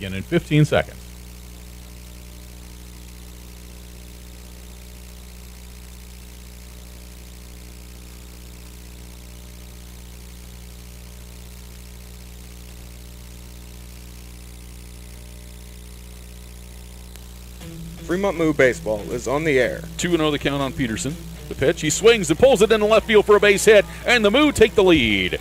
Again in 15 seconds. Fremont Moo baseball is on the air. 2-0 the count on Peterson. The pitch, he swings and pulls it into left field for a base hit, and the Moo take the lead.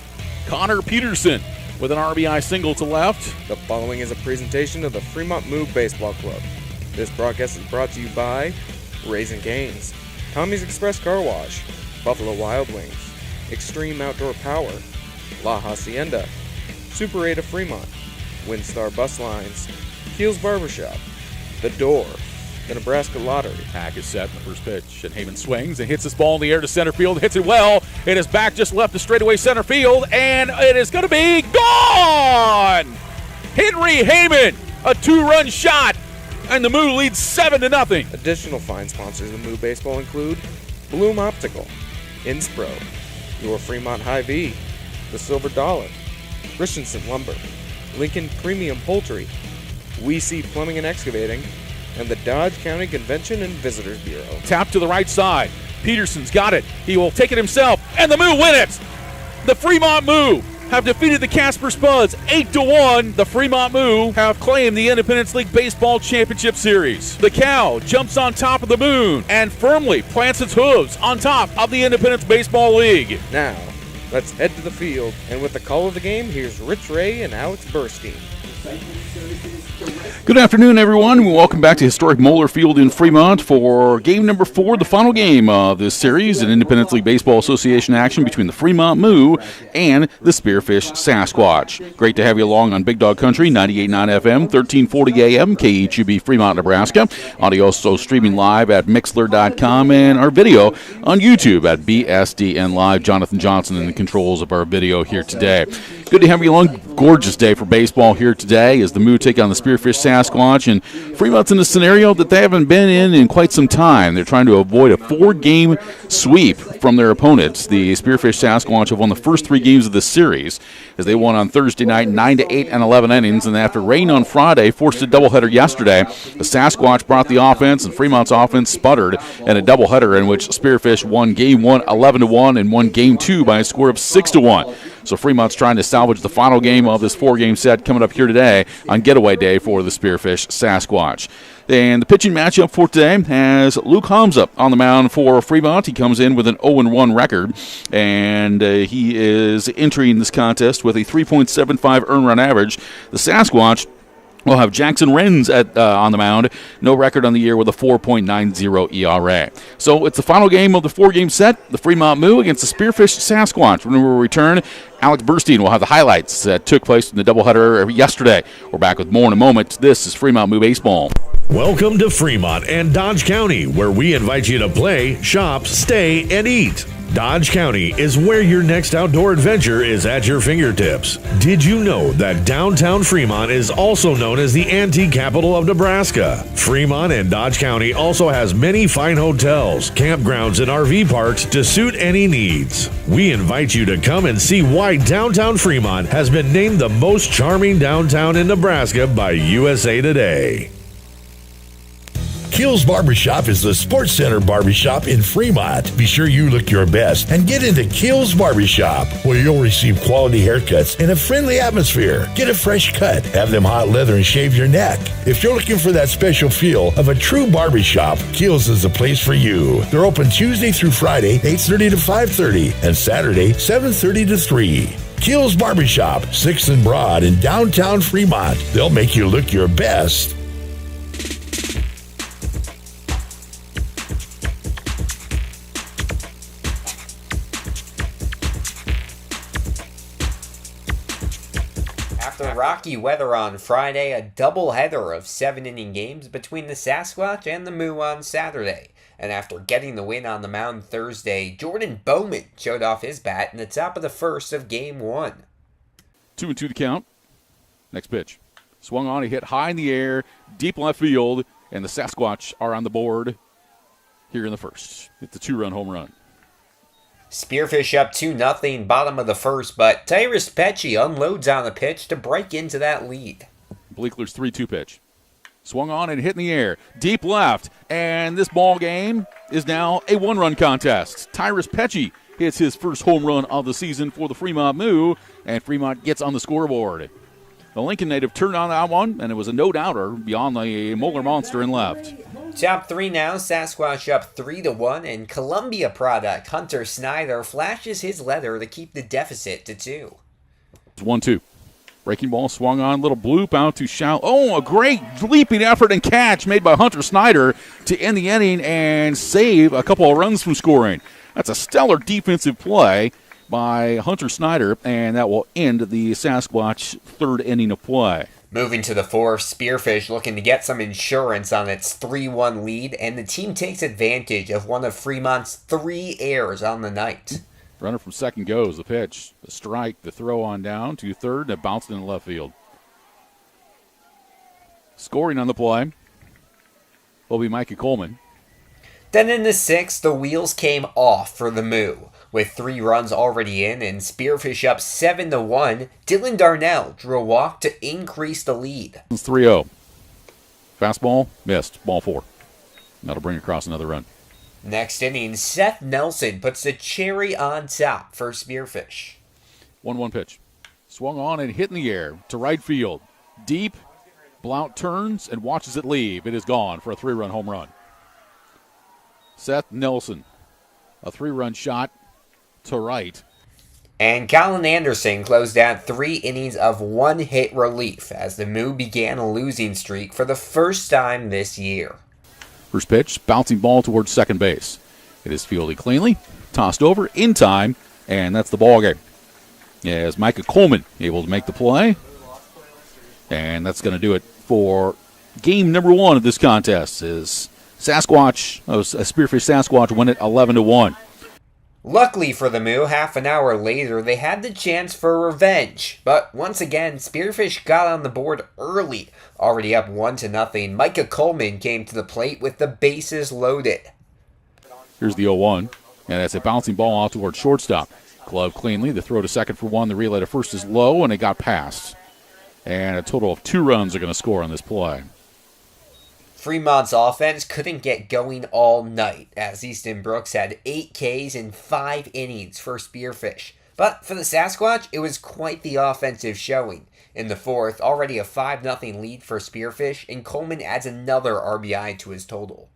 Connor Peterson with an RBI single to left. The following is a presentation of the Fremont Moo Baseball Club. This broadcast is brought to you by Raising Cane's, Tommy's Express Car Wash, Buffalo Wild Wings, Extreme Outdoor Power, La Hacienda, Super 8 of Fremont, Windstar Bus Lines, Keels Barbershop, The Door, the Nebraska Lottery. Pack is set in the first pitch, and Heyman swings and hits this ball in the air to center field. Hits it well. It is back just left to straightaway center field, and it is going to be gone! Henry Heyman, a 2-run shot, and the Moo leads 7-0. Additional fine sponsors of Moo Baseball include Bloom Optical, Inspro, Your Fremont Hy-Vee, The Silver Dollar, Christensen Lumber, Lincoln Premium Poultry, We See Plumbing and Excavating, and the Dodge County Convention and Visitors Bureau. Tap to the right side. Peterson's got it. He will take it himself, and the Moo win it. The Fremont Moo have defeated the Casper Spuds 8-1. The Fremont Moo have claimed the Independence League Baseball Championship Series. The Cow jumps on top of the moon and firmly plants its hooves on top of the Independence Baseball League. Now, let's head to the field, and with the call of the game, here's Rich Ray and Alex Burstein. Good afternoon, everyone. Welcome back to historic Moeller Field in Fremont for game number 4, the final game of this series, an Independence League Baseball Association action between the Fremont Moo and the Spearfish Sasquatch. Great to have you along on Big Dog Country, 98.9 FM, 1340 AM, KHUB Fremont, Nebraska. Audio also streaming live at Mixler.com and our video on YouTube at BSDN Live. Jonathan Johnson in the controls of our video here today. Good to have you along. Gorgeous day for baseball here today as the Moo take on the Spearfish Sasquatch, and Fremont's in a scenario that they haven't been in quite some time. They're trying to avoid a 4-game sweep from their opponents. The Spearfish Sasquatch have won the first 3 games of the series as they won on Thursday night 9-8 and 11 innings, and after rain on Friday forced a doubleheader yesterday. The Sasquatch brought the offense, and Fremont's offense sputtered in a doubleheader in which Spearfish won Game 1 11-1 and won Game 2 by a score of 6-1. So Fremont's trying to salvage the final game of this 4-game set coming up here today on getaway day for the Spearfish Sasquatch. And the pitching matchup for today has Luke Hamza on the mound for Fremont. He comes in with an 0-1 record, and he is entering this contest with a 3.75 earned run average. The Sasquatch will have Jackson Renz on the mound, no record on the year with a 4.90 ERA. So it's the final game of the 4-game set, the Fremont Moo against the Spearfish Sasquatch. When we return, Alex Burstein will have the highlights that took place in the doubleheader yesterday. We're back with more in a moment. This is Fremont Moo Baseball. Welcome to Fremont and Dodge County, where we invite you to play, shop, stay, and eat. Dodge County is where your next outdoor adventure is at your fingertips. Did you know that downtown Fremont is also known as the antique capital of Nebraska? Fremont and Dodge County also has many fine hotels, campgrounds, and RV parks to suit any needs. We invite you to come and see why downtown Fremont has been named the most charming downtown in Nebraska by USA Today. Kills Barbershop is the Sports Center barbershop in Fremont. Be sure you look your best and get into Kills Barbershop, where you'll receive quality haircuts in a friendly atmosphere. Get a fresh cut, have them hot leather, and shave your neck. If you're looking for that special feel of a true barbershop, Kills is the place for you. They're open Tuesday through Friday, 8:30 to 5:30, and Saturday, 7:30 to 3. Kills Barbershop, 6th and Broad in downtown Fremont. They'll make you look your best. After rocky weather on Friday, a doubleheader of 7-inning games between the Sasquatch and the Moo on Saturday. And after getting the win on the mound Thursday, Jordan Bowman showed off his bat in the top of the first of Game 1. 2-2 the count. Next pitch. Swung on, he hit high in the air, deep left field, and the Sasquatch are on the board here in the first. It's a 2-run home run. Spearfish up 2-0, bottom of the first, but Tyrus Petchy unloads on the pitch to break into that lead. Bleakler's 3-2 pitch. Swung on and hit in the air. Deep left. And this ball game is now a one-run contest. Tyrus Pecci hits his first home run of the season for the Fremont Moo, and Fremont gets on the scoreboard. The Lincoln native turned on that one, and it was a no-doubter beyond the Moeller Monster and left. Top 3 now, Sasquatch up 3-1, and Columbia product Hunter Snyder flashes his letter to keep the deficit to 2. 1-2. Breaking ball swung on, little bloop out to shallow. Oh, a great leaping effort and catch made by Hunter Snyder to end the inning and save a couple of runs from scoring. That's a stellar defensive play by Hunter Snyder, and that will end the Sasquatch third inning of play. Moving to the 4th, Spearfish looking to get some insurance on its 3-1 lead, and the team takes advantage of one of Fremont's 3 errors on the night. Runner from second goes. The pitch, the strike, the throw on down to third, and it bounced into left field. Scoring on the play will be Micah Coleman. Then in the 6th, the wheels came off for the Moo. With 3 runs already in and Spearfish up 7-1, Dylan Darnell drew a walk to increase the lead. It's 3-0. Fastball, missed. Ball 4. That'll bring across another run. Next inning, Seth Nelson puts the cherry on top for Spearfish. 1-1 pitch. Swung on and hit in the air to right field. Deep. Blount turns and watches it leave. It is gone for a 3-run home run. Seth Nelson, a 3-run shot to right. And Colin Anderson closed out 3 innings of 1-hit relief as the Moo began a losing streak for the first time this year. First pitch, bouncing ball towards second base. It is fielded cleanly, tossed over in time, and that's the ball game. As Micah Coleman able to make the play, and that's going to do it for game number 1 of this contest. Is Spearfish Sasquatch win it 11-1. Luckily for the Moo, half an hour later, they had the chance for revenge. But once again, Spearfish got on the board early. Already up 1-0, Micah Coleman came to the plate with the bases loaded. Here's the 0-1, and that's a bouncing ball out towards shortstop. Glove cleanly, the throw to second for 1, the relay to first is low, and it got past. And a total of 2 runs are going to score on this play. Fremont's offense couldn't get going all night, as Easton Brooks had 8 Ks in 5 innings for Spearfish. But for the Sasquatch, it was quite the offensive showing. In the 4th, already a 5-0 lead for Spearfish, and Coleman adds another RBI to his total.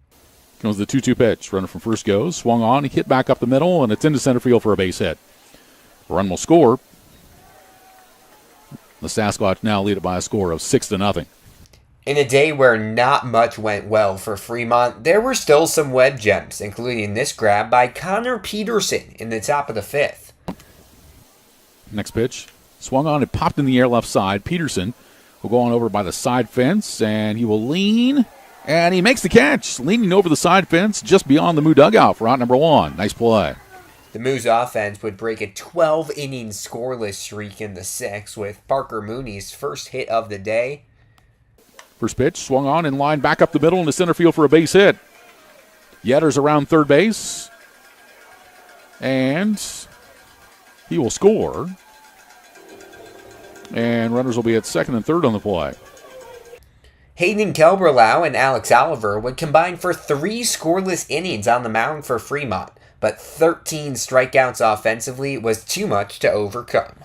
Comes the 2-2 pitch. Runner from first goes, swung on, hit back up the middle, and it's into center field for a base hit. Run will score. The Sasquatch now lead it by a score of 6-0. In a day where not much went well for Fremont, there were still some web gems, including this grab by Connor Peterson in the top of the 5th. Next pitch, swung on and popped in the air left side. Peterson will go on over by the side fence, and he will lean, and he makes the catch, leaning over the side fence just beyond the Moo dugout for out number 1. Nice play. The Moo's offense would break a 12-inning scoreless streak in the 6th with Parker Mooney's first hit of the day. First pitch, swung on and lined back up the middle into center field for a base hit. Yetter's around third base, and he will score. And runners will be at second and third on the play. Hayden Kelberlau and Alex Oliver would combine for 3 scoreless innings on the mound for Fremont, but 13 strikeouts offensively was too much to overcome.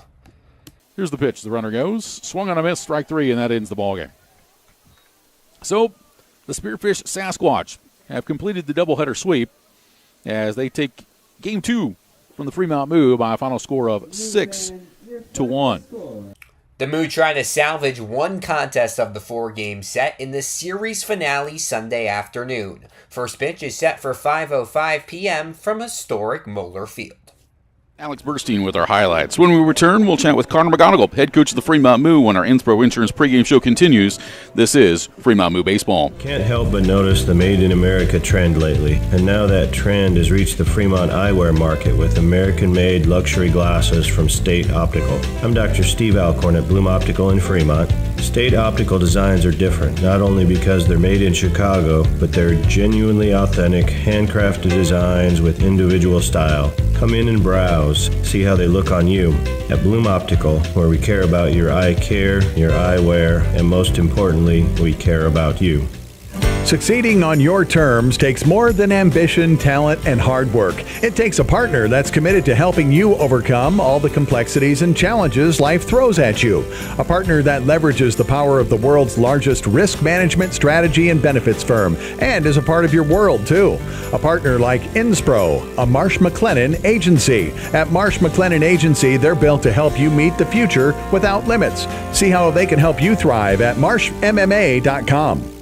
Here's the pitch. The runner goes, swung on a miss, strike 3, and that ends the ballgame. So, the Spearfish Sasquatch have completed the doubleheader sweep as they take Game 2 from the Fremont Moo by a final score of 6-1. The Moo try to salvage one contest of the 4-game set in the series finale Sunday afternoon. First pitch is set for 5:05 p.m. from historic Moeller Field. Alex Burstein with our highlights. When we return, we'll chat with Connor McGonigal, head coach of the Fremont Moo, when our Inspro Insurance pregame show continues. This is Fremont Moo Baseball. Can't help but notice the Made in America trend lately, and now that trend has reached the Fremont eyewear market with American-made luxury glasses from State Optical. I'm Dr. Steve Alcorn at Bloom Optical in Fremont. State optical designs are different, not only because they're made in Chicago, but they're genuinely authentic, handcrafted designs with individual style. Come in and browse, see how they look on you. At Bloom Optical, where we care about your eye care, your eyewear, and most importantly, we care about you. Succeeding on your terms takes more than ambition, talent, and hard work. It takes a partner that's committed to helping you overcome all the complexities and challenges life throws at you. A partner that leverages the power of the world's largest risk management strategy and benefits firm and is a part of your world, too. A partner like Inspro, a Marsh McLennan agency. At Marsh McLennan Agency, they're built to help you meet the future without limits. See how they can help you thrive at marshmma.com.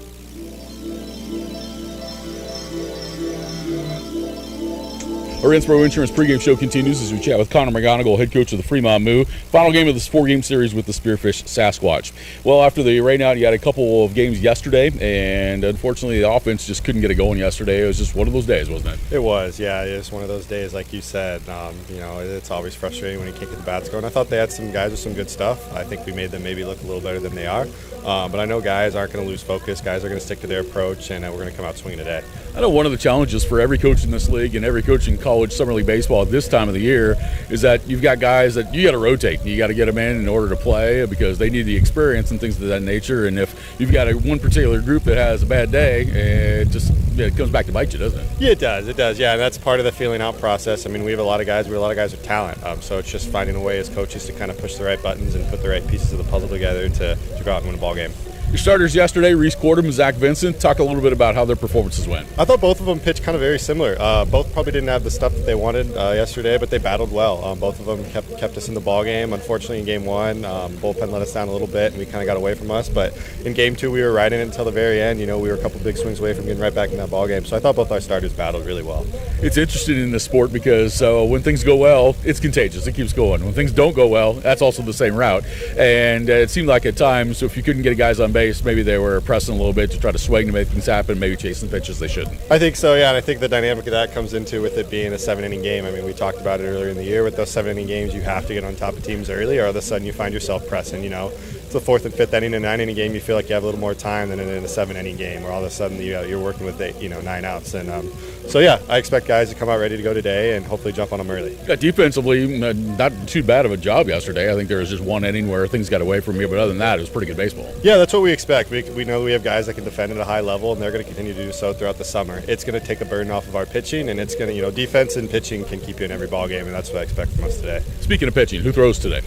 Our Inspro Insurance pregame show continues as we chat with Connor McGonigal, head coach of the Fremont Moo. Final game of this 4-game series with the Spearfish Sasquatch. Well, after the rain out, you had a couple of games yesterday, and unfortunately the offense just couldn't get it going yesterday. It was just one of those days, wasn't it? It was, yeah. It was one of those days, like you said. It's always frustrating when you can't get the bats going. I thought they had some guys with some good stuff. I think we made them maybe look a little better than they are. But I know guys aren't going to lose focus. Guys are going to stick to their approach, and we're going to come out swinging today. I know one of the challenges for every coach in this league and every coach in college summer league baseball at this time of the year is that you've got guys that you got to rotate. You got to get them in order to play because they need the experience and things of that nature. And if you've got one particular group that has a bad day, it comes back to bite you, doesn't it? Yeah, it does. Yeah, and that's part of the feeling out process. I mean, we have a lot of guys with talent. So it's just finding a way as coaches to kind of push the right buttons and put the right pieces of the puzzle together to go out and win a ball game. Your starters yesterday, Reese Cordham and Zach Vincent. Talk a little bit about how their performances went. I thought both of them pitched kind of very similar. Both probably didn't have the stuff that they wanted yesterday, but they battled well. Both of them kept us in the ball game. Unfortunately, in game one, bullpen let us down a little bit, and we kind of got away from us. But in game two, we were right in it until the very end. We were a couple big swings away from getting right back in that ball game. So I thought both our starters battled really well. It's interesting in this sport because when things go well, it's contagious. It keeps going. When things don't go well, that's also the same route. And it seemed like at times, if you couldn't get guys on base, maybe they were pressing a little bit to try to swing to make things happen, maybe chasing pitches they shouldn't. I think so, yeah, and I think the dynamic of that comes into with it being a 7-inning game. I mean, we talked about it earlier in the year. With those 7-inning games, you have to get on top of teams early, or all of a sudden you find yourself pressing. It's the 4th and 5th inning. In a 9-inning game, you feel like you have a little more time than in a 7-inning game, where all of a sudden you're working with 9 outs. And so, yeah, I expect guys to come out ready to go today and hopefully jump on them early. Yeah, defensively, not too bad of a job yesterday. I think there was just one inning where things got away from you, but other than that, it was pretty good baseball. Yeah, that's what we expect. We know we have guys that can defend at a high level, and they're going to continue to do so throughout the summer. It's going to take a burden off of our pitching, and it's going to, defense and pitching can keep you in every ball game, and that's what I expect from us today. Speaking of pitching, who throws today?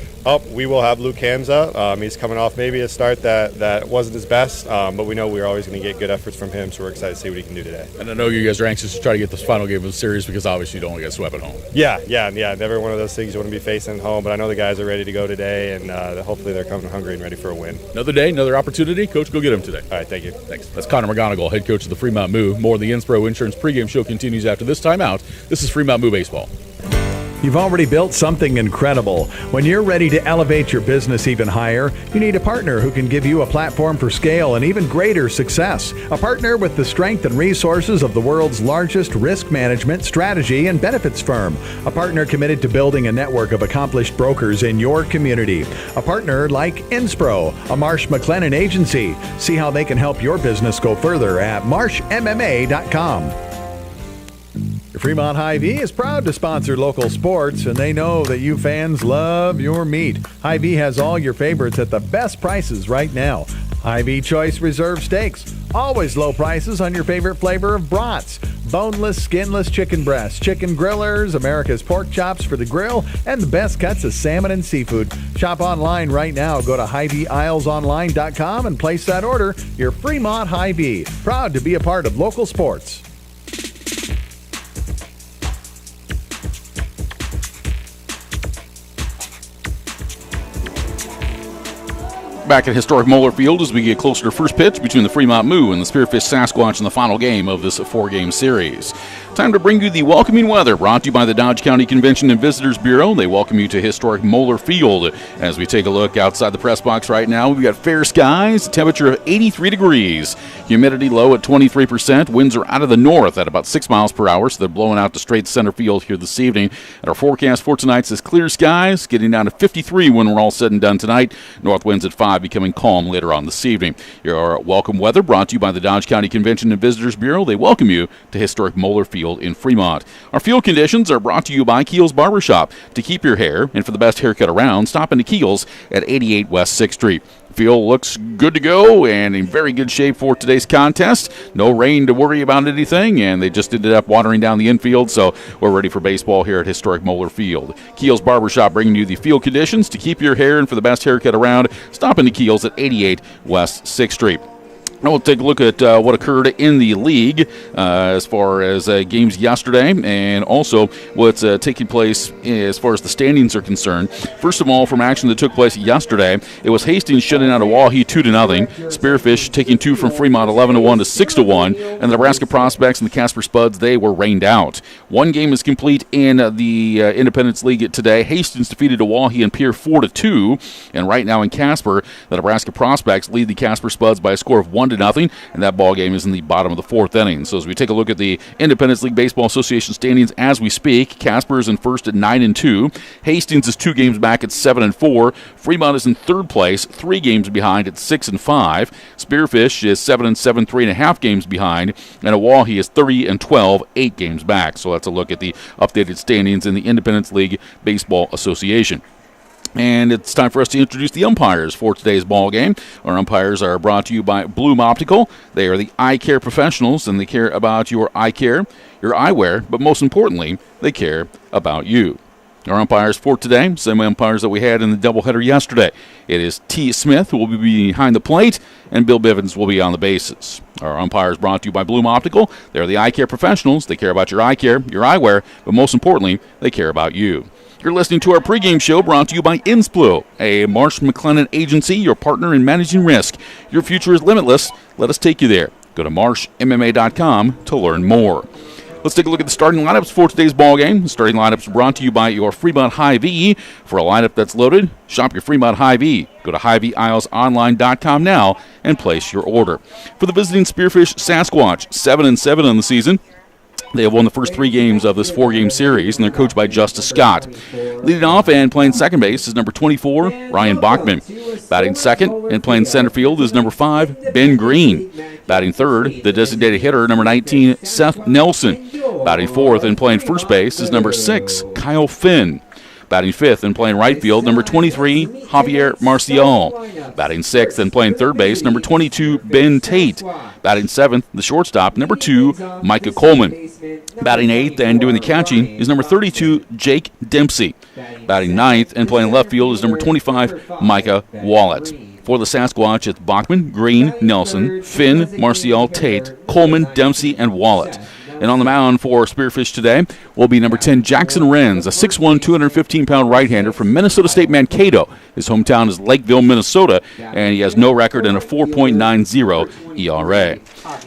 We will have Luke Hamza. He's coming off maybe a start that wasn't his best, but we know we're always going to get good efforts from him, so we're excited to see what he can do today. And I know you guys are anxious to try to get this final game of the series because obviously you don't want to get swept at home. Yeah. Never one of those things you want to be facing at home, but I know the guys are ready to go today, and hopefully they're coming hungry and ready for a win. Another day, another opportunity. Coach, go get him today. All right, thank you. Thanks. That's Connor McGonigal, head coach of the Fremont Moo. More of the Inspro Insurance pregame show continues after this timeout. This is Fremont Moo Baseball. You've already built something incredible. When you're ready to elevate your business even higher, you need a partner who can give you a platform for scale and even greater success. A partner with the strength and resources of the world's largest risk management, strategy, and benefits firm. A partner committed to building a network of accomplished brokers in your community. A partner like Inspro, a Marsh McLennan agency. See how they can help your business go further at marshmma.com. Fremont Hy-Vee is proud to sponsor local sports, and they know that you fans love your meat. Hy-Vee has all your favorites at the best prices right now. Hy-Vee Choice Reserve Steaks. Always low prices on your favorite flavor of brats. Boneless, skinless chicken breasts, chicken grillers, America's pork chops for the grill, and the best cuts of salmon and seafood. Shop online right now. Go to HyVeeIslesOnline.com and place that order. Your Fremont Hy-Vee. Proud to be a part of local sports. Back at historic Moeller Field as we get closer to first pitch between the Fremont Moo and the Spearfish Sasquatch in the final game of this 4-game series. Time to bring you the welcoming weather, brought to you by the Dodge County Convention and Visitors Bureau. They welcome you to historic Moeller Field. As we take a look outside the press box right now, we've got fair skies, temperature of 83 degrees, humidity low at 23%. Winds are out of the north at about 6 miles per hour, so they're blowing out to straight center field here this evening. And our forecast for tonight says clear skies, getting down to 53 when we're all said and done tonight. North winds at 5, becoming calm later on this evening. Your welcome weather brought to you by the Dodge County Convention and Visitors Bureau. They welcome you to historic Moeller Field in Fremont. Our field conditions are brought to you by Keel's Barbershop. To keep your hair and for the best haircut around, stop into Keel's at 88 West 6th Street. Field looks good to go and in very good shape for today's contest. No rain to worry about anything, and they just ended up watering down the infield, so we're ready for baseball here at historic Moeller Field. Keel's Barbershop bringing you the field conditions. To keep your hair and for the best haircut around, stop into Keel's at 88 West 6th Street. Now we'll take a look at what occurred in the league as far as games yesterday, and also what's taking place as far as the standings are concerned. First of all, from action that took place yesterday, it was Hastings shutting out Oahe 2-0. Spearfish taking 2 from Fremont 11-1 to 6-1, and the Nebraska Prospects and the Casper Spuds, they were rained out. One game is complete in the Independence League today. Hastings defeated Oahe and Pierre 4-2, and right now in Casper, the Nebraska Prospects lead the Casper Spuds by a score of 1-0, and that ball game is in the bottom of the 4th inning. So as we take a look at the Independence League Baseball Association standings as we speak, Casper is in first at 9-2. Hastings is 2 games back at 7-4. Fremont is in third place, 3 games behind at 6-5. Spearfish is 7-7, 3.5 games behind, and Oahe is 30-12, 8 games back. So that's a look at the updated standings in the Independence League Baseball Association. And it's time for us to introduce the umpires for today's ball game. Our umpires are brought to you by Bloom Optical. They are the eye care professionals, and they care about your eye care, your eyewear, but most importantly, they care about you. Our umpires for today, same umpires that we had in the doubleheader yesterday. It is T. Smith, who will be behind the plate, and Bill Bivens will be on the bases. Our umpires brought to you by Bloom Optical. They are the eye care professionals. They care about your eye care, your eyewear, but most importantly, they care about you. You're listening to our pregame show brought to you by Insplu, a Marsh McLennan agency, your partner in managing risk. Your future is limitless. Let us take you there. Go to marshmma.com to learn more. Let's take a look at the starting lineups for today's ball game. The starting lineups brought to you by your Fremont Hy-Vee. For a lineup that's loaded, shop your Fremont Hy-Vee. Go to HyVeeIslesOnline.com now and place your order. For the visiting Spearfish Sasquatch, 7-7 on the season. They have won the first 3 games of this 4-game series, and they're coached by Justice Scott. Leading off and playing second base is number 24, Ryan Bachman. Batting second and playing center field is number 5, Ben Green. Batting third, the designated hitter, number 19, Seth Nelson. Batting fourth and playing first base is number 6, Kyle Finn. Batting fifth and playing right field, number 23, Javier Marcial. Batting sixth and playing third base, number 22, Ben Tate. Batting seventh, the shortstop, number 2, Micah Coleman. Batting eighth and doing the catching is number 32, Jake Dempsey. Batting ninth and playing left field is number 25, Micah Wallet. For the Sasquatch, it's Bachman, Green, Nelson, Finn, Marcial, Tate, Coleman, Dempsey, and Wallet. And on the mound for Spearfish today will be number 10, Jackson Renz, a 6'1", 215-pound right-hander from Minnesota State Mankato. His hometown is Lakeville, Minnesota, and he has no record and a 4.90 ERA.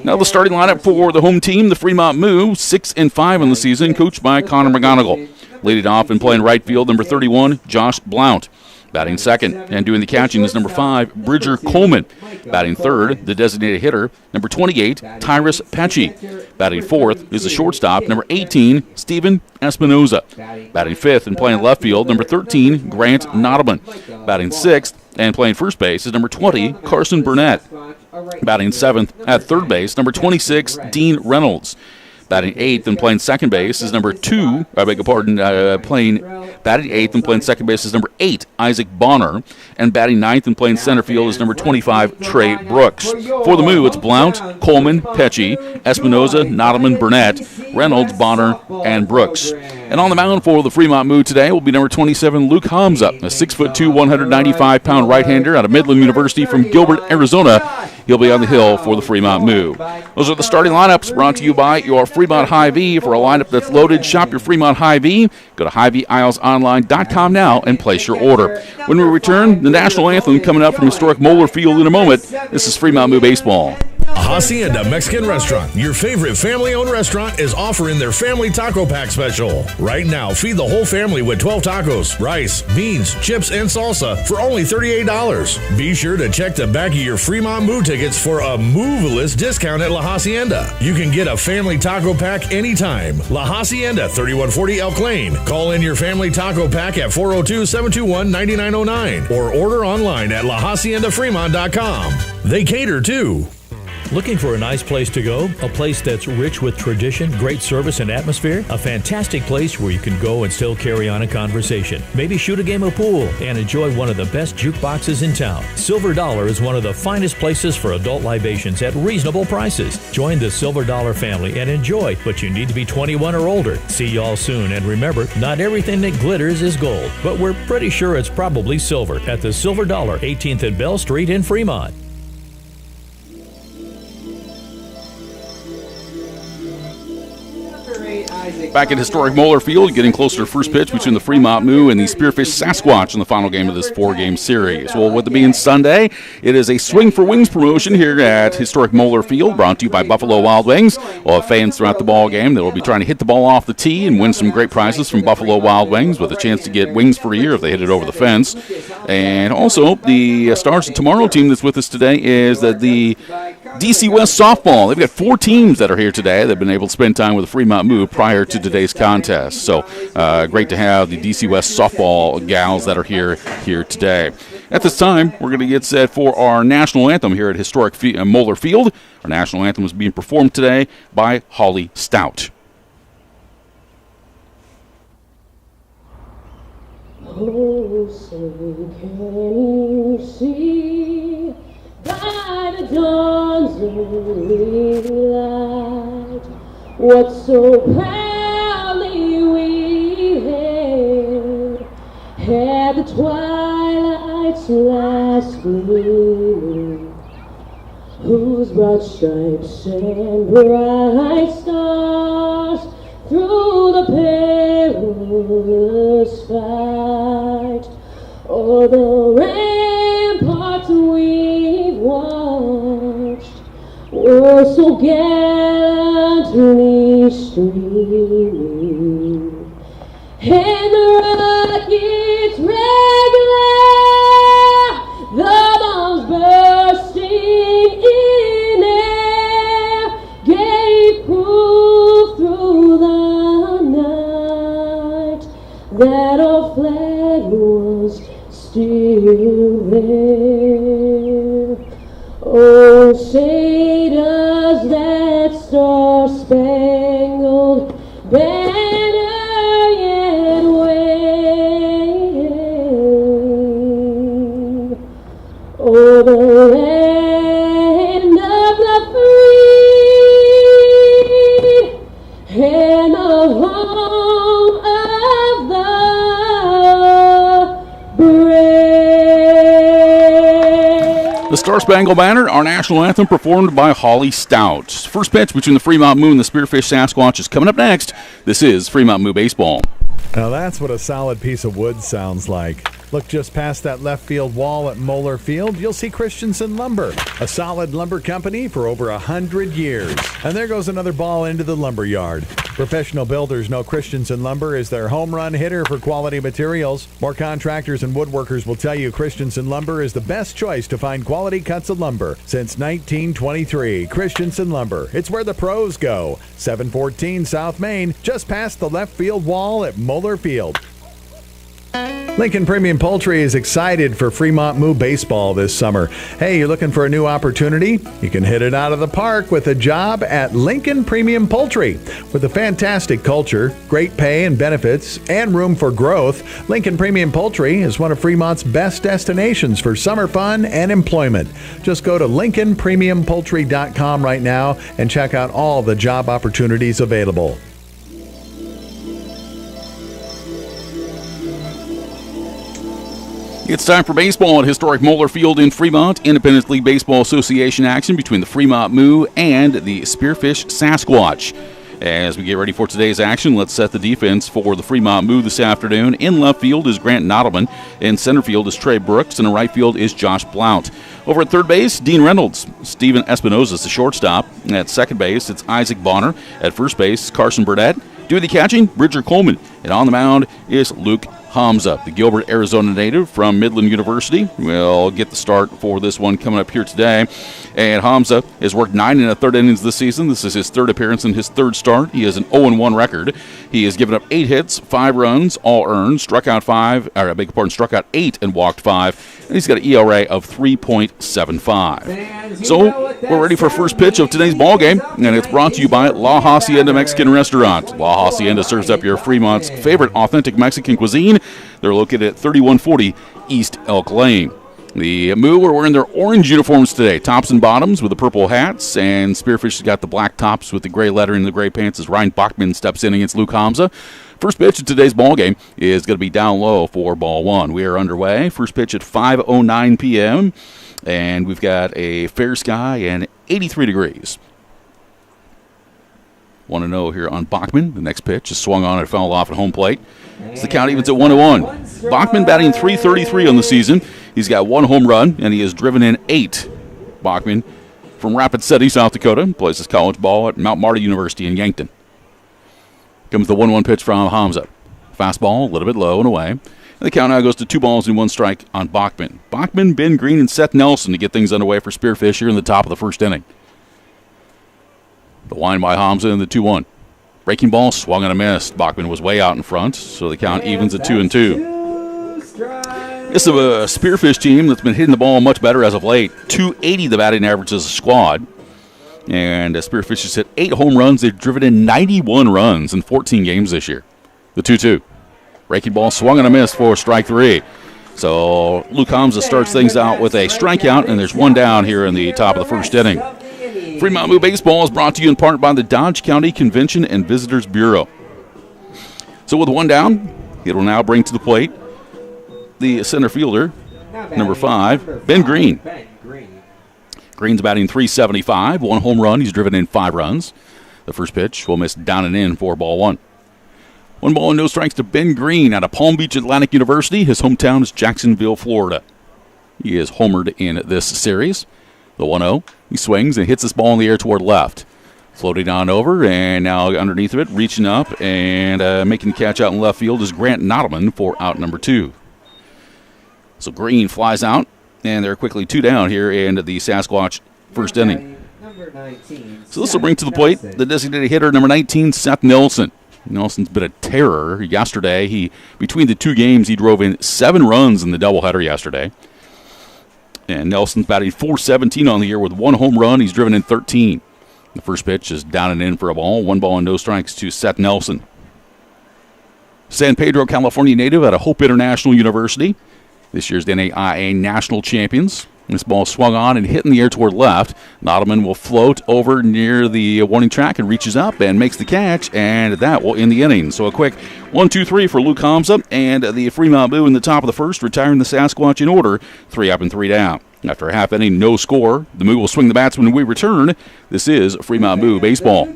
Now the starting lineup for the home team, the Fremont Moo, 6-5 on the season, coached by Connor McGonigal. Leading off and playing right field, number 31, Josh Blount. Batting second and doing the catching is number 5, Bridger Coleman. Batting third, the designated hitter, number 28, Tyrus Pecci. Batting fourth is the shortstop, number 18, Steven Espinoza. Batting fifth and playing left field, number 13, Grant Nottleman. Batting sixth and playing first base is number 20, Carson Burnett. Batting seventh at third base, number 26, Dean Reynolds. Batting eighth and playing second base is number 2, batting eighth and playing second base is number 8, Isaac Bonner. And batting ninth and playing center field is number 25, Trey Brooks. For the Moo, it's Blount, Coleman, Pecci, Espinoza, Nottleman, Burnett, Reynolds, Bonner, and Brooks. And on the mound for the Fremont Moo today will be number 27, Luke Hamza, a 6'2", 195-pound right-hander out of Midland University from Gilbert, Arizona. He'll be on the hill for the Fremont Moo. Those are the starting lineups brought to you by your Fremont Hy-Vee. For a lineup that's loaded, shop your Fremont Hy-Vee. Go to HyVeeIslesOnline.com now and place your order. When we return, the national anthem coming up from historic Moeller Field in a moment. This is Fremont Moo Baseball. Hacienda Mexican Restaurant, your favorite family-owned restaurant, is offering their family taco pack special. Right now, feed the whole family with 12 tacos, rice, beans, chips, and salsa for only $38. Be sure to check the back of your Fremont Moo tickets for a Moveless discount at La Hacienda. You can get a family taco pack anytime. La Hacienda, 3140 Elk Lane. Call in your family taco pack at 402-721-9909 or order online at lahaciendafremont.com. They cater too. Looking for a nice place to go? A place that's rich with tradition, great service, and atmosphere? A fantastic place where you can go and still carry on a conversation. Maybe shoot a game of pool and enjoy one of the best jukeboxes in town. Silver Dollar is one of the finest places for adult libations at reasonable prices. Join the Silver Dollar family and enjoy, but you need to be 21 or older. See y'all soon, and remember, not everything that glitters is gold, but we're pretty sure it's probably silver at the Silver Dollar, 18th and Bell Street in Fremont. Back at historic Moeller Field, getting closer to first pitch between the Fremont Moo and the Spearfish Sasquatch in the final game of this 4-game series. Well, with it being Sunday, it is a Swing for Wings promotion here at historic Moeller Field, brought to you by Buffalo Wild Wings. We'll have fans throughout the ball game that will be trying to hit the ball off the tee and win some great prizes from Buffalo Wild Wings, with a chance to get wings for a year if they hit it over the fence. And also, the Stars of Tomorrow team that's with us today is the DC West softball. They've got 4 teams that are here today that have been able to spend time with the Fremont Moo prior to today's contest. So great to have the DC West softball gals that are here today. At this time, we're going to get set for our national anthem here at historic Moeller Field. Our national anthem is being performed today by Holly Stout. Oh, say can you see by the dawn's early light what so proudly we had the twilight's last gleaming, whose broad stripes and bright stars through the perilous fight o'er the ramparts we've watched were so gallantly streaming, and the rockets regular, the bombs bursting in air, gave proof through the night that our flag was still there. Oh, say does that star-spangled banner yet wave o'er the land of the free and the home of the brave? The Star Spangled Banner, our national anthem, performed by Holly Stout. First pitch between the Fremont Moo and the Spearfish Sasquatch is coming up next. This is Fremont Moo Baseball. Now that's what a solid piece of wood sounds like. Look just past that left field wall at Moeller Field, you'll see Christensen Lumber, a solid lumber company for over 100 years. And there goes another ball into the lumber yard. Professional builders know Christensen Lumber is their home run hitter for quality materials. More contractors and woodworkers will tell you Christensen Lumber is the best choice to find quality cuts of lumber. Since 1923, Christensen Lumber. It's where the pros go. 714 South Main, just past the left field wall at Moeller Field. Lincoln Premium Poultry is excited for Fremont Moo Baseball this summer. Hey, you're looking for a new opportunity? You can hit it out of the park with a job at Lincoln Premium Poultry. With a fantastic culture, great pay and benefits, and room for growth, Lincoln Premium Poultry is one of Fremont's best destinations for summer fun and employment. Just go to LincolnPremiumPoultry.com right now and check out all the job opportunities available. It's time for baseball at historic Moeller Field in Fremont. Independence League Baseball Association action between the Fremont Moo and the Spearfish Sasquatch. As we get ready for today's action, let's set the defense for the Fremont Moo this afternoon. In left field is Grant Nottleman. In center field is Trey Brooks. And in right field is Josh Blount. Over at third base, Dean Reynolds. Steven Espinoza is the shortstop. At second base, it's Isaac Bonner. At first base, Carson Burdett. Doing the catching, Bridger Coleman. And on the mound is Luke Hamza, the Gilbert, Arizona native from Midland University. We'll get the start for this one coming up here today. And Hamza has worked 9 1/3 innings this season. This is his third appearance and his third start. He has an 0-1 record. He has given up 8 hits, 5 runs, all earned, struck out 8 and walked 5. And he's got an ERA of 3.75. So we're ready for first pitch of today's ball game, and it's brought to you by La Hacienda Mexican Restaurant. La Hacienda serves up your Fremont's favorite authentic Mexican cuisine. They're located at 3140 East Elk Lane. The Moo are wearing their orange uniforms today, tops and bottoms with the purple hats, and Spearfish has got the black tops with the gray lettering and the gray pants as Ryan Bachman steps in against Luke Hamza. First pitch of today's ball game is going to be down low for ball one. We are underway. First pitch at 5:09 p.m., and we've got a fair sky and 83 degrees. 1-0 here on Bachman. The next pitch is swung on and fouled off at home plate. As the count evens at 1-1. Bachman batting .333 on the season. He's got 1 home run, and he has driven in 8. Bachman from Rapid City, South Dakota, plays his college ball at Mount Marty University in Yankton. Comes the 1-1 pitch from Hamza. Fastball, a little bit low and away. And the count now goes to 2 balls and 1 strike on Bachman. Bachman, Ben Green, and Seth Nelson to get things underway for Spearfish here in the top of the first inning. The line by Hamza in the 2-1. Breaking ball swung and a miss. Bachman was way out in front, so the count evens at 2-2. This is a Spearfish team that's been hitting the ball much better as of late. .280 the batting average as a squad. And Spearfish has hit 8 home runs. They've driven in 91 runs in 14 games this year. The 2-2. Breaking ball swung and a miss for strike 3. So Luke Hamza starts things out with a strikeout, and there's 1 down here in the top of the first inning. Fremont Moo Baseball is brought to you in part by the Dodge County Convention and Visitors Bureau. So with 1 down, it will now bring to the plate the center fielder, number 5, Ben Green. Green's batting .375, 1 home run. He's driven in 5 runs. The first pitch will miss down and in for ball 1. 1 ball and no strikes to Ben Green out of Palm Beach Atlantic University. His hometown is Jacksonville, Florida. He is homered in this series. The 1-0. He swings and hits this ball in the air toward left. Floating on over, and now underneath of it, reaching up and making the catch out in left field is Grant Nottleman for out number 2. So Green flies out, and they're quickly 2 down here in the Sasquatch first inning. So this will bring to the plate the designated hitter, number 19, Seth Nelson. Nelson's been a terror yesterday. Between the 2 games, he drove in 7 runs in the doubleheader yesterday. And Nelson's batting .417 on the year with 1 home run. He's driven in 13. The first pitch is down and in for a ball. 1 ball and no strikes to Seth Nelson. San Pedro, California native out of Hope International University. This year's NAIA national champions. This ball swung on and hit in the air toward left. Nottleman will float over near the warning track and reaches up and makes the catch, and that will end the inning. So a quick 1-2-3 for Luke Hamza, and the Fremont Moo in the top of the first, retiring the Sasquatch in order, 3 up and 3 down. After a half inning, no score. The Moo will swing the bats when we return. This is Fremont Moo Baseball.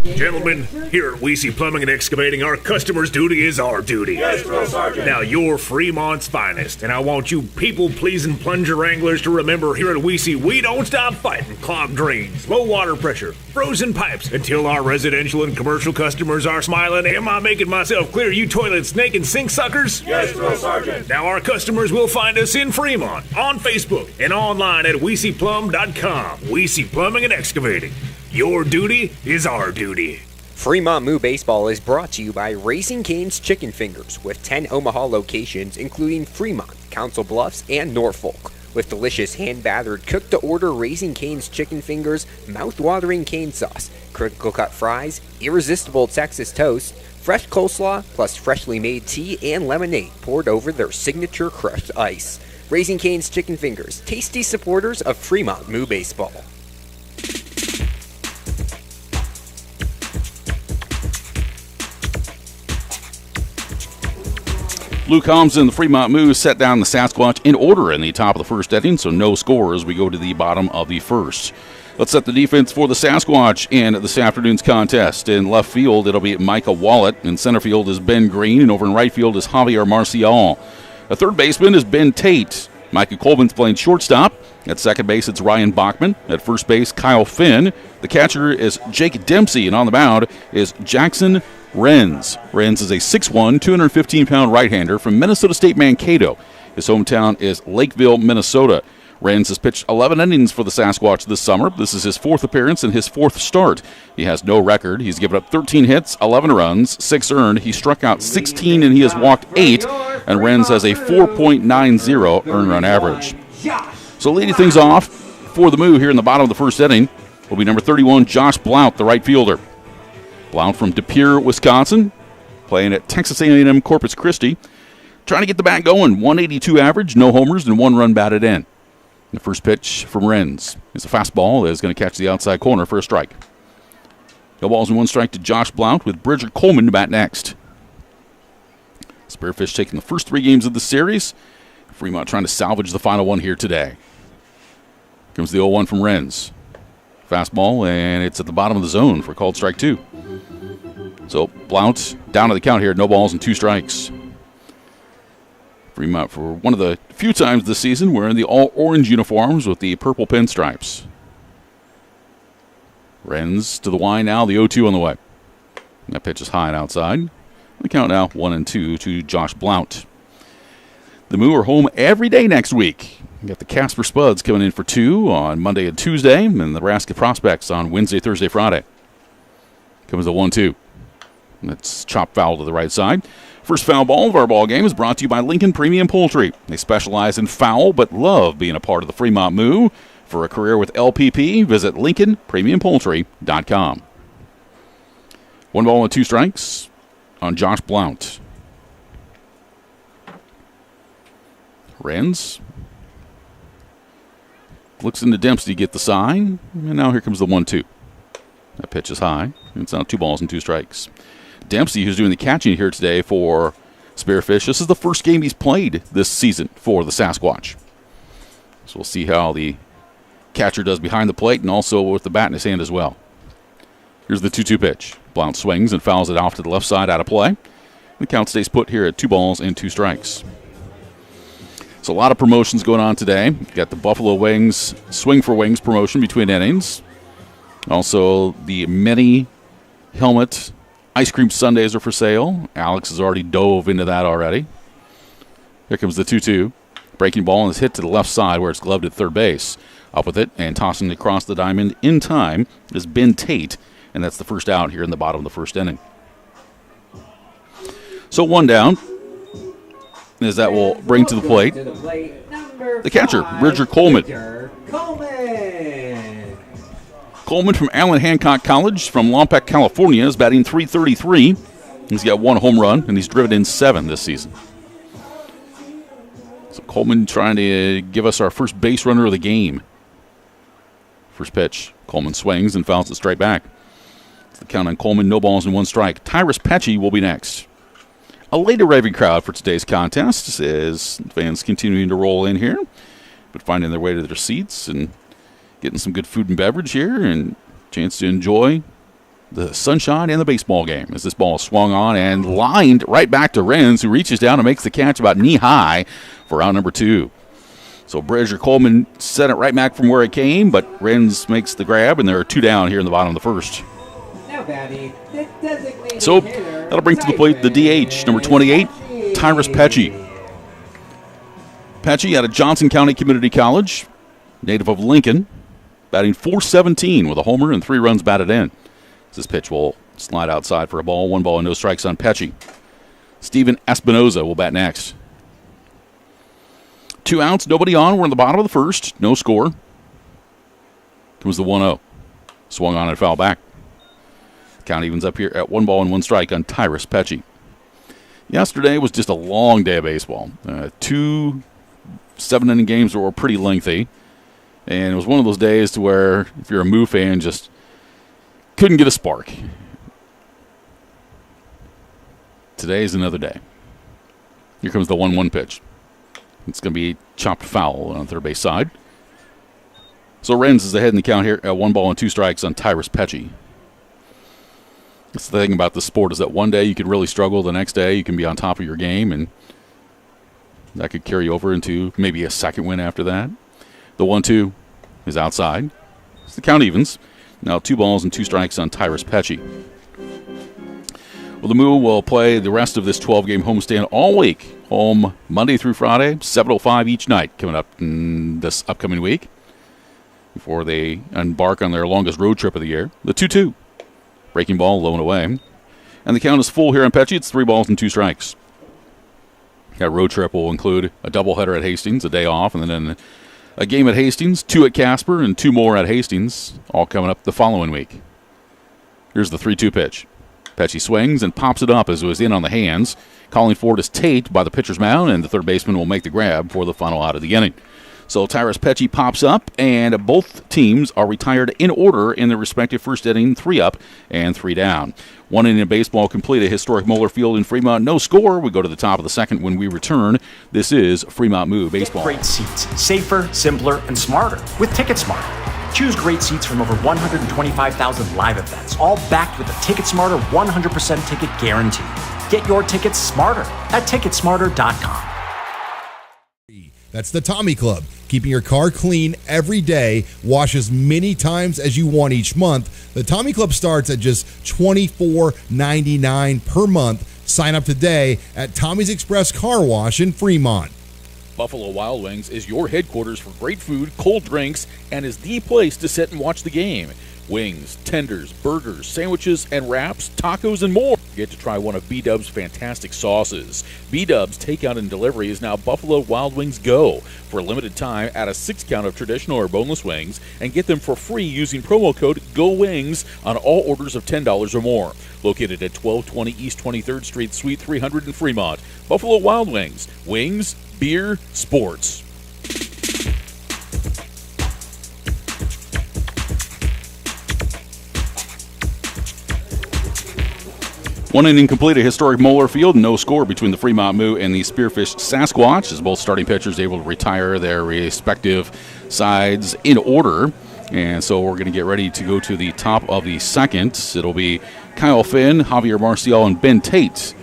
Gentlemen, here at Weesey Plumbing and Excavating, our customers' duty is our duty. Yes, Drill Sergeant. Now, you're Fremont's finest, and I want you people-pleasing plunger wranglers to remember here at Weesey, we don't stop fighting clogged drains, low water pressure, frozen pipes, until our residential and commercial customers are smiling. Am I making myself clear, you toilet snake and sink suckers? Yes, Drill Sergeant. Now, our customers will find us in Fremont, on Facebook, and online at WeeseyPlum.com. Weesey Plumbing and Excavating. Your duty is our duty. Fremont Moo Baseball is brought to you by Raising Cane's Chicken Fingers, with 10 Omaha locations, including Fremont, Council Bluffs, and Norfolk. With delicious hand-battered, cooked-to-order Raising Cane's Chicken Fingers, mouth-watering cane sauce, critical cut fries, irresistible Texas toast, fresh coleslaw, plus freshly made tea and lemonade poured over their signature crushed ice. Raising Cane's Chicken Fingers, tasty supporters of Fremont Moo Baseball. Luke Holmes and the Fremont Moo set down the Sasquatch in order in the top of the first inning, so no scores. We go to the bottom of the first. Let's set the defense for the Sasquatch in this afternoon's contest. In left field, it'll be Micah Wallet. In center field is Ben Green, and over in right field is Javier Marcial. The third baseman is Ben Tate. Micah Coleman's playing shortstop. At second base, it's Ryan Bachman. At first base, Kyle Finn. The catcher is Jake Dempsey, and on the mound is Jackson Renz. Renz is a 6'1", 215-pound right-hander from Minnesota State Mankato. His hometown is Lakeville, Minnesota. Renz has pitched 11 innings for the Sasquatch this summer. This is his fourth appearance and his fourth start. He has no record. He's given up 13 hits, 11 runs, 6 earned. He struck out 16 and he has walked 8. And Renz has a 4.90 earned run average. So leading things off for the Moo here in the bottom of the first inning will be number 31, Josh Blount, the right fielder. Blount from De Pere, Wisconsin, playing at Texas A&M Corpus Christi. Trying to get the bat going. 182 average, no homers, and 1 run batted in. The first pitch from Renz is a fastball that is going to catch the outside corner for a strike. No balls and 1 strike to Josh Blount with Bridger Coleman to bat next. Spearfish taking the first 3 games of the series. Fremont trying to salvage the final one here today. Comes the 0-1 from Renz. Fastball, and it's at the bottom of the zone for called strike 2. So Blount down to the count here, no balls and 2 strikes. Fremont for one of the few times this season wearing the all-orange uniforms with the purple pinstripes. Renz to the line now, the 0-2 on the way. That pitch is high and outside. The count now 1-2 to Josh Blount. The Moo are home every day next week. We got the Casper Spuds coming in for 2 on Monday and Tuesday, and the Nebraska Prospects on Wednesday, Thursday, Friday. Comes the 1-2. That's chopped foul to the right side. First foul ball of our ball game is brought to you by Lincoln Premium Poultry. They specialize in fowl but love being a part of the Fremont Moo. For a career with LPP, visit LincolnPremiumPoultry.com. 1 ball and 2 strikes on Josh Blount. Renz looks into Dempsey to get the sign, and now here comes the 1-2. That pitch is high. It's now 2 balls and 2 strikes. Dempsey, who's doing the catching here today for Spearfish, this is the first game he's played this season for the Sasquatch. So we'll see how the catcher does behind the plate and also with the bat in his hand as well. Here's the 2-2 pitch. Blount swings and fouls it off to the left side out of play. The count stays put here at 2 balls and 2 strikes. So a lot of promotions going on today. Got the Buffalo Wings Swing for Wings promotion between innings. Also, the mini helmet ice cream sundaes are for sale. Alex has already dove into that already. Here comes the 2-2. Breaking ball and is hit to the left side where it's gloved at third base. Up with it and tossing it across the diamond in time is Ben Tate, and that's the first out here in the bottom of the first inning. So 1 down, as that will bring to the plate the catcher, Bridger Coleman. Coleman from Allen Hancock College from Lompoc, California, is batting .333. He's got 1 home run, and he's driven in 7 this season. So Coleman trying to give us our first base runner of the game. First pitch, Coleman swings and fouls it straight back. The count on Coleman, no balls and 1 strike. Tyrus Petchy will be next. A late arriving crowd for today's contest as fans continuing to roll in here, but finding their way to their seats and getting some good food and beverage here and a chance to enjoy the sunshine and the baseball game as this ball is swung on and lined right back to Renz, who reaches down and makes the catch about knee-high for out number 2. So Bridger Coleman sent it right back from where it came, but Renz makes the grab, and there are 2 down here in the bottom of the first. So that'll bring to the plate the DH, number 28, Tyrus Petchy. Petchy out of Johnson County Community College, native of Lincoln, batting .417 with a homer and 3 runs batted in. This pitch will slide outside for a ball. 1 ball and no strikes on Petchy. Steven Espinoza will bat next. 2 outs, nobody on. We're in the bottom of the first. No score. Comes the 1-0. Swung on and foul back. Count evens up here at 1 ball and 1 strike on Tyrus Petchy. Yesterday was just a long day of baseball. 2 7-inning games that were pretty lengthy. And it was one of those days to where, if you're a Moo fan, just couldn't get a spark. Today's another day. Here comes the 1-1 pitch. It's going to be chopped foul on the third base side. So Renz is ahead in the count here at 1 ball and 2 strikes on Tyrus Pecci. That's the thing about the sport is that one day you could really struggle, the next day you can be on top of your game, and that could carry over into maybe a second win after that. The 1-2 is outside. It's the count evens. Now 2 balls and 2 strikes on Tyrus Pecci. Well, the Moo will play the rest of this 12-game homestand all week. Home Monday through Friday, 7:05 each night coming up in this upcoming week before they embark on their longest road trip of the year. The 2-2. Breaking ball, low and away. And the count is full here on Pecci. It's 3 balls and 2 strikes. That road trip will include a doubleheader at Hastings, a day off, and then a game at Hastings, 2 at Casper, and 2 more at Hastings, all coming up the following week. Here's the 3-2 pitch. Pecci swings and pops it up as it was in on the hands. Calling for it is Tate by the pitcher's mound, and the third baseman will make the grab for the final out of the inning. So Tyrus Pecci pops up, and both teams are retired in order in their respective first inning, 3 up and 3 down. 1 inning of baseball complete at historic Moeller Field in Fremont. No score. We go to the top of the second when we return. This is Fremont Moo Baseball. Great seats. Safer, simpler, and smarter with TicketSmarter. Choose great seats from over 125,000 live events, all backed with a TicketSmarter 100% ticket guarantee. Get your tickets smarter at TicketSmarter.com. That's the Tommy Club. Keeping your car clean every day. Wash as many times as you want each month. The Tommy Club starts at just $24.99 per month. Sign up today at Tommy's Express Car Wash in Fremont. Buffalo Wild Wings is your headquarters for great food, cold drinks, and is the place to sit and watch the game. Wings, tenders, burgers, sandwiches, and wraps, tacos, and more. Get to try one of B-Dub's fantastic sauces. B-Dub's takeout and delivery is now Buffalo Wild Wings Go. For a limited time, add a 6 count of traditional or boneless wings and get them for free using promo code GOWINGS on all orders of $10 or more. Located at 1220 East 23rd Street, Suite 300 in Fremont. Buffalo Wild Wings. Wings, beer, sports. 1 inning complete at historic Moeller Field. No score between the Fremont Moo and the Spearfish Sasquatch, as both starting pitchers able to retire their respective sides in order. And so we're going to get ready to go to the top of the second. It'll be Kyle Finn, Javier Marcial, and Ben Tate,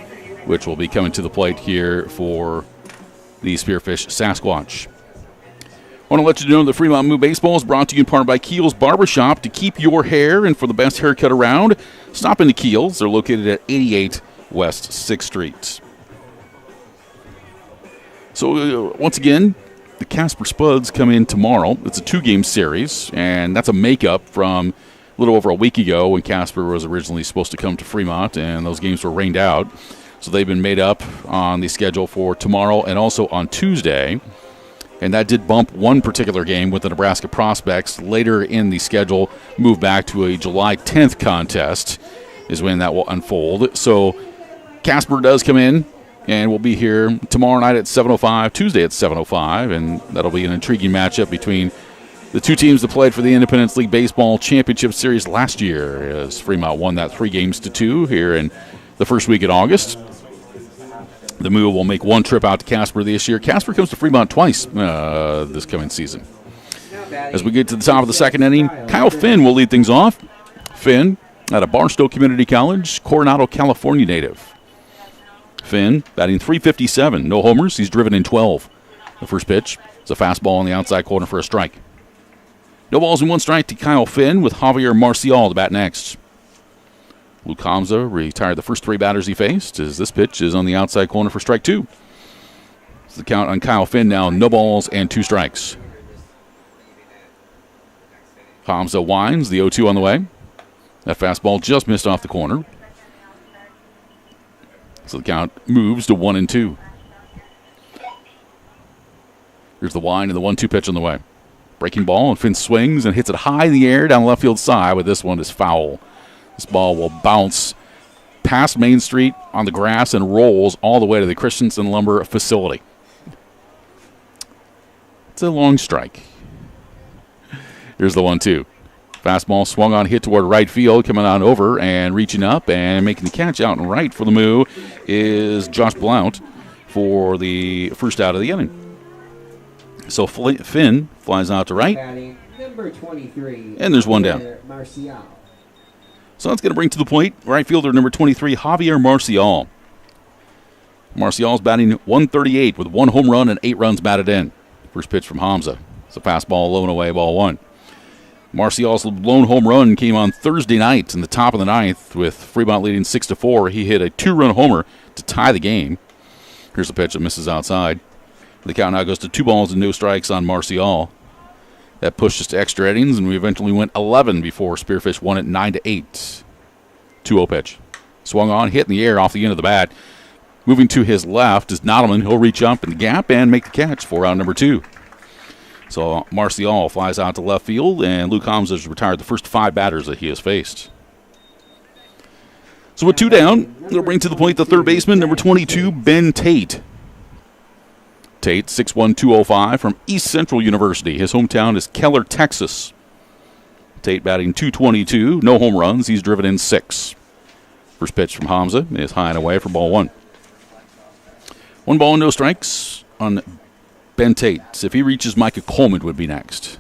which will be coming to the plate here for the Spearfish Sasquatch. I want to let you know that Fremont Moo Baseball is brought to you in part by Keel's Barbershop. To keep your hair and for the best haircut around, stop into Keel's. They're located at 88 West 6th Street. So, once again, the Casper Spuds come in tomorrow. It's a 2-game series, and that's a makeup from a little over a week ago when Casper was originally supposed to come to Fremont, and those games were rained out. So they've been made up on the schedule for tomorrow and also on Tuesday. And that did bump one particular game with the Nebraska Prospects. Later in the schedule, move back to a July 10th contest is when that will unfold. So Casper does come in, and we'll be here tomorrow night at 7:05, Tuesday at 7:05, and that'll be an intriguing matchup between the two teams that played for the Independence League Baseball Championship Series last year, as Fremont won that 3-2 here in the first week in August. The Moo will make one trip out to Casper this year. Casper comes to Fremont twice this coming season. As we get to the top of the second inning, Kyle Finn will lead things off. Finn, out of Barstow Community College, Coronado, California native. Finn batting .357, no homers. He's driven in 12. The first pitch is a fastball on the outside corner for a strike. No balls and 1 strike to Kyle Finn with Javier Marcial to bat next. Luke Hamza retired the first 3 batters he faced, as this pitch is on the outside corner for strike 2. It's the count on Kyle Finn now, no balls and 2 strikes. Hamza winds, the 0-2 on the way. That fastball just missed off the corner. So the count moves to 1-2. Here's the wind and the 1-2 pitch on the way. Breaking ball, and Finn swings and hits it high in the air down the left field side, but this one is foul. This ball will bounce past Main Street on the grass and rolls all the way to the Christensen Lumber facility. It's a long strike. Here's the 1-2. Fastball swung on, hit toward right field, coming on over and reaching up and making the catch out and right for the Moo is Josh Blount. for the first out of the inning. So Finn flies out to right. Number 23. And there's one down. Marcial. So that's going to bring to the plate right fielder number 23, Javier Marcial. Marcial's batting 138 with 1 home run and 8 runs batted in. First pitch from Hamza. It's a fastball, low and away, ball 1. Marcial's lone home run came on Thursday night in the top of the 9th with Fremont leading 6-4. He hit a 2-run homer to tie the game. Here's a pitch that misses outside. The count now goes to 2 balls and no strikes on Marcial. That pushed us to extra innings, and we eventually went 11 before Spearfish won it 9-8. 2-0 pitch. Swung on, hit in the air off the end of the bat. Moving to his left is Nottleman. He'll reach up in the gap and make the catch for out number 2. So Marcial flies out to left field, and Luke Hamza has retired the first 5 batters that he has faced. So with 2 down, it'll bring to the plate the third baseman, number 22, Ben Tate. Tate, 6'1", 205 from East Central University. His hometown is Keller, Texas. Tate batting .222, no home runs. He's driven in 6. First pitch from Hamza is high and away for ball 1. 1 ball and no strikes on Ben Tate. If he reaches, Micah Coleman would be next.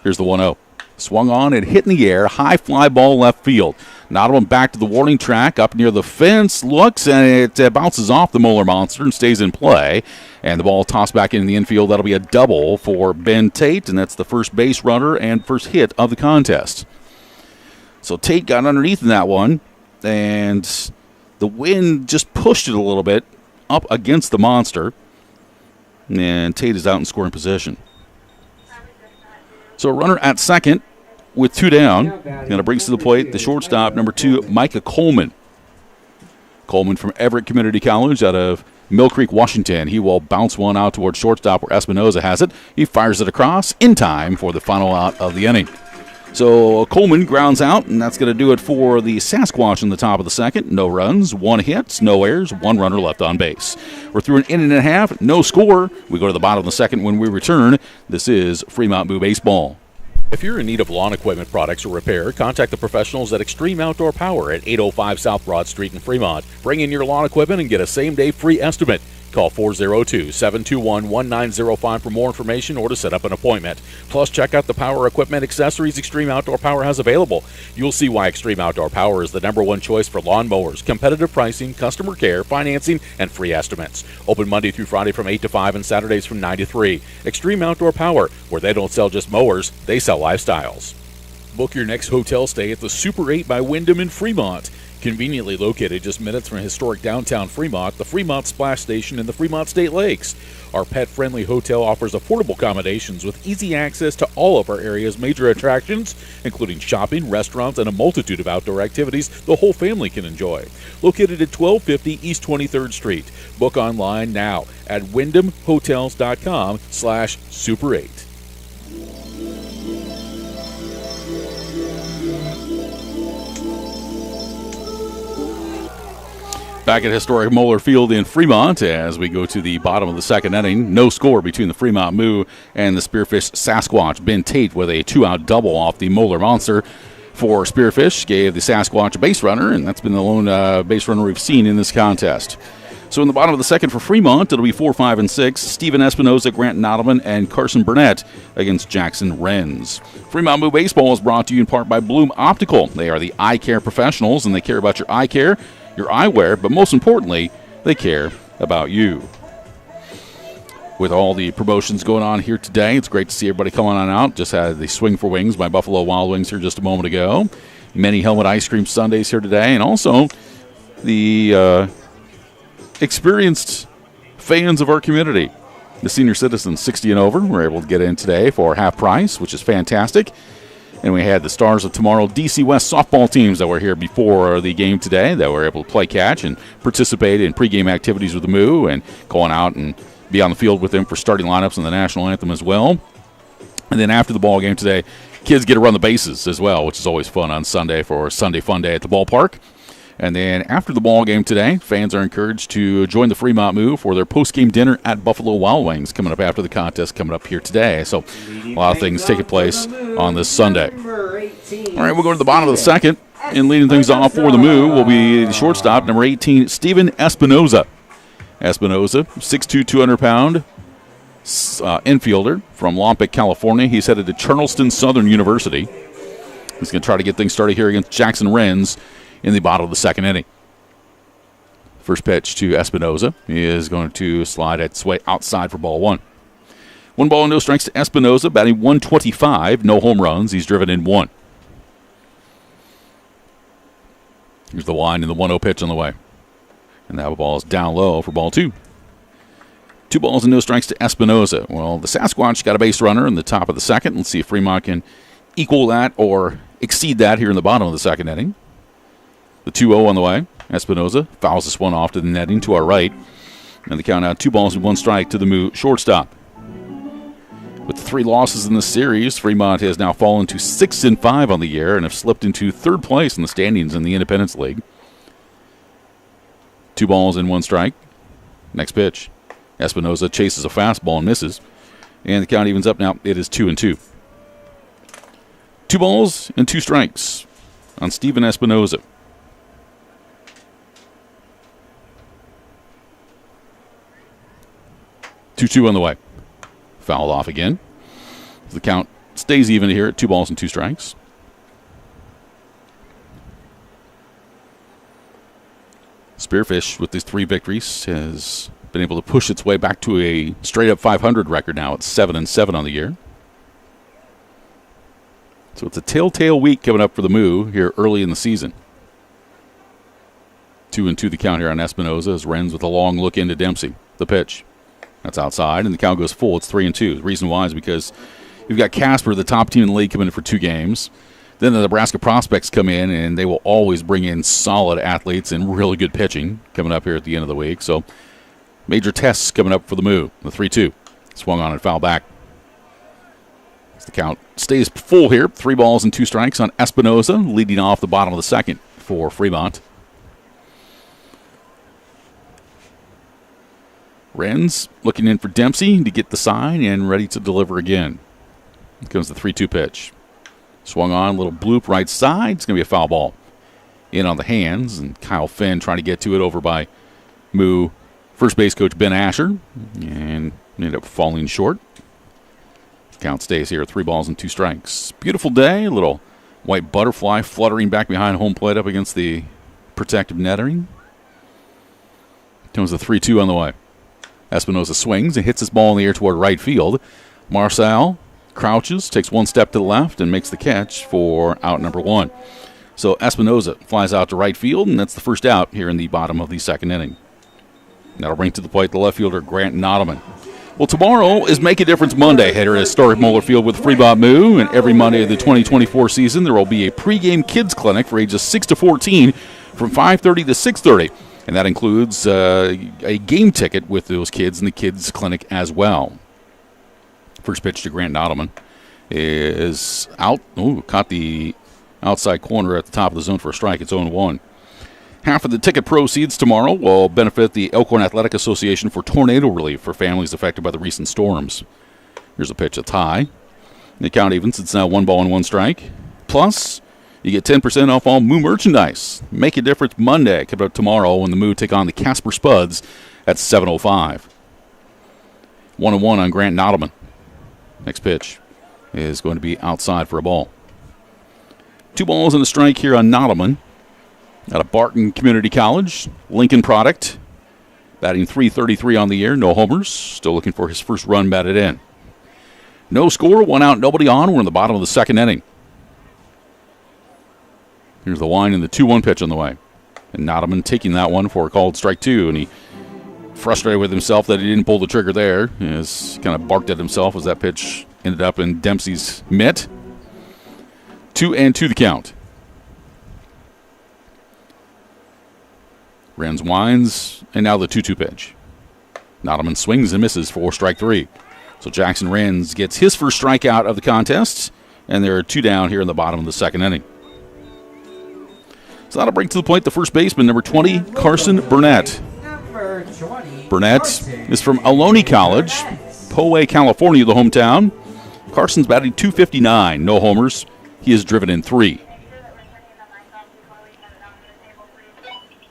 Here's the 1-0. Swung on and hit in the air. High fly ball left field. Nottleman back to the warning track up near the fence. Looks and it bounces off the Moeller Monster and stays in play. And the ball tossed back into the infield. That'll be a double for Ben Tate, and that's the first base runner and first hit of the contest. So Tate got underneath in that one, and the wind just pushed it a little bit up against the Monster. And Tate is out in scoring position. So a runner at second with 2 down. And it brings to the plate the shortstop, number 2, Micah Coleman. Coleman from Everett Community College out of Mill Creek, Washington. He will bounce one out towards shortstop where Espinoza has it. He fires it across in time for the final out of the inning. So Coleman grounds out, and that's going to do it for the Sasquatch in the top of the second. No runs, 1 hit, no errors, 1 runner left on base. We're through an inning and a half, no score. We go to the bottom of the second when we return. This is Fremont Moo Baseball. If you're in need of lawn equipment products or repair, contact the professionals at Extreme Outdoor Power at 805 South Broad Street in Fremont. Bring in your lawn equipment and get a same-day free estimate. Call 402-721-1905 for more information or to set up an appointment. Plus, check out the power equipment accessories Extreme Outdoor Power has available. You'll see why Extreme Outdoor Power is the #1 choice for lawn mowers. Competitive pricing, customer care, financing, and free estimates. Open Monday through Friday from 8 to 5 and Saturdays from 9 to 3. Extreme Outdoor Power, where they don't sell just mowers, they sell lifestyles. Book your next hotel stay at the Super 8 by Wyndham in Fremont. Conveniently located just minutes from historic downtown Fremont, the Fremont Splash Station, and the Fremont State Lakes. Our pet-friendly hotel offers affordable accommodations with easy access to all of our area's major attractions, including shopping, restaurants, and a multitude of outdoor activities the whole family can enjoy. Located at 1250 East 23rd Street. Book online now at wyndhamhotels.com/Super 8. Back at historic Moeller Field in Fremont as we go to the bottom of the second inning. No score between the Fremont Moo and the Spearfish Sasquatch. Ben Tate with a 2-out double off the Moeller Monster for Spearfish gave the Sasquatch a base runner, and that's been the lone base runner we've seen in this contest. So in the bottom of the second for Fremont, it'll be 4, 5, and 6. Stephen Espinoza, Grant Nottleman, and Carson Burnett against Jackson Renz. Fremont Moo Baseball is brought to you in part by Bloom Optical. They are the eye care professionals, and they care about your eye care, your eyewear, but most importantly, they care about you. With all the promotions going on here today, it's great to see everybody coming on out. Just had the Swing for Wings by Buffalo Wild Wings here just a moment ago. Many Helmet Ice Cream Sundays here today, and also the experienced fans of our community. The senior citizens 60 and over were able to get in today for half price, which is fantastic. And we had the Stars of Tomorrow DC West softball teams that were here before the game today that were able to play catch and participate in pregame activities with the Moo and going out and be on the field with them for starting lineups and the national anthem as well. And then after the ball game today, kids get to run the bases as well, which is always fun on Sunday for Sunday Fun Day at the ballpark. And then after the ball game today, fans are encouraged to join the Fremont Moo for their post-game dinner at Buffalo Wild Wings coming up after the contest coming up here today. So a lot of things taking place on this Sunday. All right, we'll go to the bottom of the second. And leading things off for the Moo will be the shortstop, number 18, Steven Espinoza. Espinoza, 6'2", 200-pound infielder from Lompoc, California. He's headed to Charleston Southern University. He's going to try to get things started here against Jackson Wrens in the bottom of the second inning. First pitch to Espinoza is going to slide its way outside for ball one. 1 ball and no strikes to Espinoza, batting .125, no home runs. He's driven in 1. Here's the wind and the 1-0 pitch on the way. And that ball is down low for ball 2. 2 balls and no strikes to Espinoza. Well, the Sasquatch got a base runner in the top of the second. Let's see if Fremont can equal that or exceed that here in the bottom of the second inning. The 2-0 on the way. Espinoza fouls this one off to the netting to our right. And the count out 2 balls and 1 strike to the Moo shortstop. With 3 losses in this series, Fremont has now fallen to 6-5 on the year and have slipped into 3rd place in the standings in the Independence League. 2 balls and 1 strike. Next pitch. Espinoza chases a fastball and misses. And the count evens up now. It is 2-2. 2 balls and 2 strikes on Steven Espinoza. 2-2 on the way. Fouled off again. The count stays even here at 2 balls and 2 strikes. Spearfish, with these 3 victories, has been able to push its way back to a straight-up 500 record now. It's 7-7 on the year. So it's a telltale week coming up for the Moo here early in the season. 2-2 the count here on Espinoza as Wrens with a long look into Dempsey. The pitch. That's outside, and the count goes full. It's 3-2. The reason why is because you've got Casper, the top team in the league, coming in for 2 games. Then the Nebraska prospects come in, and they will always bring in solid athletes and really good pitching coming up here at the end of the week. So major tests coming up for the Moo. The 3-2. Swung on and foul back. As the count stays full here. 3 balls and 2 strikes on Espinoza, leading off the bottom of the second for Fremont. Wrens looking in for Dempsey to get the sign and ready to deliver again. Here comes the 3-2 pitch. Swung on, little bloop right side. It's going to be a foul ball. In on the hands, and Kyle Finn trying to get to it over by Moo first base coach Ben Asher, and ended up falling short. Count stays here, 3 balls and 2 strikes. Beautiful day, a little white butterfly fluttering back behind home plate up against the protective netting. Comes the 3-2 on the way. Espinoza swings and hits his ball in the air toward right field. Marcel crouches, takes 1 step to the left, and makes the catch for out number 1. So Espinoza flies out to right field, and that's the first out here in the bottom of the second inning. That'll bring to the plate the left fielder, Grant Nottman. Well, tomorrow is Make a Difference Monday here at historic Moeller Field with Fremont Moo, and every Monday of the 2024 season there will be a pregame kids clinic for ages 6 to 14 from 5:30 to 6:30. And that includes a game ticket with those kids in the kids' clinic as well. First pitch to Grant Nottman is out. Ooh, caught the outside corner at the top of the zone for a strike. It's 0-1. Half of the ticket proceeds tomorrow will benefit the Elkhorn Athletic Association for tornado relief for families affected by the recent storms. Here's a pitch that's high. The count evens. It's now 1 ball and 1 strike. Plus, you get 10% off all Moo merchandise. Make a Difference Monday, coming up tomorrow when the Moo take on the Casper Spuds at 7:05. 1-1 on Grant Nottman. Next pitch is going to be outside for a ball. 2 balls and a strike here on Nottman. Out of Barton Community College, Lincoln product. Batting .333 on the year, no homers. Still looking for his first run batted in. No score, 1 out, nobody on. We're in the bottom of the second inning. Here's the wind and the 2-1 pitch on the way. And Nottman taking that one for a called strike 2. And he frustrated with himself that he didn't pull the trigger there. He kind of barked at himself as that pitch ended up in Dempsey's mitt. 2-2 the count. Wrens winds, and now the 2-2 pitch. Nottman swings and misses for strike 3. So Jackson Wrens gets his first strikeout of the contest, and there are 2 down here in the bottom of the second inning. So that'll bring to the plate the first baseman, number 20, Carson Burnett. Burnett is from Ohlone College, Poway, California, the hometown. Carson's batting .259, no homers. He is driven in 3.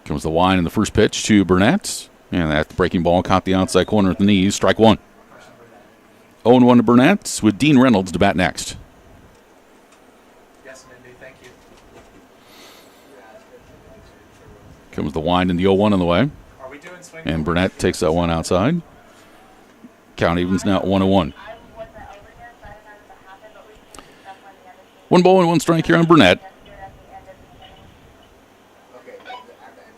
Comes the line in the first pitch to Burnett. And that breaking ball caught the outside corner at the knees. Strike one. 0-1 to Burnett with Dean Reynolds to bat next. Comes the wind and the 0-1 on the way. And Burnett takes that one outside. Count evens now at 1-1. 1 ball and 1 strike here on Burnett.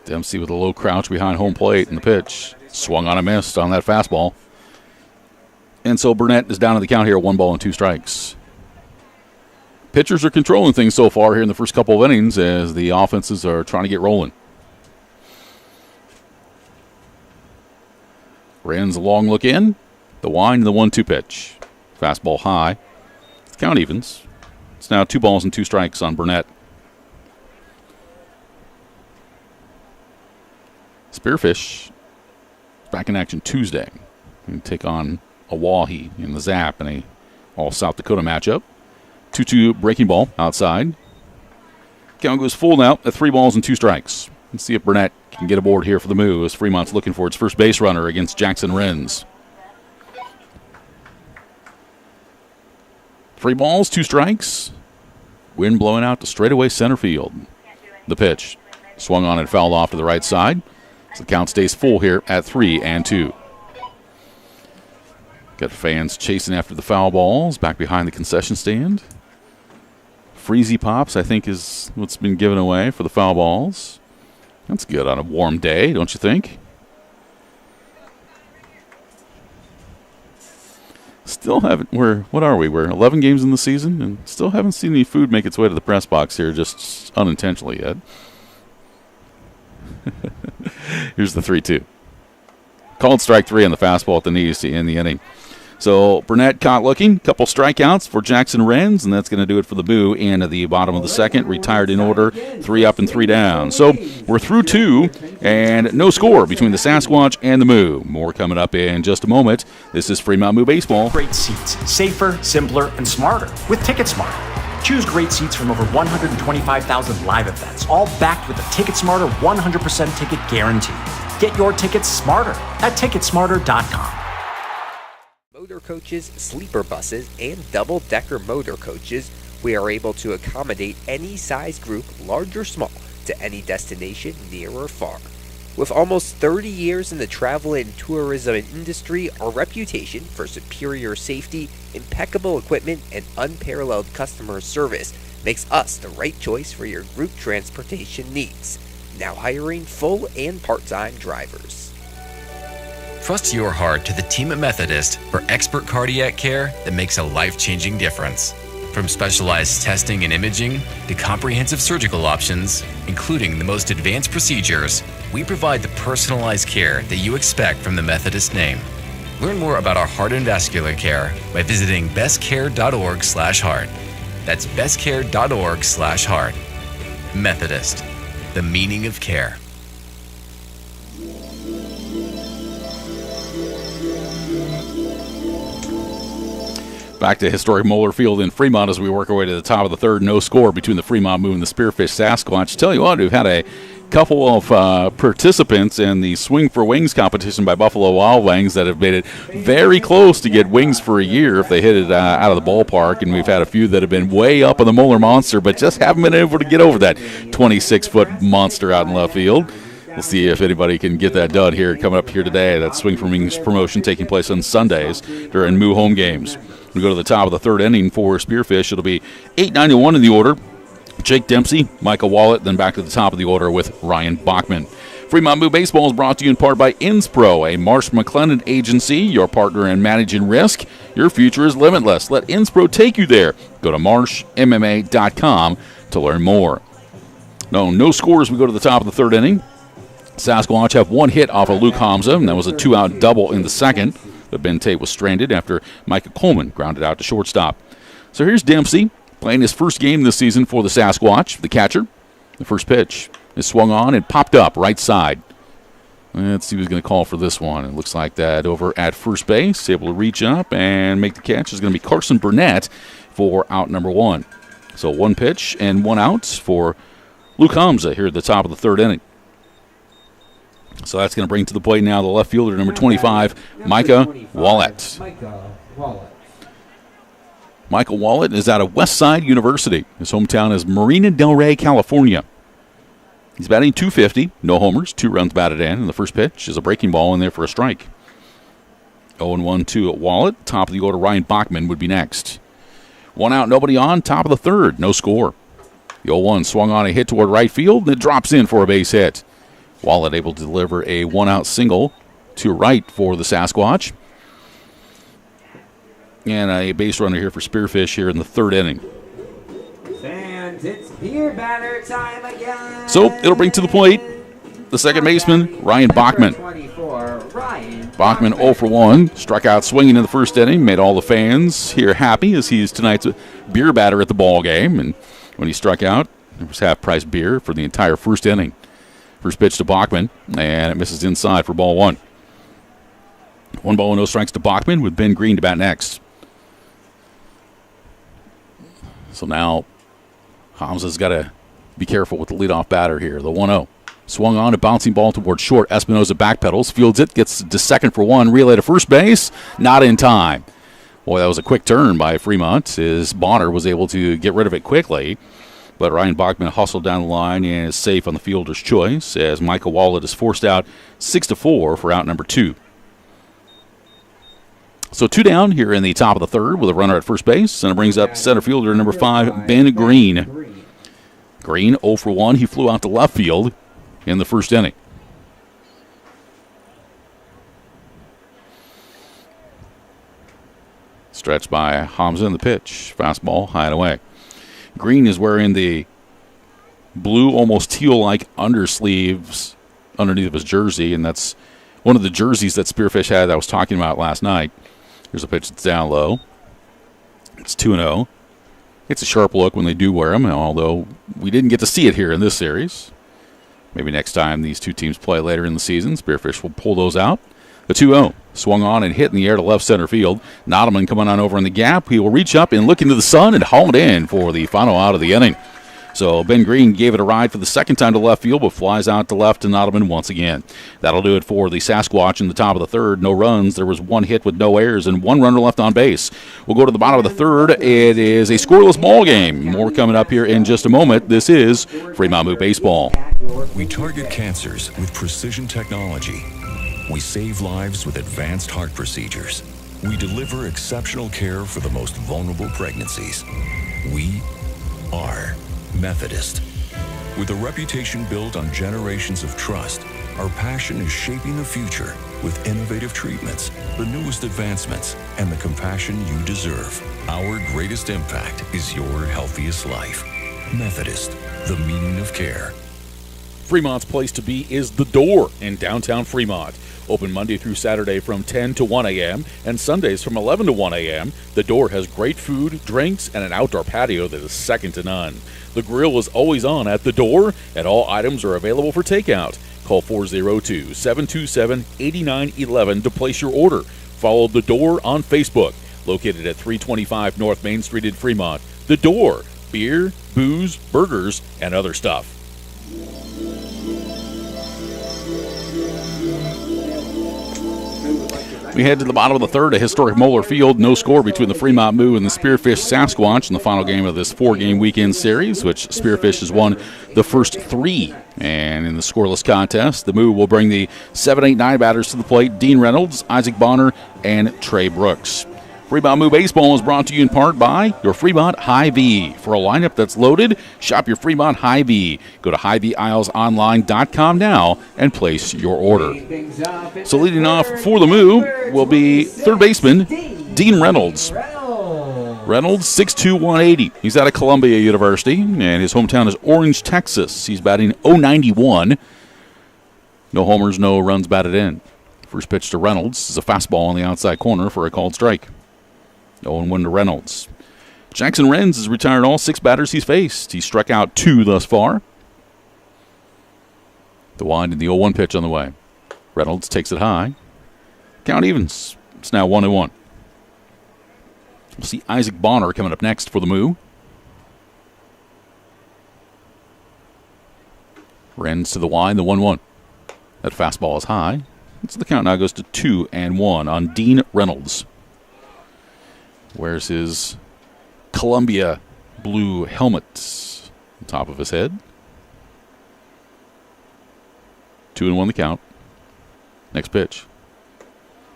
Dempsey with a low crouch behind home plate in the pitch. Swung on a miss on that fastball. And so Burnett is down to the count here, 1 ball and 2 strikes. Pitchers are controlling things so far here in the first couple of innings as the offenses are trying to get rolling. Ren's a long look in. The wind and the 1-2 pitch. Fastball high. Count evens. It's now 2 balls and 2 strikes on Burnett. Spearfish back in action Tuesday. And take on Oahe in the Zap in a all South Dakota matchup. 2-2 breaking ball outside. Count goes full now at 3 balls and 2 strikes. Let's see if Burnett can get aboard here for the Moo as Fremont's looking for its first base runner against Jackson Renz. 3 balls, 2 strikes. Wind blowing out to straightaway center field. The pitch swung on and fouled off to the right side. So the count stays full here at 3-2. Got fans chasing after the foul balls back behind the concession stand. Freezy Pops, I think, is what's been given away for the foul balls. That's good on a warm day, don't you think? Still haven't, what are we? We're 11 games in the season and still haven't seen any food make its way to the press box here, just unintentionally yet. Here's the 3-2. Called strike 3 on the fastball at the knees to end the inning. So Burnett caught looking, couple strikeouts for Jackson Renz, and that's going to do it for the Moo in the bottom of the second. Retired in order, 3 up and 3 down. So we're through 2, and no score between the Sasquatch and the Moo. More coming up in just a moment. This is Fremont Moo Baseball. Great seats, safer, simpler, and smarter with TicketSmarter. Choose great seats from over 125,000 live events, all backed with a TicketSmarter 100% ticket guarantee. Get your tickets smarter at TicketSmarter.com. Motor coaches, sleeper buses, and double-decker motor coaches, we are able to accommodate any size group, large or small, to any destination, near or far. With almost 30 years in the travel and tourism industry, our reputation for superior safety, impeccable equipment, and unparalleled customer service makes us the right choice for your group transportation needs. Now hiring full and part-time drivers. Trust your heart to the team at Methodist for expert cardiac care that makes a life-changing difference. From specialized testing and imaging to comprehensive surgical options, including the most advanced procedures, we provide the personalized care that you expect from the Methodist name. Learn more about our heart and vascular care by visiting bestcare.org/heart. That's bestcare.org/heart. Methodist, the meaning of care. Back to historic Moeller Field in Fremont as we work our way to the top of the third. No score between the Fremont Moo and the Spearfish Sasquatch. Tell you what, we've had a couple of participants in the Swing for Wings competition by Buffalo Wild Wings that have made it very close to get wings for a year if they hit it out of the ballpark. And we've had a few that have been way up on the Moeller Monster, but just haven't been able to get over that 26-foot monster out in left field. We'll see if anybody can get that done here coming up here today. That Swing for Wings promotion taking place on Sundays during Moo home games. We go to the top of the third inning for Spearfish. It'll be 8-9-1 in the order. Jake Dempsey, Micah Wallet, then back to the top of the order with Ryan Bachman. Fremont Moo Baseball is brought to you in part by Inspro, a Marsh McLennan agency, your partner in managing risk. Your future is limitless. Let Inspro take you there. Go to marshmma.com to learn more. No scores. We go to the top of the third inning. Sasquatch have 1 hit off of Luke Hamza, and that was a 2-out double in the second. But Ben Tate was stranded after Micah Coleman grounded out to shortstop. So here's Dempsey playing his first game this season for the Sasquatch, the catcher. The first pitch is swung on and popped up right side. Let's see who's going to call for this one. It looks like that over at first base, able to reach up and make the catch is going to be Carson Burnett for out number 1. So 1 pitch and 1 out for Luke Hamza here at the top of the third inning. So that's going to bring to the plate now the left fielder, number 25, Micah Wallet. Michael Wallet is out of Westside University. His hometown is Marina Del Rey, California. He's batting .250, no homers, 2 runs batted in, and the first pitch is a breaking ball in there for a strike. 0-1-2 at Wallet. Top of the order, Ryan Bachman would be next. 1 out, nobody on, top of the third, no score. The 0-1 swung on a hit toward right field, and it drops in for a base hit. Wallet able to deliver a 1-out single to right for the Sasquatch. And a base runner here for Spearfish here in the 3rd inning. Fans, it's beer batter time again. So it'll bring to the plate the second baseman, Ryan Bachman. Bachman 0 for 1, struck out swinging in the 1st inning, made all the fans here happy as he's tonight's beer batter at the ball game. And when he struck out, there was half-price beer for the entire 1st inning. First pitch to Bachman, and it misses inside for ball 1. 1 ball, no strikes to Bachman with Ben Green to bat next. So now Hamza's got to be careful with the leadoff batter here. The 1-0. Swung on, a bouncing ball towards short. Espinoza backpedals, fields it, gets to second for 1, relay to first base. Not in time. Boy, that was a quick turn by Fremont. His Bonner was able to get rid of it quickly. But Ryan Bachman hustled down the line and is safe on the fielder's choice as Michael Wallet is forced out 6-4 for out number 2. So 2 down here in the top of the 3rd with a runner at first base, and it brings up center fielder number 5, Ben Green. Green 0 for 1. He flew out to left field in the 1st inning. Stretched by Hamza in the pitch. Fastball high and away. Green is wearing the blue, almost teal-like undersleeves underneath of his jersey, and that's one of the jerseys that Spearfish had that I was talking about last night. Here's a pitch that's down low. It's 2-0. It's a sharp look when they do wear them, although we didn't get to see it here in this series. Maybe next time these two teams play later in the season, Spearfish will pull those out. The 2-0 swung on and hit in the air to left center field. Nottman coming on over in the gap. He will reach up and look into the sun and haul it in for the final out of the inning. So Ben Green gave it a ride for the second time to left field, but flies out to left to Nottman once again. That'll do it for the Sasquatch in the top of the 3rd. No runs. There was 1 hit with no errors and 1 runner left on base. We'll go to the bottom of the 3rd. It is a scoreless ball game. More coming up here in just a moment. This is Fremont Moo Baseball. We target cancers with precision technology. We save lives with advanced heart procedures. We deliver exceptional care for the most vulnerable pregnancies. We are Methodist. With a reputation built on generations of trust, our passion is shaping the future with innovative treatments, the newest advancements, and the compassion you deserve. Our greatest impact is your healthiest life. Methodist, the meaning of care. Fremont's place to be is The Door in downtown Fremont. Open Monday through Saturday from 10 to 1 a.m. and Sundays from 11 to 1 a.m. The Door has great food, drinks, and an outdoor patio that is second to none. The grill is always on at The Door, and all items are available for takeout. Call 402-727-8911 to place your order. Follow The Door on Facebook. Located at 325 North Main Street in Fremont. The Door. Beer, booze, burgers, and other stuff. We head to the bottom of the 3rd at historic Moeller Field. No score between the Fremont Moo and the Spearfish Sasquatch in the final game of this 4-game weekend series, which Spearfish has won the first 3. And in the scoreless contest, the Moo will bring the 7-8-9 batters to the plate: Dean Reynolds, Isaac Bonner, and Trey Brooks. Fremont Moo Baseball is brought to you in part by your Fremont Hy-Vee. For a lineup that's loaded, shop your Fremont Hy-Vee. Go to HyVeeIslesOnline.com now and place your order. So leading off for the Moo will be 3rd baseman Dean Reynolds. Reynolds, 6'2", 180. He's out of Columbia University, and his hometown is Orange, Texas. He's batting .091. No homers, no runs batted in. First pitch to Reynolds is a fastball on the outside corner for a called strike. 0-1 to Reynolds. Jackson Renz has retired all 6 batters he's faced. He's struck out 2 thus far. The wind and the 0-1 pitch on the way. Reynolds takes it high. Count evens. It's now 1-1. We'll see Isaac Bonner coming up next for the Moo. Renz to the wind, the 1-1. That fastball is high. So the count now goes to 2-1 on Dean Reynolds. Wears his Columbia blue helmet on top of his head. 2-1 the count. Next pitch.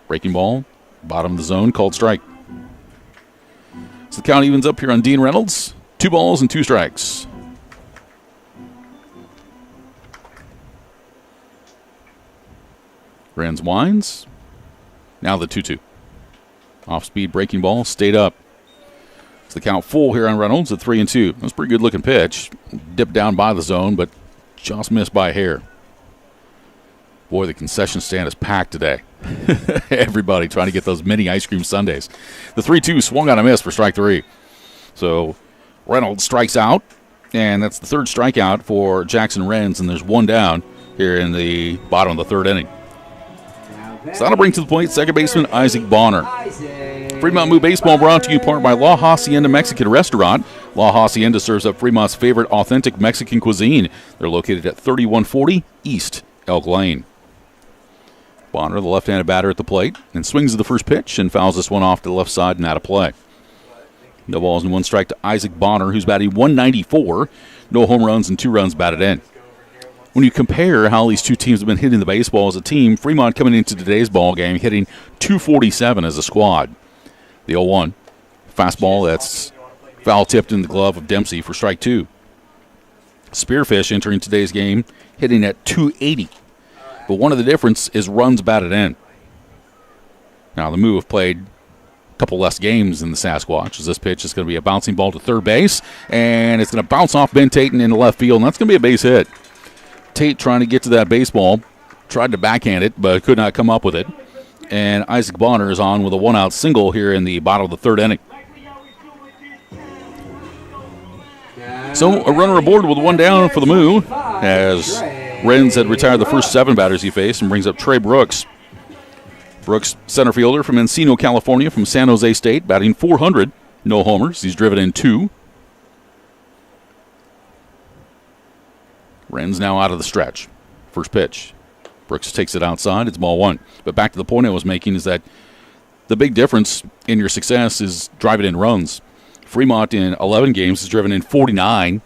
Breaking ball, bottom of the zone, called strike. So the count evens up here on Dean Reynolds. 2 balls and 2 strikes. Renz winds. Now the 2-2. Off-speed breaking ball, stayed up. So the count full here on Reynolds at 3-2. That was a pretty good-looking pitch. Dipped down by the zone, but just missed by a hair. Boy, the concession stand is packed today. Everybody trying to get those mini ice cream sundaes. The 3-2 swung on a miss for strike 3. So Reynolds strikes out, and that's the 3rd strikeout for Jackson Renz, and there's 1 down here in the bottom of the 3rd inning. So that'll bring to the plate second baseman Isaac Bonner. Fremont Moo Baseball brought to you in part by La Hacienda Mexican Restaurant. La Hacienda serves up Fremont's favorite authentic Mexican cuisine. They're located at 3140 East Elk Lane. Bonner, the left-handed batter at the plate, and swings at the first pitch and fouls this one off to the left side and out of play. No balls and 1 strike to Isaac Bonner, who's batting .194. No home runs and 2 runs batted in. When you compare how these two teams have been hitting the baseball as a team, Fremont coming into today's ball game hitting .247 as a squad. The 0-1 fastball that's foul-tipped in the glove of Dempsey for strike 2. Spearfish entering today's game hitting at .280. But one of the difference is runs batted in. Now the Moo have played a couple less games than the Sasquatch, as this pitch is going to be a bouncing ball to third base, and it's going to bounce off Ben Tatum into left field, and that's going to be a base hit. Tate trying to get to that baseball, tried to backhand it, but could not come up with it. And Isaac Bonner is on with a 1-out single here in the bottom of the 3rd inning. So a runner aboard with 1 down for the Moo, as Renz had retired the first 7 batters he faced and brings up Trey Brooks. Brooks, center fielder from Encino, California, from San Jose State, batting .400. No homers. He's driven in 2. Renz now out of the stretch. First pitch. Brooks takes it outside. It's ball 1. But back to the point I was making is that the big difference in your success is driving in runs. Fremont in 11 games has driven in 49.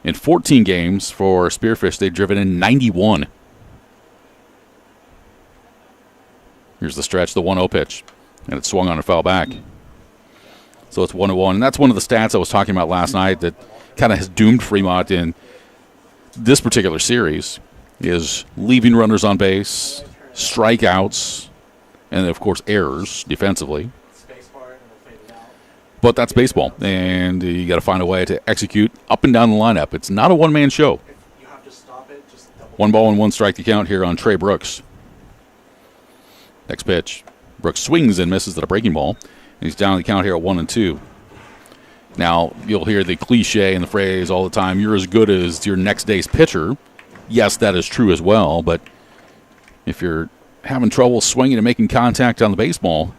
In 14 games for Spearfish, they've driven in 91. Here's the stretch, the 1-0 pitch. And it swung on and fell back. So it's 1-1. And that's one of the stats I was talking about last night that kind of has doomed Fremont in this particular series, is leaving runners on base, strikeouts, and, of course, errors defensively. But that's baseball, and you got to find a way to execute up and down the lineup. It's not a one-man show. 1 ball and 1 strike to count here on Trey Brooks. Next pitch. Brooks swings and misses at a breaking ball. And he's down the count here at 1-2. Now, you'll hear the cliche and the phrase all the time, you're as good as your next day's pitcher. Yes, that is true as well, but if you're having trouble swinging and making contact on the baseball,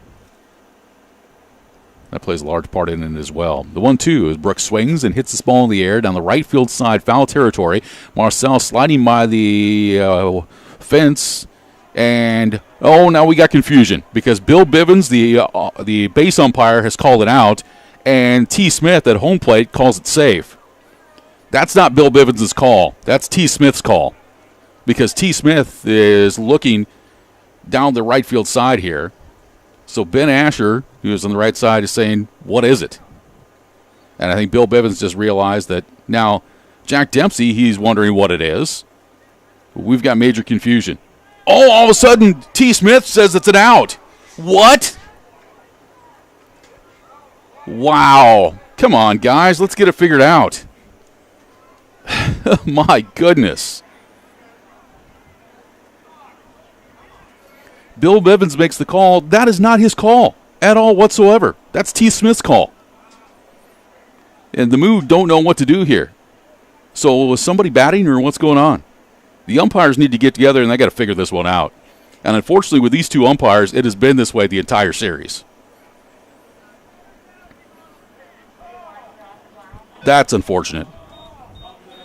that plays a large part in it as well. The 1-2 as Brooks swings and hits this ball in the air down the right field side, foul territory. Marcel sliding by the fence, and now we got confusion because Bill Bivens, the base umpire, has called it out, and T. Smith at home plate calls it safe. That's not Bill Bivens' call. That's T. Smith's call, because T. Smith is looking down the right field side here. So Ben Asher, who is on the right side, is saying, what is it? And I think Bill Bivens just realized that now Jack Dempsey, he's wondering what it is. We've got major confusion. Oh, all of a sudden, T. Smith says it's an out. What? Wow. Come on, guys. Let's get it figured out. My goodness. Bill Bivens makes the call. That is not his call at all whatsoever. That's T. Smith's call. And the Moo don't know what to do here. So was somebody batting or what's going on? The umpires need to get together and they got to figure this one out. And unfortunately with these two umpires, it has been this way the entire series. That's unfortunate.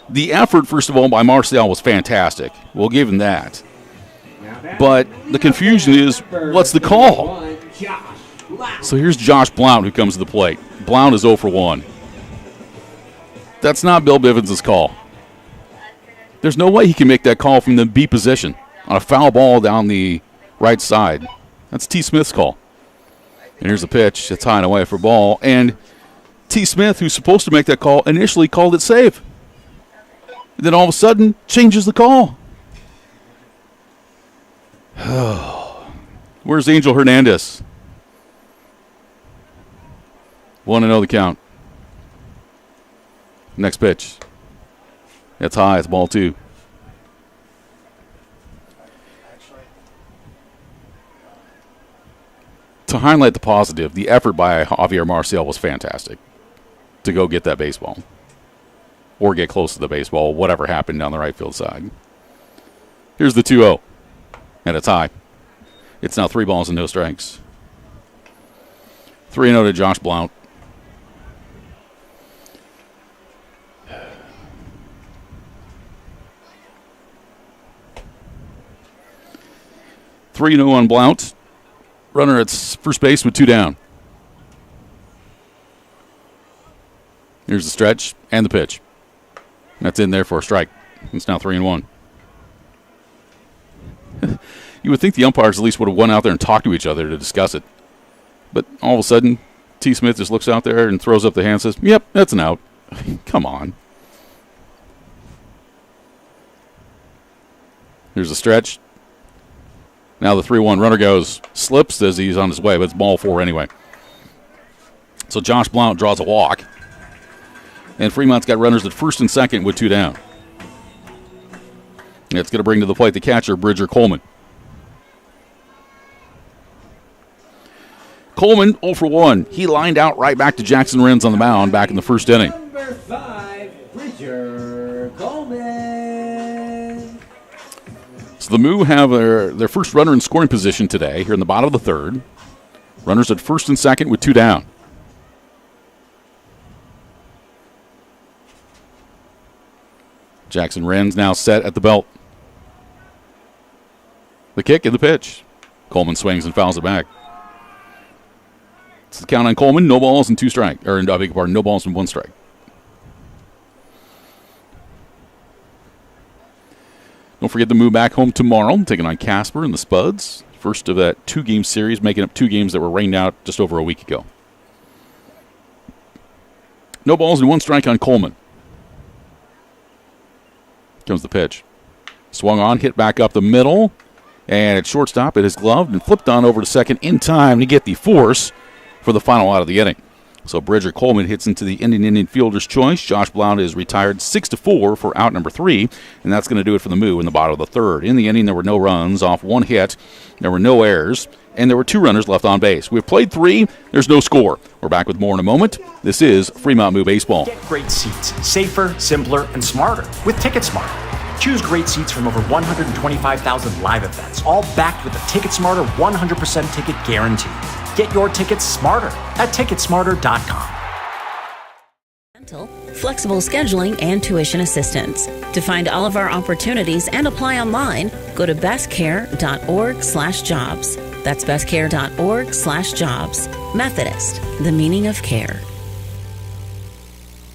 The effort, first of all, by Marcel was fantastic. We'll give him that. But the confusion is, what's the call? So here's Josh Blount who comes to the plate. Blount is 0 for 1. That's not Bill Bivens' call. There's no way he can make that call from the B position on a foul ball down the right side. That's T. Smith's call. And here's the pitch. It's high and away for ball. And T. Smith, who's supposed to make that call, initially called it safe. And then all of a sudden, changes the call. Where's Angel Hernandez? 1-0 the count. Next pitch. It's high. It's ball 2. To highlight the positive, the effort by Javier Marcial was fantastic to go get that baseball or get close to the baseball, whatever happened down the right field side. Here's the 2-0, and it's high. It's now 3 balls and no strikes. 3-0 to Josh Blount. Three no on Blount. Runner at first base with 2 down. Here's the stretch and the pitch. That's in there for a strike. It's now 3-1. You would think the umpires at least would have went out there and talked to each other to discuss it. But all of a sudden, T. Smith just looks out there and throws up the hand and says, yep, that's an out. Come on. Here's the stretch. Now the 3-1 runner goes, slips as he's on his way, but it's ball 4 anyway. So Josh Blount draws a walk. And Fremont's got runners at first and second with 2 down. And it's going to bring to the plate the catcher, Bridger Coleman. Coleman 0 for 1. He lined out right back to Jackson Renz on the mound back in the first inning. Number 5, Bridger Coleman. So the Moo have their first runner in scoring position today here in the bottom of the third. Runners at first and second with 2 down. Jackson Renz now set at the belt. The kick and the pitch. Coleman swings and fouls it back. It's the count on Coleman. No balls and 2 strikes. Or, I beg your pardon, no balls and 1 strike. Don't forget to move back home tomorrow, taking on Casper and the Spuds. First of that 2-game series, making up 2 games that were rained out just over a week ago. No balls and 1 strike on Coleman. Comes the pitch. Swung on, hit back up the middle. And at shortstop, it is gloved and flipped on over to second in time to get the force for the final out of the inning. So Bridger Coleman hits into the Indian fielder's choice. Josh Blount is retired 6-4 for out number 3, and that's going to do it for the Moo in the bottom of the third. In the inning, there were no runs off 1 hit. There were no errors, and there were 2 runners left on base. We've played 3. There's no score. We're back with more in a moment. This is Fremont Moo Baseball. Get great seats, safer, simpler, and smarter with TicketSmarter. Choose great seats from over 125,000 live events, all backed with a TicketSmarter 100% ticket guarantee. Get your tickets smarter at Ticketsmarter.com. Flexible scheduling and tuition assistance. To find all of our opportunities and apply online, go to bestcare.org/jobs. That's bestcare.org/jobs. Methodist, the meaning of care.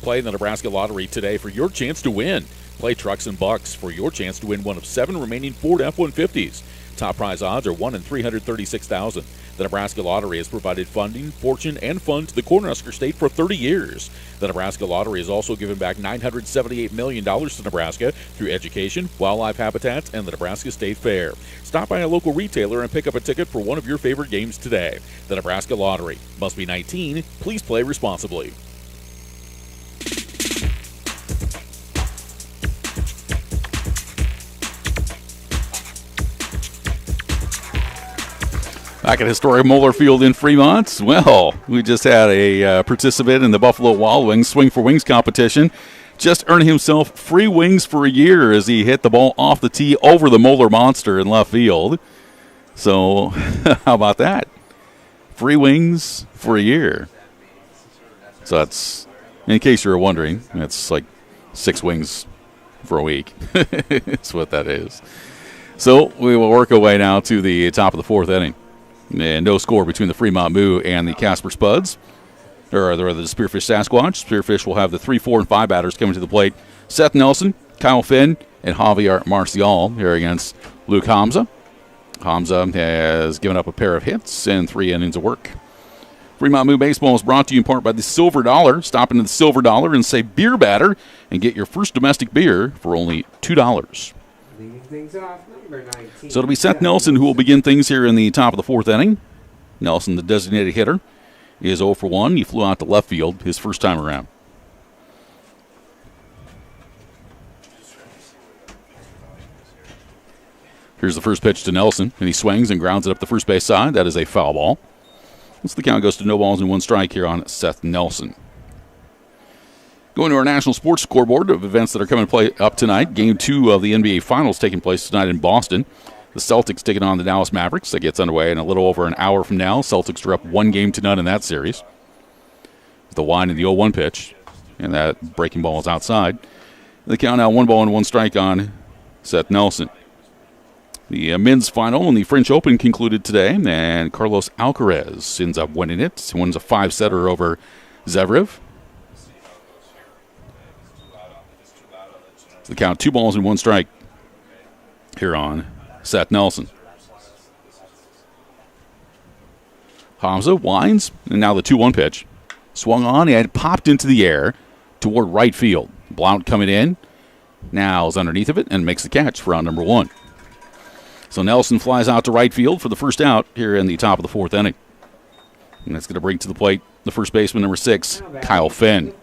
Play the Nebraska Lottery today for your chance to win. Play Trucks and Bucks for your chance to win one of 7 remaining Ford F-150s. Top prize odds are 1 in 336,000. The Nebraska Lottery has provided funding, fortune, and fun to the Cornhusker State for 30 years. The Nebraska Lottery has also given back $978 million to Nebraska through education, wildlife habitats, and the Nebraska State Fair. Stop by a local retailer and pick up a ticket for one of your favorite games today. The Nebraska Lottery. Must be 19. Please play responsibly. Back at historic Moeller Field in Fremont. Well, we just had a participant in the Buffalo Wild Wings Swing for Wings competition just earn himself free wings for a year as he hit the ball off the tee over the Moeller Monster in left field. So, how about that? Free wings for a year. So that's, in case you were wondering, that's like 6 wings for a week. That's what that is. So we will work our way now to the top of the fourth inning. And no score between the Fremont Moo and the Casper Spuds. Or rather, the Spearfish Sasquatch. Spearfish will have the 3, 4, and 5 batters coming to the plate. Seth Nelson, Kyle Finn, and Javier Marcial here against Luke Hamza. Hamza has given up a pair of hits and 3 innings of work. Fremont Moo Baseball is brought to you in part by the Silver Dollar. Stop into the Silver Dollar and say beer batter and get your first domestic beer for only $2. Leading things off, number 19. So it'll be Seth Nelson who will begin things here in the top of the fourth inning. Nelson, the designated hitter, is 0 for 1. He flew out to left field his first time around. Here's the first pitch to Nelson, and he swings and grounds it up the first base side. That is a foul ball. So the count goes to no balls and 1 strike here on Seth Nelson. Going to our national sports scoreboard of events that are coming to play up tonight. Game 2 of the NBA Finals taking place tonight in Boston. The Celtics taking on the Dallas Mavericks. That gets underway in a little over an hour from now. Celtics are up 1-0 in that series. The wind and the 0-1 pitch, and that breaking ball is outside. The count now 1 ball and 1 strike on Seth Nelson. The men's final in the French Open concluded today, and Carlos Alcaraz ends up winning it. He wins a 5-setter over Zverev. The count 2 balls and 1 strike here on Seth Nelson. Hamza winds, and now the 2-1 pitch. Swung on and popped into the air toward right field. Blount coming in, now is underneath of it and makes the catch for round number 1. So Nelson flies out to right field for the first out here in the top of the fourth inning. And that's going to bring to the plate the first baseman, number 6, Kyle Finn.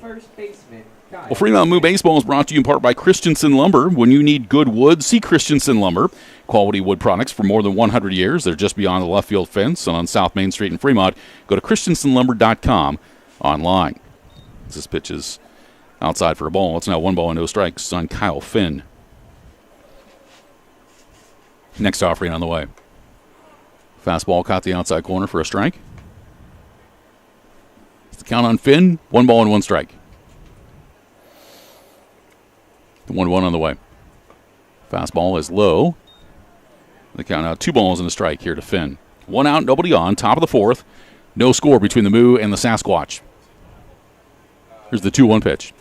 Well, Fremont Moo Baseball is brought to you in part by Christensen Lumber. When you need good wood, see Christensen Lumber. Quality wood products for more than 100 years. They're just beyond the left field fence and on South Main Street in Fremont. Go to christensenlumber.com online. This pitch is outside for a ball. It's now 1 ball and no strikes on Kyle Finn. Next offering on the way. Fastball caught the outside corner for a strike. It's the count on Finn. 1 ball and 1 strike. 1-1 on the way. Fastball is low. The count now 2 balls and a strike here to Finn. 1 out, nobody on. Top of the fourth. No score between the Moo and the Sasquatch. Here's the 2-1 pitch.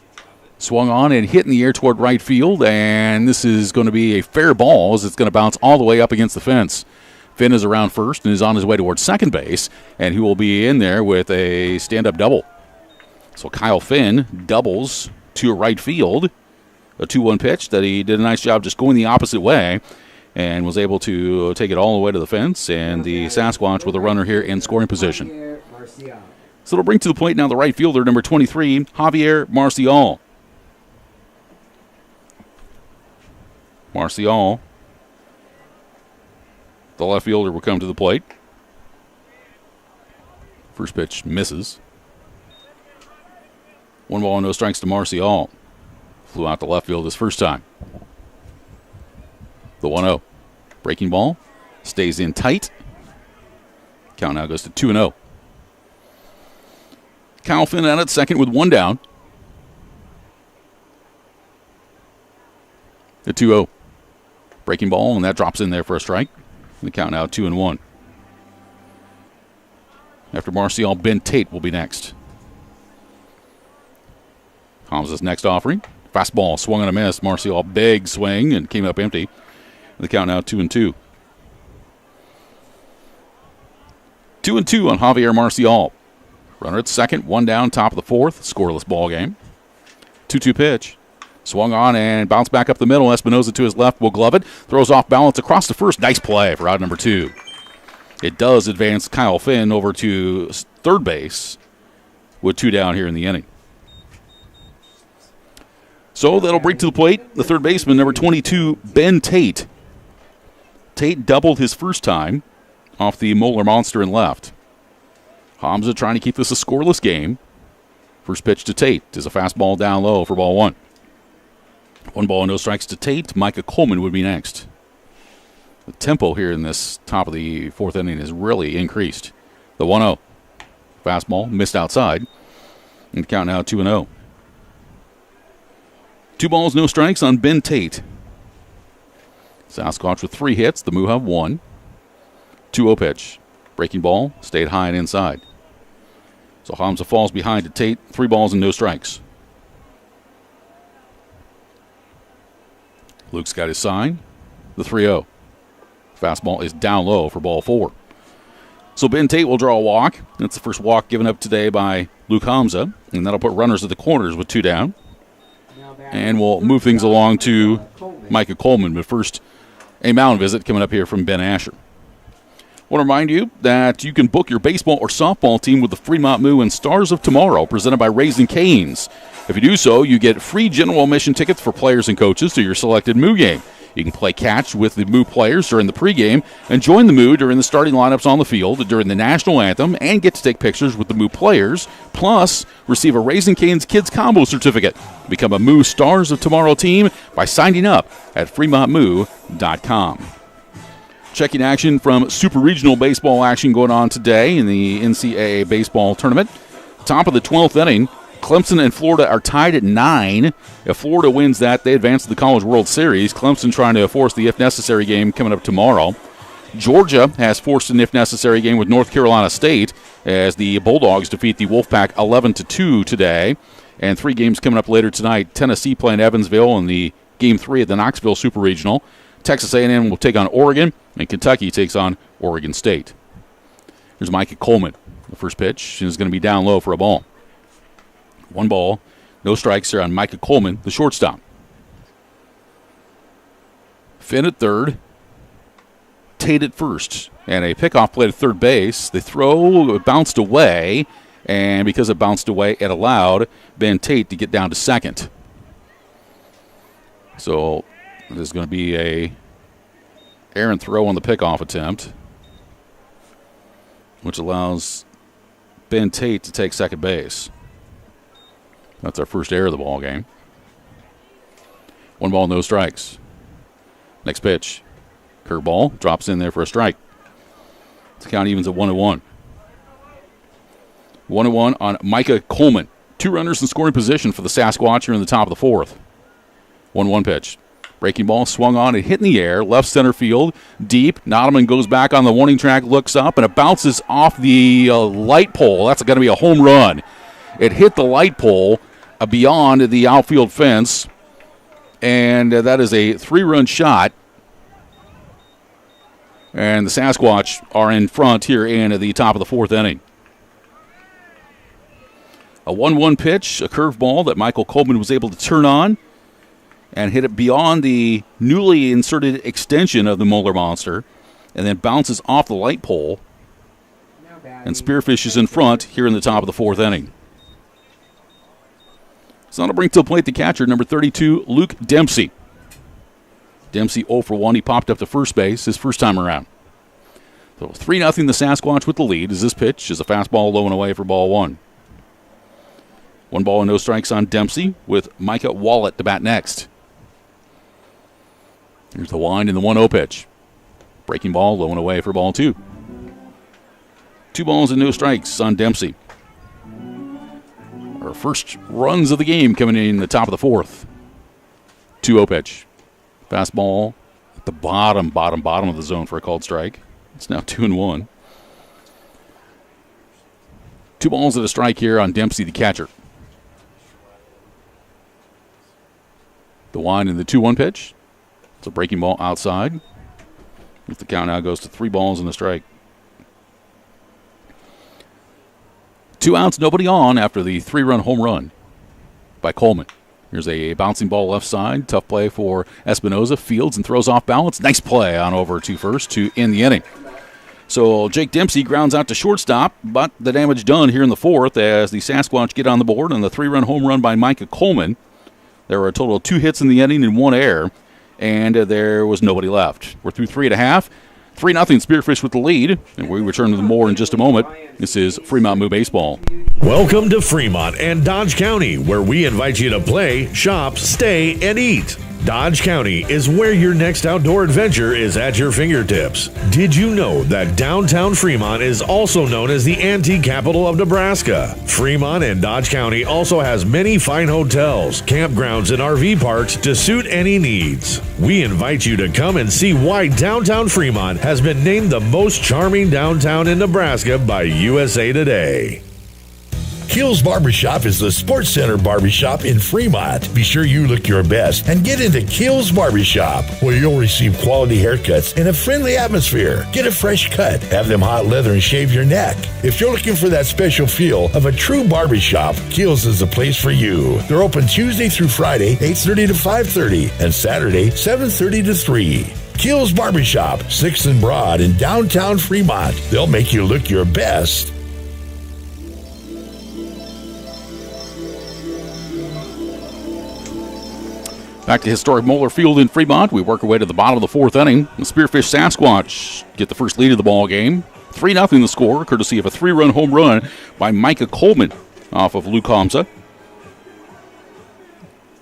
Swung on and hit in the air toward right field, and this is going to be a fair ball as it's going to bounce all the way up against the fence. Finn is around first and is on his way towards second base, and he will be in there with a stand-up double. So Kyle Finn doubles to right field. A 2-1 pitch that he did a nice job just going the opposite way and was able to take it all the way to the fence, and the Sasquatch with a runner here in scoring position. So it'll bring to the plate now the right fielder, number 23, Javier Marcial. Marcial, the left fielder, will come to the plate. First pitch misses. 1 ball and no strikes to Marcial. Flew out to left field his first time. The 1-0. Breaking ball. Stays in tight. Count now goes to 2-0. Kyle Finn out at second with 1 down. The 2-0. Breaking ball, and that drops in there for a strike. The count now 2-1. After Marcial, Ben Tate will be next. Hamza's next offering. Fastball swung and a miss. Marcial, big swing and came up empty. The count now 2-2. 2-2 on Javier Marcial. Runner at second, 1 down, top of the fourth. Scoreless ball game. 2-2 pitch. Swung on and bounced back up the middle. Espinoza to his left will glove it. Throws off balance across the first. Nice play for out number 2. It does advance Kyle Finn over to third base with 2 down here in the inning. So that'll bring to the plate the third baseman, number 22, Ben Tate. Tate doubled his first time off the Moeller Monster in left. Hamza trying to keep this a scoreless game. First pitch to Tate is a fastball down low for ball 1. 1 ball and no strikes to Tate. Micah Coleman would be next. The tempo here in this top of the fourth inning has really increased. The 1-0. Fastball missed outside. And the count now 2-0. 2 balls, no strikes on Ben Tate. Sasquatch with 3 hits. The Moo have 1. 2-0 pitch. Breaking ball. Stayed high and inside. So Hamza falls behind to Tate. 3 balls and no strikes. Luke's got his sign. The 3-0. Fastball is down low for ball 4. So Ben Tate will draw a walk. That's the first walk given up today by Luke Hamza. And that'll put runners at the corners with 2 down. And we'll move things along to Micah Coleman. But first, a mound visit coming up here from Ben Asher. I want to remind you that you can book your baseball or softball team with the Fremont Moo and Stars of Tomorrow, presented by Raising Cane's. If you do so, you get free general admission tickets for players and coaches to your selected Moo game. You can play catch with the Moo players during the pregame and join the Moo during the starting lineups on the field during the national anthem and get to take pictures with the Moo players, plus receive a Raising Cane's Kids Combo certificate. Become a Moo Stars of Tomorrow team by signing up at FremontMoo.com. Checking action from Super Regional Baseball action going on today in the NCAA baseball tournament. Top of the 12th inning, Clemson and Florida are tied at 9. If Florida wins that, they advance to the College World Series. Clemson trying to force the if necessary game coming up tomorrow. Georgia has forced an if necessary game with North Carolina State as the Bulldogs defeat the Wolfpack 11-2 today. And 3 games coming up later tonight. Tennessee playing Evansville in the Game 3 at the Knoxville Super Regional. Texas A&M will take on Oregon, and Kentucky takes on Oregon State. Here's Micah Coleman. The first pitch is going to be down low for a ball. 1 ball, no strikes here on Micah Coleman, the shortstop. Finn at third, Tate at first, and a pickoff play to third base. The throw bounced away, and because it bounced away, it allowed Ben Tate to get down to second. So there's going to be a errant throw on the pickoff attempt, which allows Ben Tate to take second base. That's our first error of the ball game. 1 ball, no strikes. Next pitch. Curveball drops in there for a strike. The count evens at 1-1. 1-1 on Micah Coleman. 2 runners in scoring position for the Sasquatch here in the top of the 4th. 1-1 pitch. Breaking ball swung on and hit in the air. Left center field. Deep. Nottman goes back on the warning track, looks up, and it bounces off the light pole. That's going to be a home run. It hit the light pole beyond the outfield fence, and that is a 3-run shot. And the Sasquatch are in front here in the top of the 4th inning. A 1-1 pitch, a curveball that Michael Coleman was able to turn on and hit it beyond the newly inserted extension of the Moeller Monster, and then bounces off the light pole. And Spearfish is in front here in the top of the 4th inning. So that'll bring to the plate the catcher, number 32, Luke Dempsey. Dempsey 0 for 1. He popped up to first base his first time around. So 3-0 the Sasquatch with the lead as this pitch is a fastball low and away for ball 1. 1 ball and no strikes on Dempsey with Micah Wallet to bat next. Here's the wind and the 1-0 pitch. Breaking ball low and away for ball 2. 2 balls and no strikes on Dempsey. Our first runs of the game coming in the top of the 4th. 2-0 pitch. Fastball at the bottom of the zone for a called strike. It's now 2-1. 2 balls and a strike here on Dempsey, the catcher. The wind and the 2-1 pitch. It's a breaking ball outside. If the count now goes to 3 balls and a strike. 2 outs, nobody on after the 3-run home run by Coleman. Here's a bouncing ball left side. Tough play for Espinoza. Fields and throws off balance. Nice play on over to first to end the inning. So Jake Dempsey grounds out to shortstop, but the damage done here in the 4th as the Sasquatch get on the board on the 3-run home run by Micah Coleman. There were a total of 2 hits in the inning and 1 error, and there was nobody left. We're through 3.5. 3-0 Spearfish with the lead, and we return to the more in just a moment. This is Fremont Moo Baseball. Welcome to Fremont and Dodge County, where we invite you to play, shop, stay, and eat. Dodge County is where your next outdoor adventure is at your fingertips. Did you know that downtown Fremont is also known as the antique capital of Nebraska? Fremont and Dodge County also has many fine hotels, campgrounds, and RV parks to suit any needs. We invite you to come and see why downtown Fremont has been named the most charming downtown in Nebraska by USA Today. Kills Barbershop is the Sports Center barbershop in Fremont. Be sure you look your best and get into Kills Barbershop, where you'll receive quality haircuts in a friendly atmosphere. Get a fresh cut, have them hot leather, and shave your neck. If you're looking for that special feel of a true barbershop, Kills is the place for you. They're open Tuesday through Friday, 8:30 to 5:30, and Saturday, 7:30 to 3. Kills Barbershop, 6th and Broad in downtown Fremont. They'll make you look your best. Back to historic Moeller Field in Fremont. We work our way to the bottom of the fourth inning. The Spearfish Sasquatch get the first lead of the ball game. 3-0 the score, courtesy of a 3-run home run by Micah Coleman off of Luke Hamza.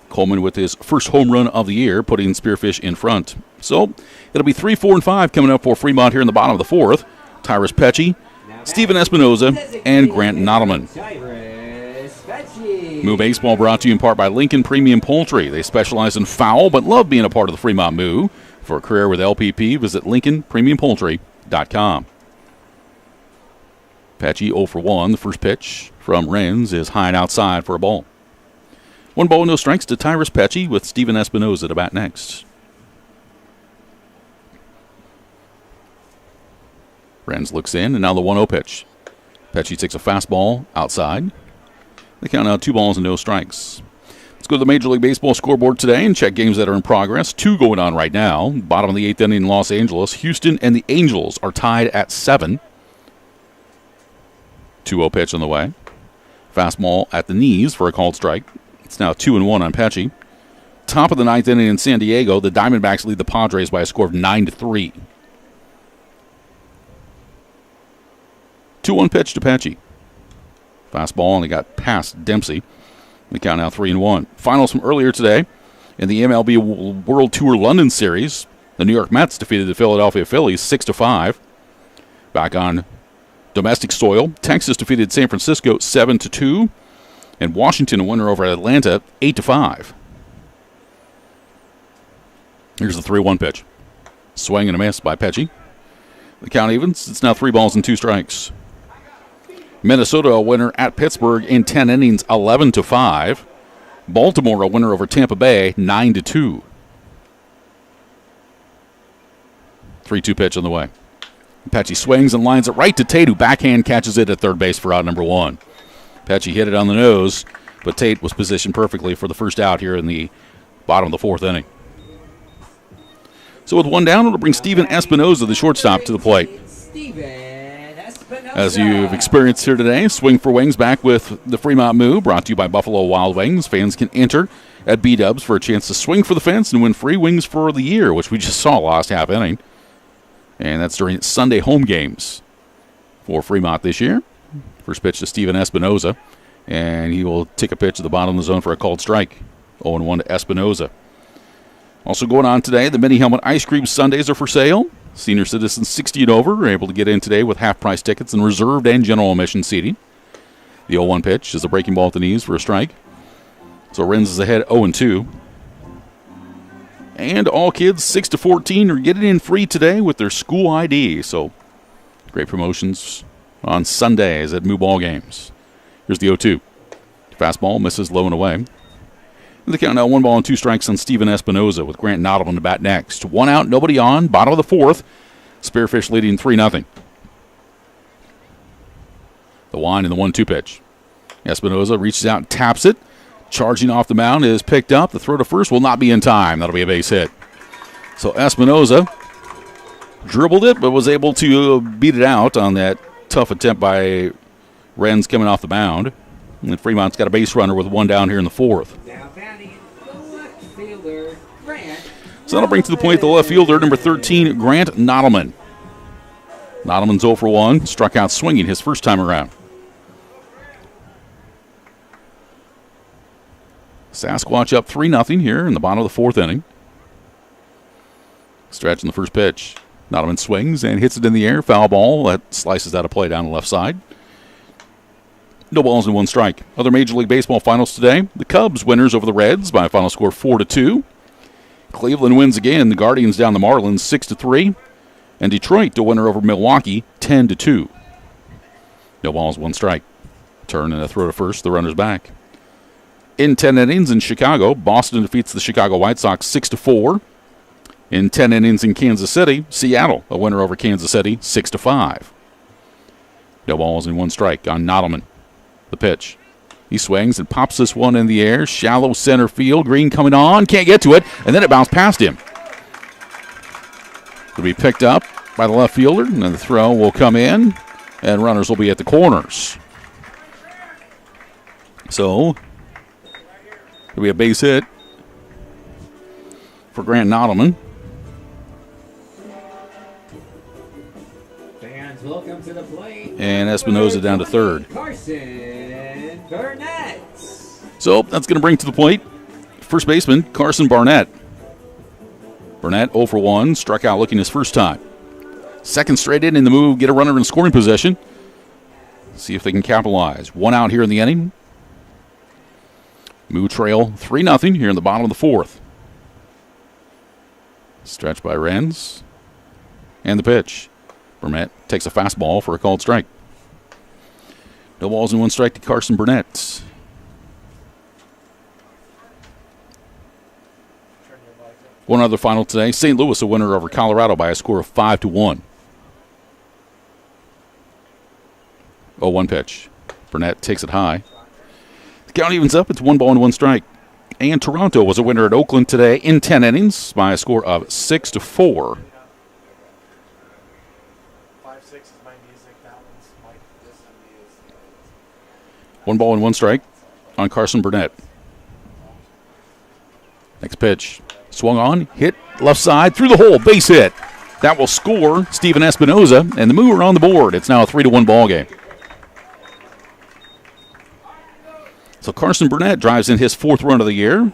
Coleman with his first home run of the year, putting Spearfish in front. So it'll be 3, 4, and 5 coming up for Fremont here in the bottom of the fourth. Tyrus Pecci, Stephen Espinoza, and Grant Nottleman. Moo Baseball brought to you in part by Lincoln Premium Poultry. They specialize in fowl, but love being a part of the Fremont Moo. For a career with LPP, visit LincolnPremiumPoultry.com. Pecci 0 for 1. The first pitch from Renz is high and outside for a ball. 1 ball, no strikes to Tyrus Pecci with Stephen Espinoza to bat next. Renz looks in, and now the 1-0 pitch. Pecci takes a fastball outside. They count out 2 balls and no strikes. Let's go to the Major League Baseball scoreboard today and check games that are in progress. 2 going on right now. Bottom of the 8th inning in Los Angeles. Houston and the Angels are tied at 7. 2-0 pitch on the way. Fastball at the knees for a called strike. It's now 2-1 on Pecci. Top of the 9th inning in San Diego. The Diamondbacks lead the Padres by a score of 9-3. 2-1 pitch to Pecci. Fastball, and he got past Dempsey. We count now 3-1. Finals from earlier today in the MLB World Tour London Series. The New York Mets defeated the Philadelphia Phillies 6-5. Back on domestic soil, Texas defeated San Francisco 7-2, and Washington a winner over Atlanta 8-5. Here's the 3-1 pitch. Swing and a miss by Pecci. The count evens. It's now 3 balls and 2 strikes. Minnesota a winner at Pittsburgh in 10 innings, 11-5. Baltimore a winner over Tampa Bay, 9-2. 3-2 pitch on the way. Pecci swings and lines it right to Tate, who backhand catches it at third base for out number 1. Pecci hit it on the nose, but Tate was positioned perfectly for the first out here in the bottom of the 4th inning. So with 1 down, it'll bring Stephen Espinoza, the shortstop, to the plate. As you've experienced here today, Swing for Wings back with the Fremont Moo, brought to you by Buffalo Wild Wings. Fans can enter at B-Dubs for a chance to swing for the fence and win free wings for the year, which we just saw last half inning. And that's during Sunday home games for Fremont this year. First pitch to Stephen Espinoza, and he will take a pitch at the bottom of the zone for a called strike. 0-1 to Espinoza. Also going on today, the Mini Helmet Ice Cream Sundays are for sale. Senior citizens 60 and over are able to get in today with half-price tickets and reserved and general admission seating. The 0-1 pitch is a breaking ball at the knees for a strike. So Renz is ahead 0-2. And all kids 6 to 14 are getting in free today with their school ID. So great promotions on Sundays at Moo Ball games. Here's the 0-2. Fastball misses low and away. The count now 1 ball and 2 strikes on Stephen Espinoza with Grant Nottleman to bat next. 1 out, nobody on, bottom of the 4th. Spearfish leading 3-0. The wind and the 1-2 pitch. Espinoza reaches out and taps it. Charging off the mound is picked up. The throw to first will not be in time. That'll be a base hit. So Espinoza dribbled it, but was able to beat it out on that tough attempt by Renz coming off the mound. And then Fremont's got a base runner with 1 down here in the 4th. So that'll bring to the plate the left fielder, number 13, Grant Nottleman. Nottleman's 0 for 1, struck out swinging his first time around. Sasquatch up 3-0 here in the bottom of the fourth inning. Stretch in the first pitch. Nottman swings and hits it in the air. Foul ball. That slices out of play down the left side. No balls and 1 strike. Other Major League Baseball finals today. The Cubs winners over the Reds by a final score 4-2. Cleveland wins again. The Guardians down the Marlins 6-3. And Detroit the winner over Milwaukee 10-2. No balls, 1 strike. Turn and a throw to first. The runner's back. In 10 innings in Chicago, Boston defeats the Chicago White Sox 6-4. In 10 innings in Kansas City, Seattle a winner over Kansas City 6-5. No balls and 1 strike on Nottman. The pitch. He swings and pops this one in the air. Shallow center field. Green coming on. Can't get to it. And then it bounced past him. It'll be picked up by the left fielder. And then the throw will come in. And runners will be at the corners. So, it'll be a base hit for Grant Nottman. Fans, welcome to the plate. And Espinoza down to third. Carson Burnett. So that's going to bring to the plate first baseman Carson Barnett. Burnett 0 for 1, struck out looking his first time. Second straight in the move, get a runner in scoring position. See if they can capitalize. 1 out here in the inning. Moo trail 3-0 here in the bottom of the fourth. Stretch by Renz. And the pitch. Burnett takes a fastball for a called strike. No balls and 1 strike to Carson Burnett. One other final today. St. Louis a winner over Colorado by a score of 5-1. 0-1 pitch. Burnett takes it high. The count evens up. It's 1 ball and 1 strike. And Toronto was a winner at Oakland today in 10 innings by a score of 6-4. 1 ball and 1 strike on Carson Burnett. Next pitch. Swung on, hit left side, through the hole, base hit. That will score Steven Espinoza, and the Moo are on the board. It's now a 3-1 ball game. So Carson Burnett drives in his 4th run of the year,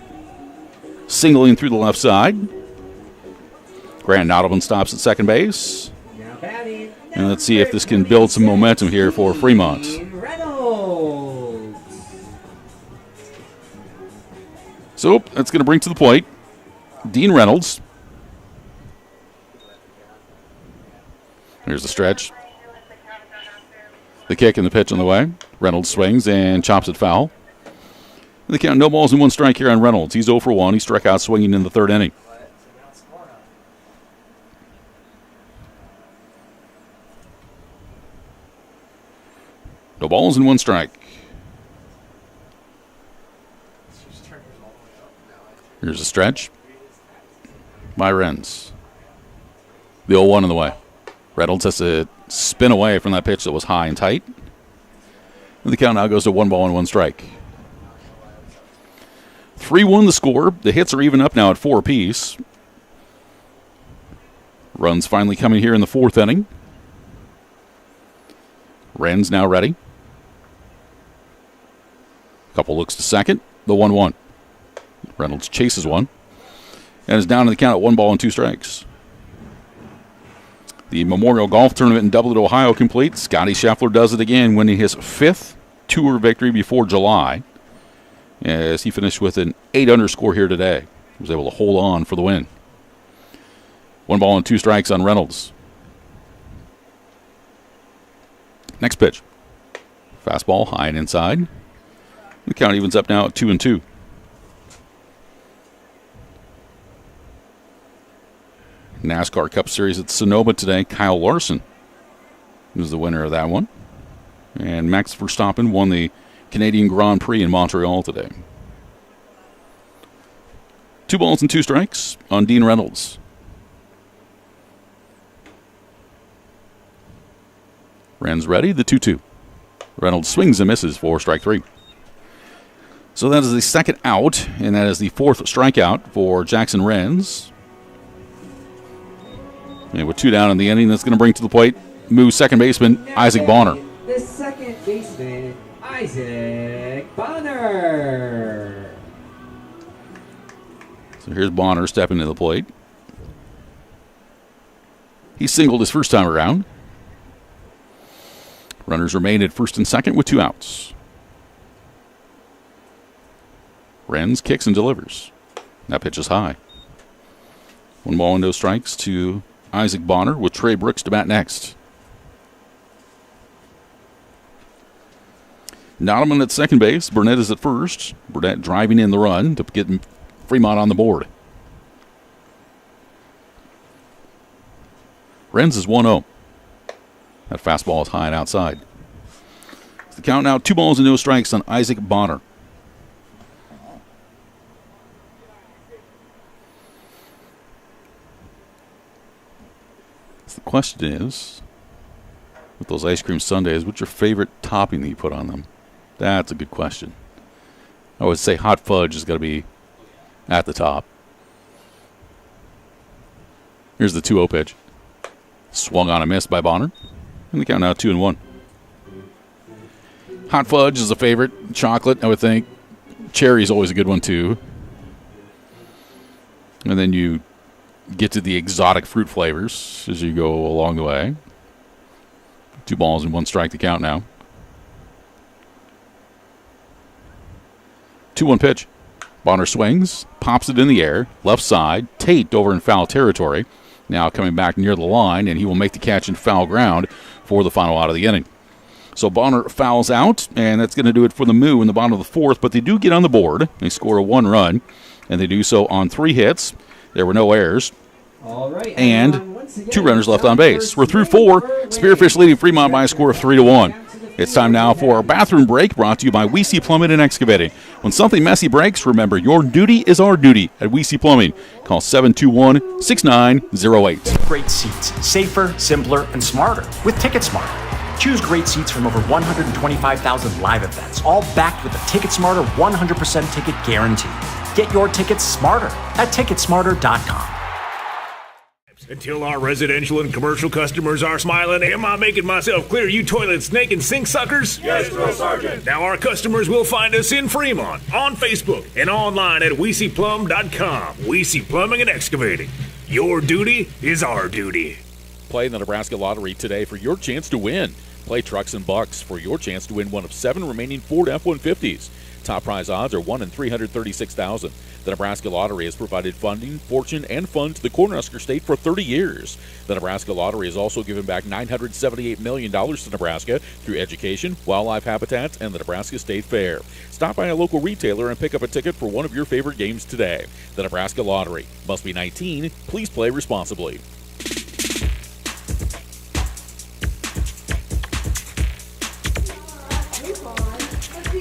singling through the left side. Grant Nottman stops at second base. And let's see if this can build some momentum here for Fremont. So that's going to bring to the plate Dean Reynolds. Here's the stretch. The kick and the pitch on the way. Reynolds swings and chops it foul. And the count, no balls and 1 strike here on Reynolds. He's 0 for 1. He struck out swinging in the 3rd inning. No balls and 1 strike. Here's a stretch by Renz. The 0-1 in the way. Reynolds has to spin away from that pitch that was high and tight. And the count now goes to 1 ball and 1 strike. 3-1 the score. The hits are even up now at 4 apiece. Runs finally coming here in the 4th inning. Renz now ready. Couple looks to second. The 1-1. Reynolds chases one and is down to the count at 1 ball and 2 strikes. The Memorial Golf Tournament in Dublin, Ohio complete. Scotty Scheffler does it again, winning his 5th tour victory before July, as he finished with an 8-under score here today. He was able to hold on for the win. 1 ball and 2 strikes on Reynolds. Next pitch. Fastball high and inside. The count evens up now at 2-2. NASCAR Cup Series at Sonoma today. Kyle Larson was the winner of that one. And Max Verstappen won the Canadian Grand Prix in Montreal today. 2 balls and 2 strikes on Dean Reynolds. Renz ready, the 2-2. Reynolds swings and misses for strike 3. So that is the second out, and that is the 4th strikeout for Jackson Renz. And with 2 down in the inning, that's going to bring to the plate Moo second baseman Isaac Bonner. The second 2nd baseman, Isaac Bonner. So here's Bonner stepping to the plate. He singled his first time around. Runners remain at first and second with 2 outs. Renz kicks and delivers. That pitch is high. 1 ball and no strikes to Isaac Bonner with Trey Brooks to bat next. Nottman at second base. Burnett is at first. Burnett driving in the run to get Fremont on the board. Renz is 1-0. That fastball is high and outside. The count now 2 balls and no strikes on Isaac Bonner. So the question is, with those ice cream sundaes, what's your favorite topping that you put on them? That's a good question. I would say hot fudge is going to be at the top. Here's the 2-0 pitch. Swung on a miss by Bonner. And the count now 2-1. Hot fudge is a favorite. Chocolate, I would think. Cherry is always a good one, too. And then you get to the exotic fruit flavors as you go along the way. 2 balls and 1 strike to count now. 2-1 pitch. Bonner swings, pops it in the air, left side, Tate over in foul territory. Now coming back near the line, and he will make the catch in foul ground for the final out of the inning. So Bonner fouls out, and that's going to do it for the Moo in the bottom of the 4th, but they do get on the board. They score a 1 run, and they do so on 3 hits. There were no errors. All right, and 2 runners left on base. We're through 4. Spearfish leading Fremont by a score of 3-1. It's time now for our bathroom break, brought to you by WeC Plumbing and Excavating. When something messy breaks, remember your duty is our duty at WeC Plumbing. Call 721-6908. Great seats, safer, simpler, and smarter with TicketSmarter. Choose great seats from over 125,000 live events, all backed with a TicketSmarter 100% ticket guarantee. Get your tickets smarter at TicketSmarter.com. Until our residential and commercial customers are smiling, am I making myself clear, you toilet, snake, and sink suckers? Yes, Drill Sergeant. Now our customers will find us in Fremont, on Facebook, and online at WeCPlum.com. WeC Plumbing and Excavating. Your duty is our duty. Play in the Nebraska Lottery today for your chance to win. Play Trucks and Bucks for your chance to win one of 7 remaining Ford F-150s. Top prize odds are 1 in 336,000. The Nebraska Lottery has provided funding, fortune, and fun to the Cornhusker State for 30 years. The Nebraska Lottery has also given back $978 million to Nebraska through education, wildlife habitats, and the Nebraska State Fair. Stop by a local retailer and pick up a ticket for one of your favorite games today. The Nebraska Lottery. Must be 19. Please play responsibly.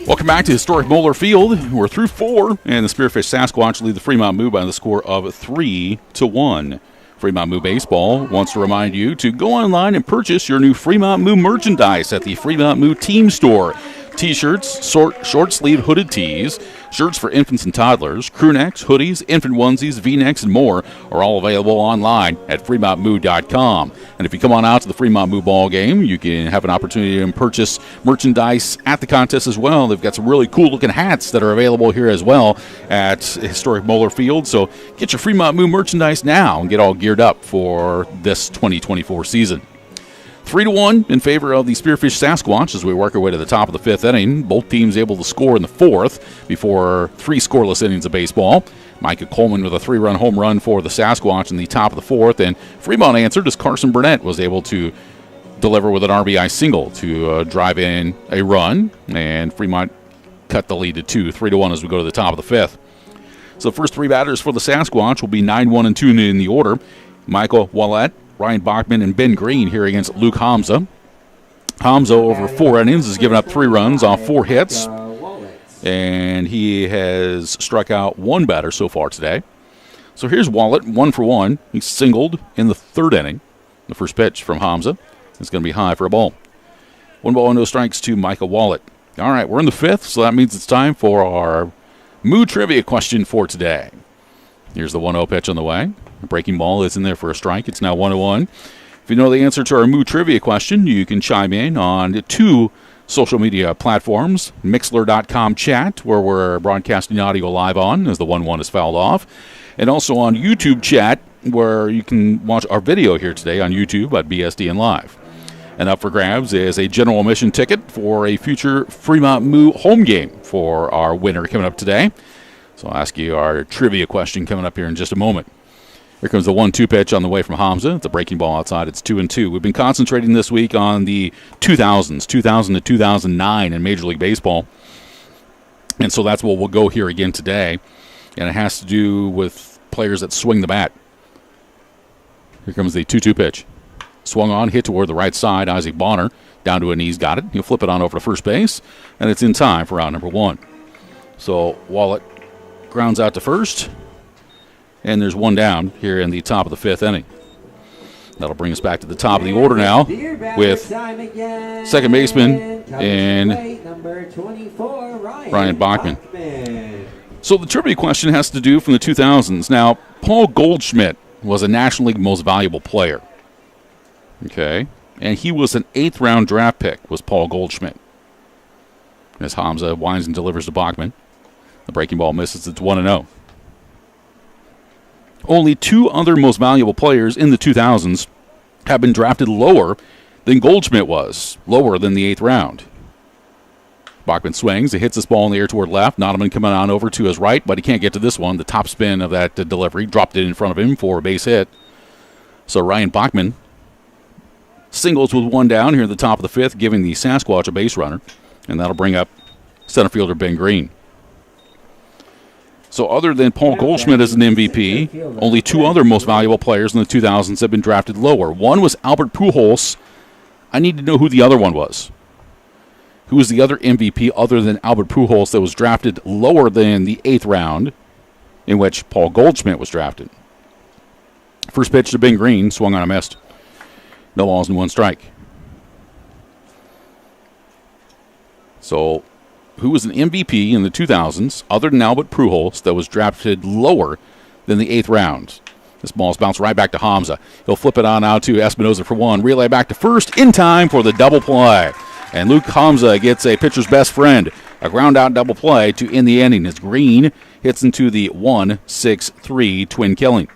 Welcome back to historic Moeller Field. We're through 4, and the Spearfish Sasquatch lead the Fremont Moo by the score of 3-1. Fremont Moo Baseball wants to remind you to go online and purchase your new Fremont Moo merchandise at the Fremont Moo Team Store. T-shirts, short sleeve hooded tees, shirts for infants and toddlers, crew necks, hoodies, infant onesies, V-necks, and more are all available online at FremontMoo.com. And if you come on out to the Fremont Moo ball game, you can have an opportunity to purchase merchandise at the contest as well. They've got some really cool looking hats that are available here as well at historic Moeller Field. So get your Fremont Moo merchandise now and get all geared up for this 2024 season. 3-1 in favor of the Spearfish Sasquatch as we work our way to the top of the 5th inning. Both teams able to score in the 4th before 3 scoreless innings of baseball. Micah Coleman with a 3-run home run for the Sasquatch in the top of the 4th, and Fremont answered as Carson Burnett was able to deliver with an RBI single to drive in a run, and Fremont cut the lead to 2, 3-1 as we go to the top of the 5th. So the first 3 batters for the Sasquatch will be 9, 1, and 2 in the order. Michael Wallett, Ryan Bachman, and Ben Green here against Luke Hamza. Hamza, over 4 innings, has given up 3 runs off 4 hits. And he has struck out 1 batter so far today. So here's Wallett, 1 for 1. He singled in the 3rd inning. The first pitch from Hamza is going to be high for a ball. 1 ball and no strikes to Michael Wallett. All right, we're in the 5th, so that means it's time for our Moo Trivia question for today. Here's the 1-0 pitch on the way. The breaking ball is in there for a strike. It's now 1-1. If you know the answer to our Moo Trivia question, you can chime in on 2 social media platforms. Mixler.com chat, where we're broadcasting audio live on as the 1-1 is fouled off. and also on YouTube chat, where you can watch our video here today on YouTube at BSDN Live. And up for grabs is a general admission ticket for a future Fremont Moo home game for our winner coming up today. So I'll ask you our trivia question coming up here in just a moment. Here comes the 1-2 pitch on the way from Hamza. It's a breaking ball outside. It's 2-2. We've been concentrating this week on the 2000s, 2000 to 2009 in Major League Baseball. And so that's what we'll go here again today. And it has to do with players that swing the bat. Here comes the 2-2 pitch. Swung on, hit toward the right side. Isaac Bonner down to a knees, got it. He'll flip it on over to first base, and it's in time for out number 1. So Wallet grounds out to first, and there's one down here in the top of the 5th inning. That'll bring us back to the top of the order now with second baseman and Ryan Bachman. So the trivia question has to do from the 2000s. Now, Paul Goldschmidt was a National League Most Valuable Player. Okay, and he was an 8th-round draft pick, was Paul Goldschmidt. As Hamza winds and delivers to Bachman. The breaking ball misses. It's 1-0. Only 2 other most valuable players in the 2000s have been drafted lower than Goldschmidt was, lower than the 8th round. Bachman swings. He hits this ball in the air toward left. Nottman coming on over to his right, but he can't get to this one. The top spin of that delivery dropped it in front of him for a base hit. So Ryan Bachman singles with one down here at the top of the 5th, giving the Sasquatch a base runner, and that'll bring up center fielder Ben Green. So other than Paul Goldschmidt as an MVP, only 2 other most valuable players in the 2000s have been drafted lower. One was Albert Pujols. I need to know who the other one was. Who was the other MVP other than Albert Pujols that was drafted lower than the 8th round in which Paul Goldschmidt was drafted? First pitch to Ben Green, swung on a missed. No balls and 1 strike. So, who was an MVP in the 2000s, other than Albert Pujols, that was drafted lower than the 8th round? This ball's bounced right back to Hamza. He'll flip it on out to Espinoza for 1. Relay back to first in time for the double play. And Luke Hamza gets a pitcher's best friend. A ground-out double play to end the inning as Green hits into the 1-6-3 twin killing.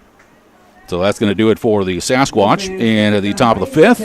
So that's going to do it for the Sasquatch. And at the top of the 5th,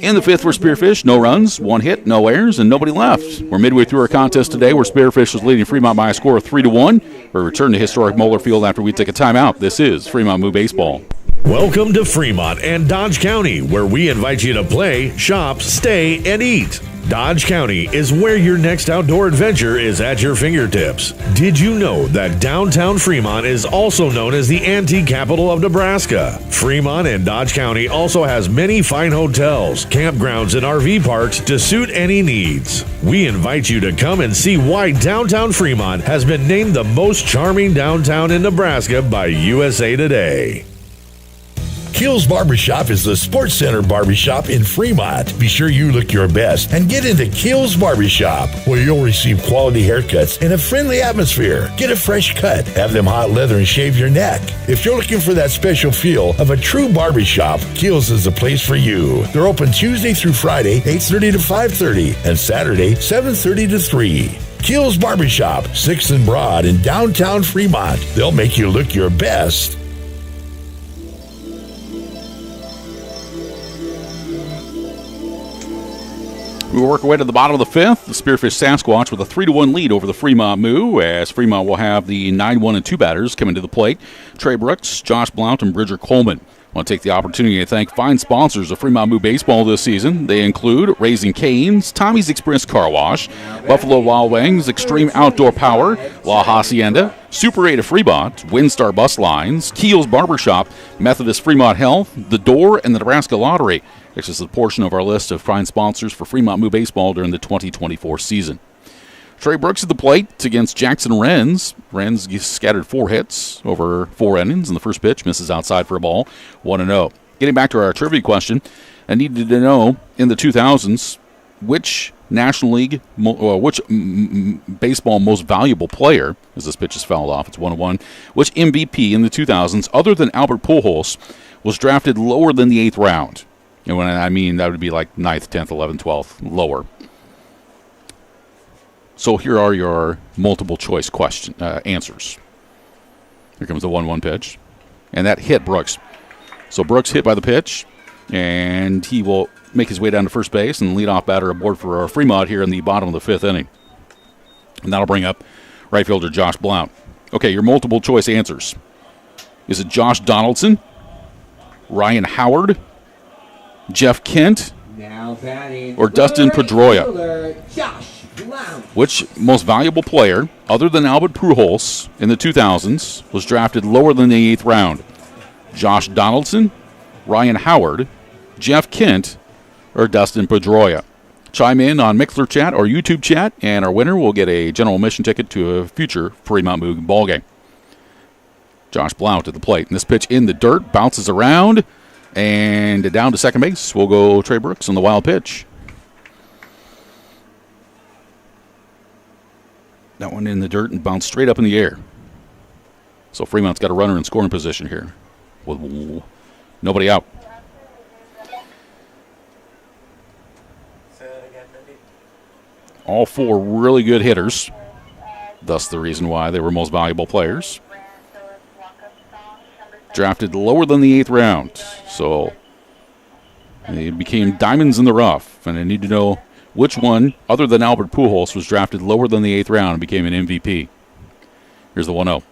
in the 5th for Spearfish, no runs, 1 hit, no errors, and nobody left. We're midway through our contest today where Spearfish is leading Fremont by a score of 3-1. We return to historic Moeller Field after we take a timeout. This is Fremont Moo Baseball. Welcome to Fremont and Dodge County, where we invite you to play, shop, stay, and eat. Dodge County is where your next outdoor adventure is at your fingertips. Did you know that downtown Fremont is also known as the antique capital of Nebraska? Fremont and Dodge County also has many fine hotels, campgrounds, and RV parks to suit any needs. We invite you to come and see why downtown Fremont has been named the most charming downtown in Nebraska by USA Today. Kills Barbershop is the Sports Center barbershop in Fremont. Be sure you look your best and get into Kills Barbershop, where you'll receive quality haircuts in a friendly atmosphere. Get a fresh cut, have them hot leather, and shave your neck. If you're looking for that special feel of a true barbershop, Kills is the place for you. They're open Tuesday through Friday, 8:30 to 5:30, and Saturday, 7:30 to 3. Kills Barbershop, 6th and Broad in downtown Fremont. They'll make you look your best. We work our way to the bottom of the 5th. The Spearfish Sasquatch with a 3-1 lead over the Fremont Moo, as Fremont will have the 9-1 and 2 batters coming to the plate. Trey Brooks, Josh Blount, and Bridger Coleman. I want to take the opportunity to thank fine sponsors of Fremont Moo Baseball this season. They include Raising Cane's, Tommy's Express Car Wash, Buffalo Wild Wings, Extreme Outdoor Power, La Hacienda, Super 8 of Fremont, Windstar Bus Lines, Keel's Barbershop, Methodist Fremont Health, The Door, and the Nebraska Lottery. This is a portion of our list of fine sponsors for Fremont Moo Baseball during the 2024 season. Trey Brooks at the plate against Jackson Renz. Renz scattered 4 hits over 4 innings, and the first pitch misses outside for a ball, 1-0. Getting back to our trivia question, I needed to know in the 2000s which National League, which baseball most valuable player, as this pitch is fouled off, it's 1-1, which MVP in the 2000s, other than Albert Pujols, was drafted lower than the 8th round. And when I mean that would be like 9th, 10th, 11th, 12th, lower. So here are your multiple choice question answers. Here comes the 1-1 pitch. And that hit Brooks. So Brooks hit by the pitch, and he will make his way down to first base and lead off batter aboard for Fremont here in the bottom of the 5th inning. And that'll bring up right fielder Josh Blount. Okay, your multiple choice answers. Is it Josh Donaldson, Ryan Howard, Jeff Kent, or Dustin Pedroia? Josh Blount. Which most valuable player, other than Albert Pujols in the 2000s, was drafted lower than the 8th round? Josh Donaldson, Ryan Howard, Jeff Kent, or Dustin Pedroia? Chime in on Mixler Chat or YouTube Chat, and our winner will get a general admission ticket to a future Fremont Moo ballgame. Josh Blount at the plate. And this pitch in the dirt, bounces around, and down to second base will go Trey Brooks on the wild pitch. That one in the dirt and bounced straight up in the air. So Fremont's got a runner in scoring position here with nobody out. All four really good hitters, thus the reason why they were most valuable players. Drafted lower than the 8th round, so they became diamonds in the rough, and I need to know which one, other than Albert Pujols, was drafted lower than the 8th round and became an MVP. Here's the 1-0.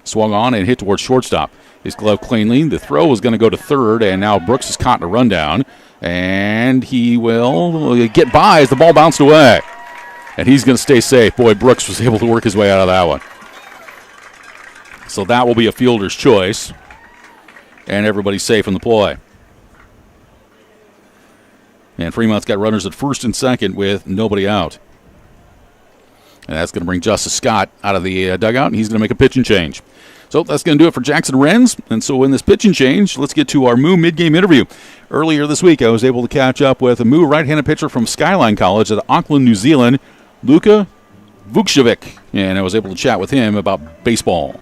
Swung on and hit towards shortstop. His glove cleanly. The throw was going to go to third, and now Brooks is caught in a rundown, and he will get by as the ball bounced away. And he's going to stay safe. Boy, Brooks was able to work his way out of that one. So that will be a fielder's choice. And everybody's safe in the play. And Fremont's got runners at first and second with nobody out. And that's going to bring Justice Scott out of the dugout, and he's going to make a pitching change. So that's going to do it for Jackson Wrens. And so in this pitching change, let's get to our Moo mid-game interview. Earlier this week, I was able to catch up with a Moo right-handed pitcher from Skyline College at Auckland, New Zealand, Luka Vukcevic, and I was able to chat with him about baseball.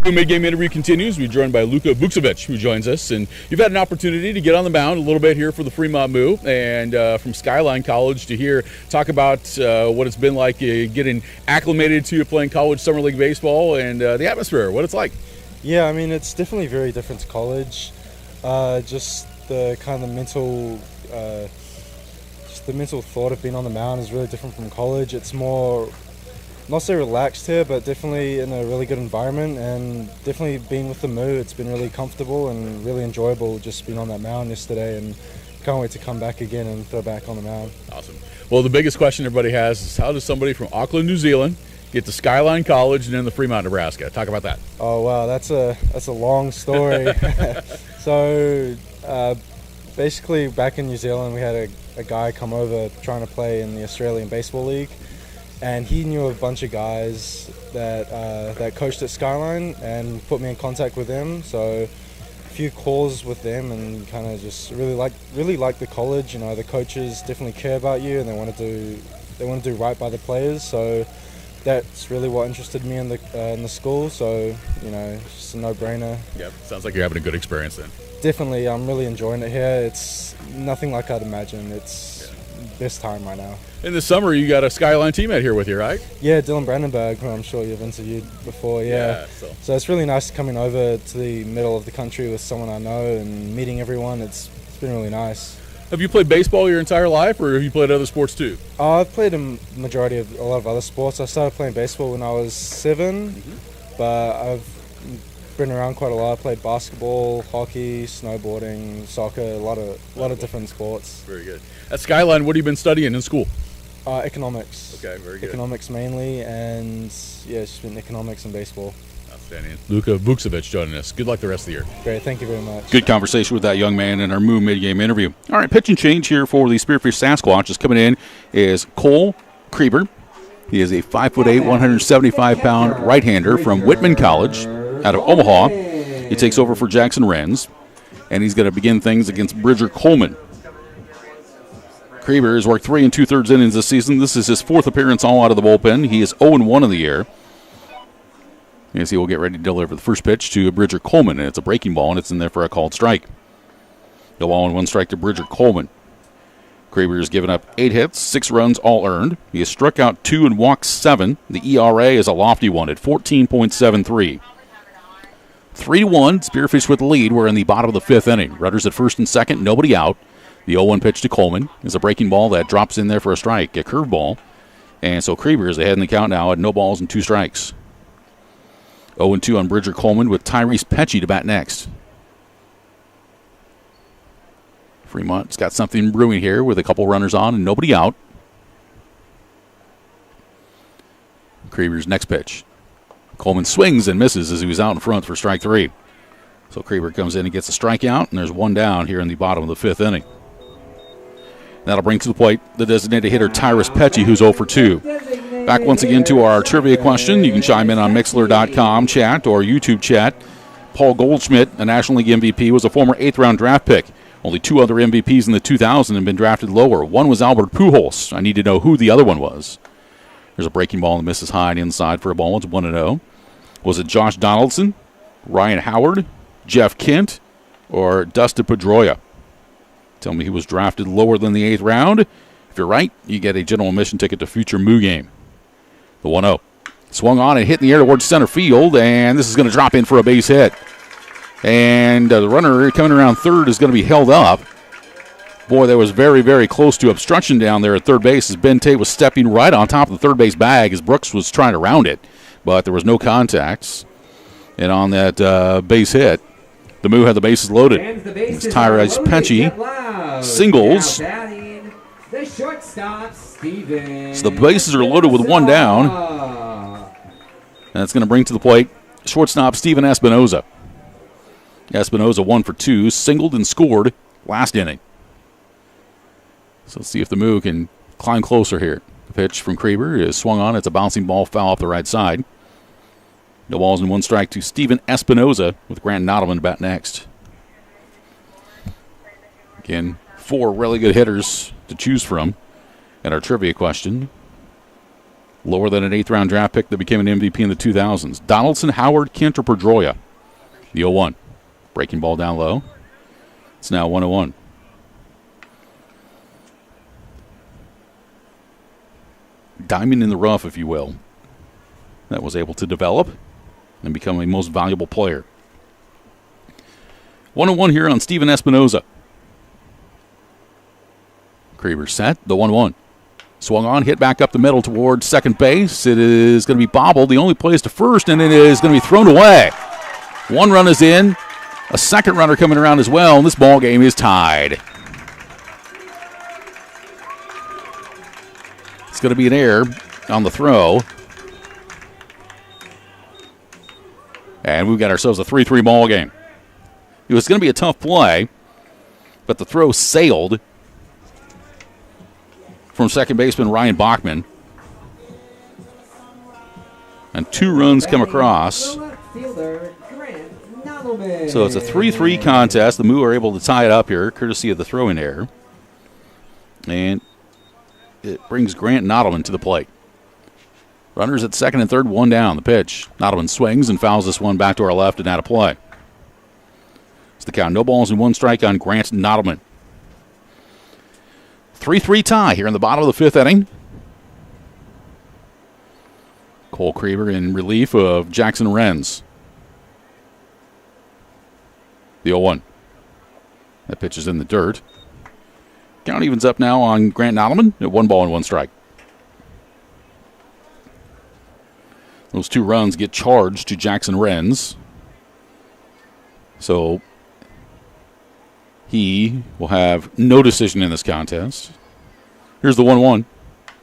Our mid-game interview continues. We're joined by Luka Vukcevic, who joins us, and you've had an opportunity to get on the mound a little bit here for the Fremont Moo, and from Skyline College to talk about what it's been like getting acclimated to playing college summer league baseball and the atmosphere, what it's like. Yeah, I mean, it's definitely very different to college. Just the kind of mental thought of being on the mound is really different from college. It's more, not so relaxed here, but definitely in a really good environment, and definitely being with the Moo, it's been really comfortable and really enjoyable just being on that mound yesterday, and can't wait to come back again and throw back on the mound. Awesome. Well, the biggest question everybody has is how does somebody from Auckland, New Zealand get to Skyline College and then the Fremont, Nebraska? Talk about that. Oh, wow, that's a long story. So basically back in New Zealand, we had a guy come over trying to play in the Australian Baseball League, and he knew a bunch of guys that coached at Skyline and put me in contact with them. So a few calls with them, and kind of just really like the college. You know, the coaches definitely care about you, and they want to do right by the players. So that's really what interested me in the school. So, you know, it's just a no-brainer. Yep, sounds like you're having a good experience then. Definitely, I'm really enjoying it here. It's nothing like I'd imagine. It's best time right now. In the summer, you got a Skyline teammate here with you, right? Yeah, Dylan Brandenburg, who I'm sure you've interviewed before. Yeah. So it's really nice coming over to the middle of the country with someone I know and meeting everyone. It's been really nice. Have you played baseball your entire life, or have you played other sports too? I've played a majority of a lot of other sports. I started playing baseball when I was 7, but I've been around quite a lot. I played basketball, hockey, snowboarding, soccer, a lot of different sports. Very good. At Skyline, what have you been studying in school? Economics. Okay, very good. Economics mainly, and yeah, it's been economics and baseball. Outstanding. Luka Vukcevic joining us. Good luck the rest of the year. Great, thank you very much. Good conversation with that young man in our Moo mid-game interview. All right, pitching change here for the Spearfish Sasquatch is coming in is Cole Krieber. He is a 5'8", 175-pound right-hander from Whitman College out of Omaha. He takes over for Jackson Wrens, and he's going to begin things against Bridger Coleman. Krieber has worked 3 2/3 innings this season. This is his 4th appearance all out of the bullpen. He is 0-1 in the year. As he will get ready to deliver the first pitch to Bridger Coleman, and it's a breaking ball, and it's in there for a called strike. No ball and 1 strike to Bridger Coleman. Krieber has given up 8 hits, 6 runs, all earned. He has struck out 2 and walked 7. The ERA is a lofty one at 14.73. 3-1, Spearfish with the lead. We're in the bottom of the fifth inning. Runners at first and second, nobody out. The 0-1 pitch to Coleman is a breaking ball that drops in there for a strike, a curveball. And so Krieber is ahead in the count now at no balls and 2 strikes. 0-2 on Bridger Coleman with Tyrese Pecci to bat next. Fremont's got something brewing here with a couple runners on and nobody out. Krieber's next pitch. Coleman swings and misses as he was out in front for strike 3. So Krieber comes in and gets a strikeout, and there's one down here in the bottom of the fifth inning. That'll bring to the plate the designated hitter Tyrese Pecci, who's 0 for 2. Back once again to our trivia question. You can chime in on Mixler.com chat or YouTube chat. Paul Goldschmidt, a National League MVP, was a former 8th-round draft pick. Only 2 other MVPs in the 2000 have been drafted lower. One was Albert Pujols. I need to know who the other one was. There's a breaking ball that misses high and inside for a ball. It's 1-0. Was it Josh Donaldson, Ryan Howard, Jeff Kent, or Dustin Pedroia? Tell me he was drafted lower than the 8th round. If you're right, you get a general admission ticket to future Moo game. The 1-0. Swung on and hit in the air towards center field, and this is going to drop in for a base hit. And the runner coming around third is going to be held up. Boy, that was very, very close to obstruction down there at third base as Ben Tate was stepping right on top of the third base bag as Brooks was trying to round it. But there was no contacts. And on that base hit, the Moo had the bases loaded. It's Tyrese Pecci singles. The shortstop, Steven. So the bases are loaded with one down. And that's going to bring to the plate shortstop Steven Espinoza. Espinoza 1 for 2, singled and scored last inning. So let's see if the Moo can climb closer here. The pitch from Krieber is swung on. It's a bouncing ball foul off the right side. No balls and 1 strike to Steven Espinoza with Grant Nottleman to bat next. Again, 4 really good hitters to choose from. And our trivia question, lower than an 8th-round draft pick that became an MVP in the 2000s. Donaldson, Howard, Kent, or Pedroia? The 0-1. Breaking ball down low. It's now 1-0. Diamond in the rough, if you will, that was able to develop and become a most valuable player. 1-1 here on Steven Espinoza. Krieber set, the 1-1. Swung on, hit back up the middle towards second base. It is going to be bobbled. The only play is to first, and it is going to be thrown away. 1 run is in. A second runner coming around as well, and this ball game is tied. It's going to be an error on the throw. And we've got ourselves a 3-3 ball game. It was going to be a tough play, but the throw sailed from second baseman Ryan Bachman. And 2 runs come across. So it's a 3-3 contest. The Moo are able to tie it up here, courtesy of the throwing error. And it brings Grant Nottleman to the plate. Runners at second and third, 1 down. The pitch. Nottleman swings and fouls this one back to our left and out of play. It's the count. No balls and 1 strike on Grant Nottleman. 3-3 tie here in the bottom of the 5th inning. Cole Krieber in relief of Jackson Renz. The 0-1. That pitch is in the dirt. Count evens up now on Grant Nottleman at 1 ball and 1 strike. Those 2 runs get charged to Jackson Renz. So he will have no decision in this contest. Here's the 1-1.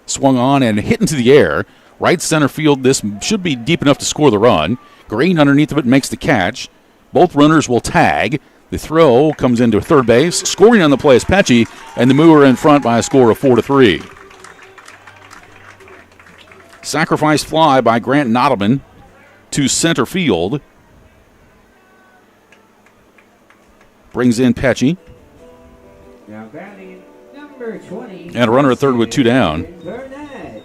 Swung on and hit into the air. Right center field. This should be deep enough to score the run. Green underneath of it makes the catch. Both runners will tag. The throw comes into third base. Scoring on the play is Pecci, and the Moo are in front by a score of 4-3. Sacrifice fly by Grant Nottleman to center field. Brings in Pecci. Now batting number 20. And a runner at third with 2 down. Burnett.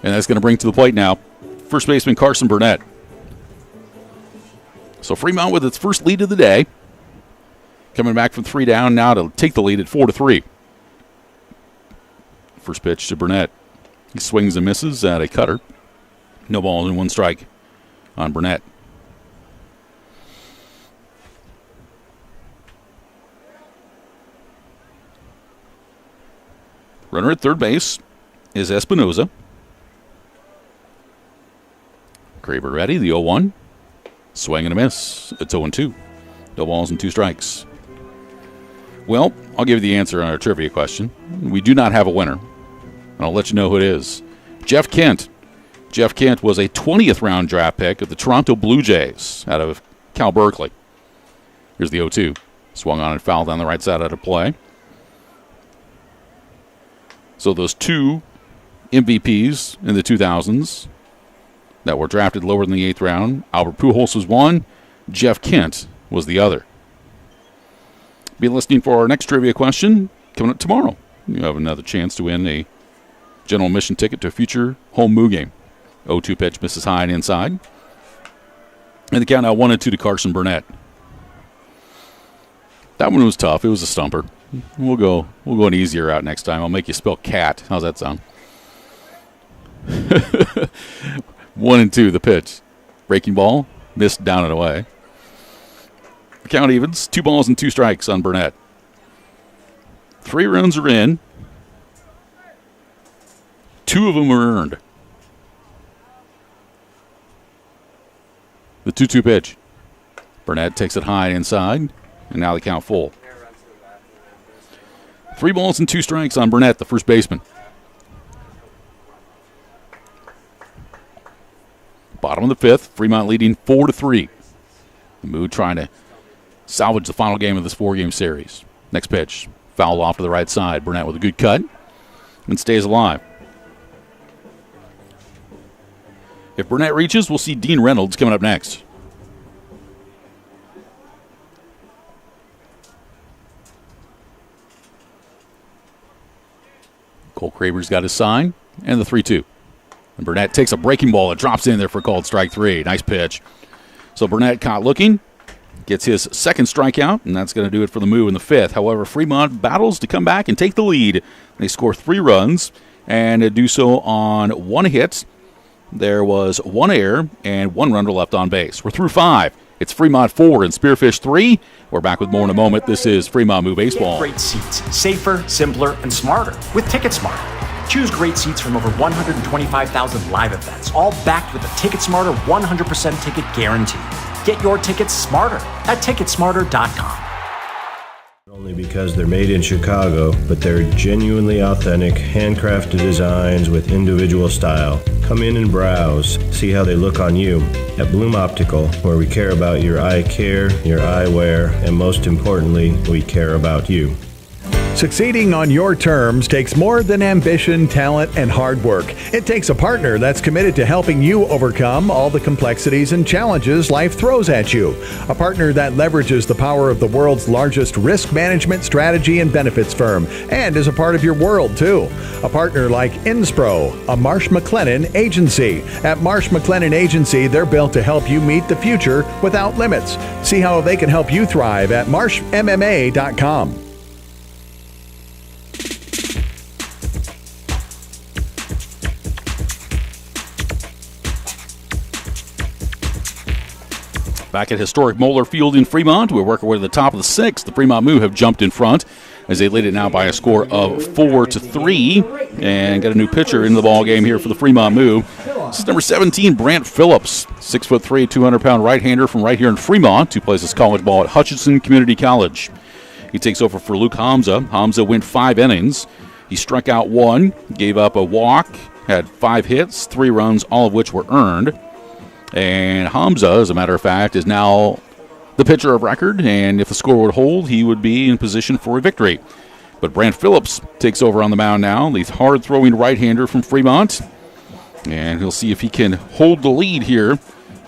And that's going to bring to the plate now first baseman Carson Burnett. So Fremont with its first lead of the day. Coming back from 3 down now to take the lead at 4-3. First pitch to Burnett. He swings and misses at a cutter. No balls and 1 strike. on Burnett. Runner at third base is Espinoza. Kraber ready, the 0-1. Swing and a miss. It's 0-2. No balls and 2 strikes. Well, I'll give you the answer on our trivia question. We do not have a winner. And I'll let you know who it is. Jeff Kent. Jeff Kent was a 20th round draft pick of the Toronto Blue Jays out of Cal Berkeley. Here's the 0-2. Swung on and fouled down the right side out of play. So those 2 MVPs in the 2000s that were drafted lower than the 8th round, Albert Pujols was one, Jeff Kent was the other. Be listening for our next trivia question coming up tomorrow. You have another chance to win a general admission ticket to a future home Moo game. 0-2 pitch misses high and inside. And the count now 1-2 to Carson Burnett. That one was tough. It was a stumper. We'll go an easier route next time. I'll make you spell cat. How's that sound? 1-2 the pitch. Breaking ball. Missed down and away. The count evens. 2 balls and 2 strikes on Burnett. 3 runs are in. 2 of them were earned. The 2-2 pitch. Burnett takes it high and inside. And now the count full. 3 balls and 2 strikes on Burnett, the first baseman. Bottom of the 5th, Fremont leading 4-3. The Moo trying to salvage the final game of this 4-game series. Next pitch, fouled off to the right side. Burnett with a good cut and stays alive. If Burnett reaches, we'll see Dean Reynolds coming up next. Cole Kraber's got his sign, and the 3-2. And Burnett takes a breaking ball and drops in there for called strike 3. Nice pitch. So Burnett caught looking, gets his second strikeout, and that's going to do it for the Moo in the 5th. However, Fremont battles to come back and take the lead. They score 3 runs and do so on 1 hit. There was 1 error and 1 runner left on base. We're through 5. It's Fremont 4 and Spearfish 3. We're back with more in a moment. This is Fremont Moo Baseball. Great seats, safer, simpler, and smarter with TicketSmarter. Choose great seats from over 125,000 live events, all backed with a TicketSmarter 100% ticket guarantee. Get your tickets smarter at TicketSmarter.com. Not only because they're made in Chicago, but they're genuinely authentic, handcrafted designs with individual style. Come in and browse, see how they look on you. At Bloom Optical, where we care about your eye care, your eyewear, and most importantly, we care about you. Succeeding on your terms takes more than ambition, talent, and hard work. It takes a partner that's committed to helping you overcome all the complexities and challenges life throws at you. A partner that leverages the power of the world's largest risk management strategy and benefits firm, and is a part of your world, too. A partner like Inspro, a Marsh McLennan agency. At Marsh McLennan Agency, they're built to help you meet the future without limits. See how they can help you thrive at marshmma.com. Back at historic Moeller Field in Fremont, we're working way to the top of the 6th. The Fremont Moo have jumped in front as they lead it now by a score of 4-3 and got a new pitcher in the ball game here for the Fremont Moo. This is number 17, Brant Phillips, 6'3", 200-pound right-hander from right here in Fremont, who plays his college ball at Hutchinson Community College. He takes over for Luke Hamza. Hamza went 5 innings. He struck out 1, gave up a walk, had 5 hits, 3 runs, all of which were earned. And Hamza, as a matter of fact, is now the pitcher of record, and if the score would hold, he would be in position for a victory. But Brant Phillips takes over on the mound now, the hard-throwing right-hander from Fremont, and he'll see if he can hold the lead here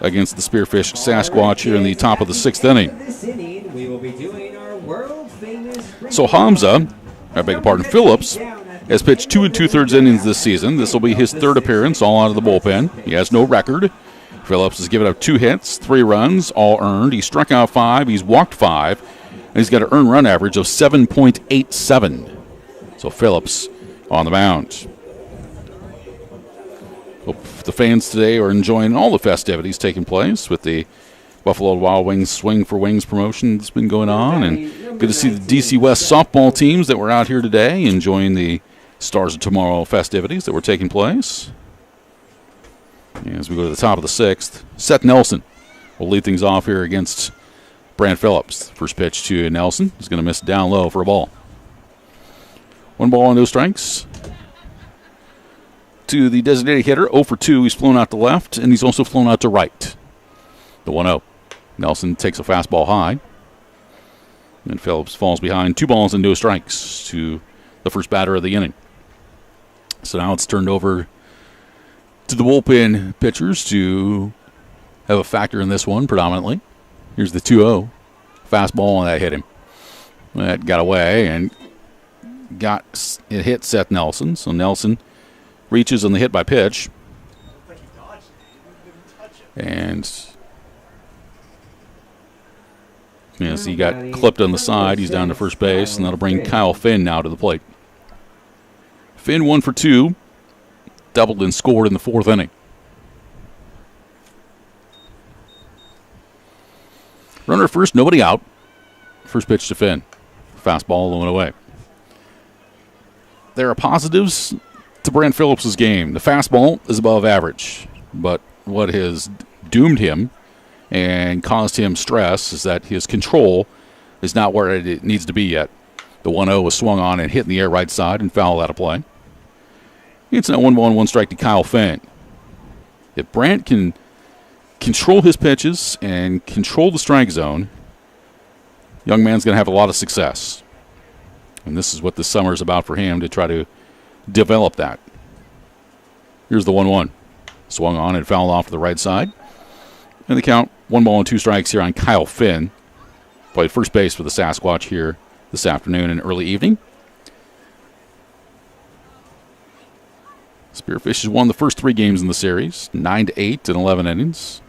against the Spearfish Sasquatch here in the top of the 6th inning. This inning, we will be doing our world-famous... So Hamza, I beg your pardon, Phillips, has pitched 2 2/3 innings this season. This will be his 3rd appearance, all out of the bullpen. He has no record. Phillips has given up 2 hits, 3 runs, all earned. He struck out 5, he's walked 5, and he's got an earned run average of 7.87. So Phillips on the mound. The fans today are enjoying all the festivities taking place with the Buffalo Wild Wings Swing for Wings promotion that's been going on. And good to see the DC West softball teams that were out here today enjoying the Stars of Tomorrow festivities that were taking place. As we go to the top of the 6th, Seth Nelson will lead things off here against Brant Phillips. First pitch to Nelson. He's going to miss down low for a ball. 1 ball and no strikes. To the designated hitter, 0 for 2. He's flown out to left, and he's also flown out to right. The 1-0. Nelson takes a fastball high. And Phillips falls behind. 2 balls and no strikes to the first batter of the inning. So now it's turned over to the bullpen pitchers to have a factor in this one predominantly. Here's the 2-0. Fastball, and that hit him. That got away, and it hit Seth Nelson. So Nelson reaches on the hit by pitch. And yes, he got clipped on the side. He's down to first base, and that'll bring Kyle Finn now to the plate. Finn 1 for 2. Doubled and scored in the 4th inning. Runner first, nobody out. First pitch to Finn. Fastball the one away. There are positives to Brant Phillips' game. The fastball is above average, but what has doomed him and caused him stress is that his control is not where it needs to be yet. The 1-0 was swung on and hit in the air right side and fouled out of play. It's now 1 ball and 1 strike to Kyle Finn. If Brant can control his pitches and control the strike zone, young man's going to have a lot of success. And this is what this summer is about for him, to try to develop that. Here's the 1-1. Swung on and fouled off to the right side. And the count, 1 ball and 2 strikes here on Kyle Finn. Played first base for the Sasquatch here this afternoon and early evening. Spearfish has won the first 3 games in the series, 9-8 in 11 innings.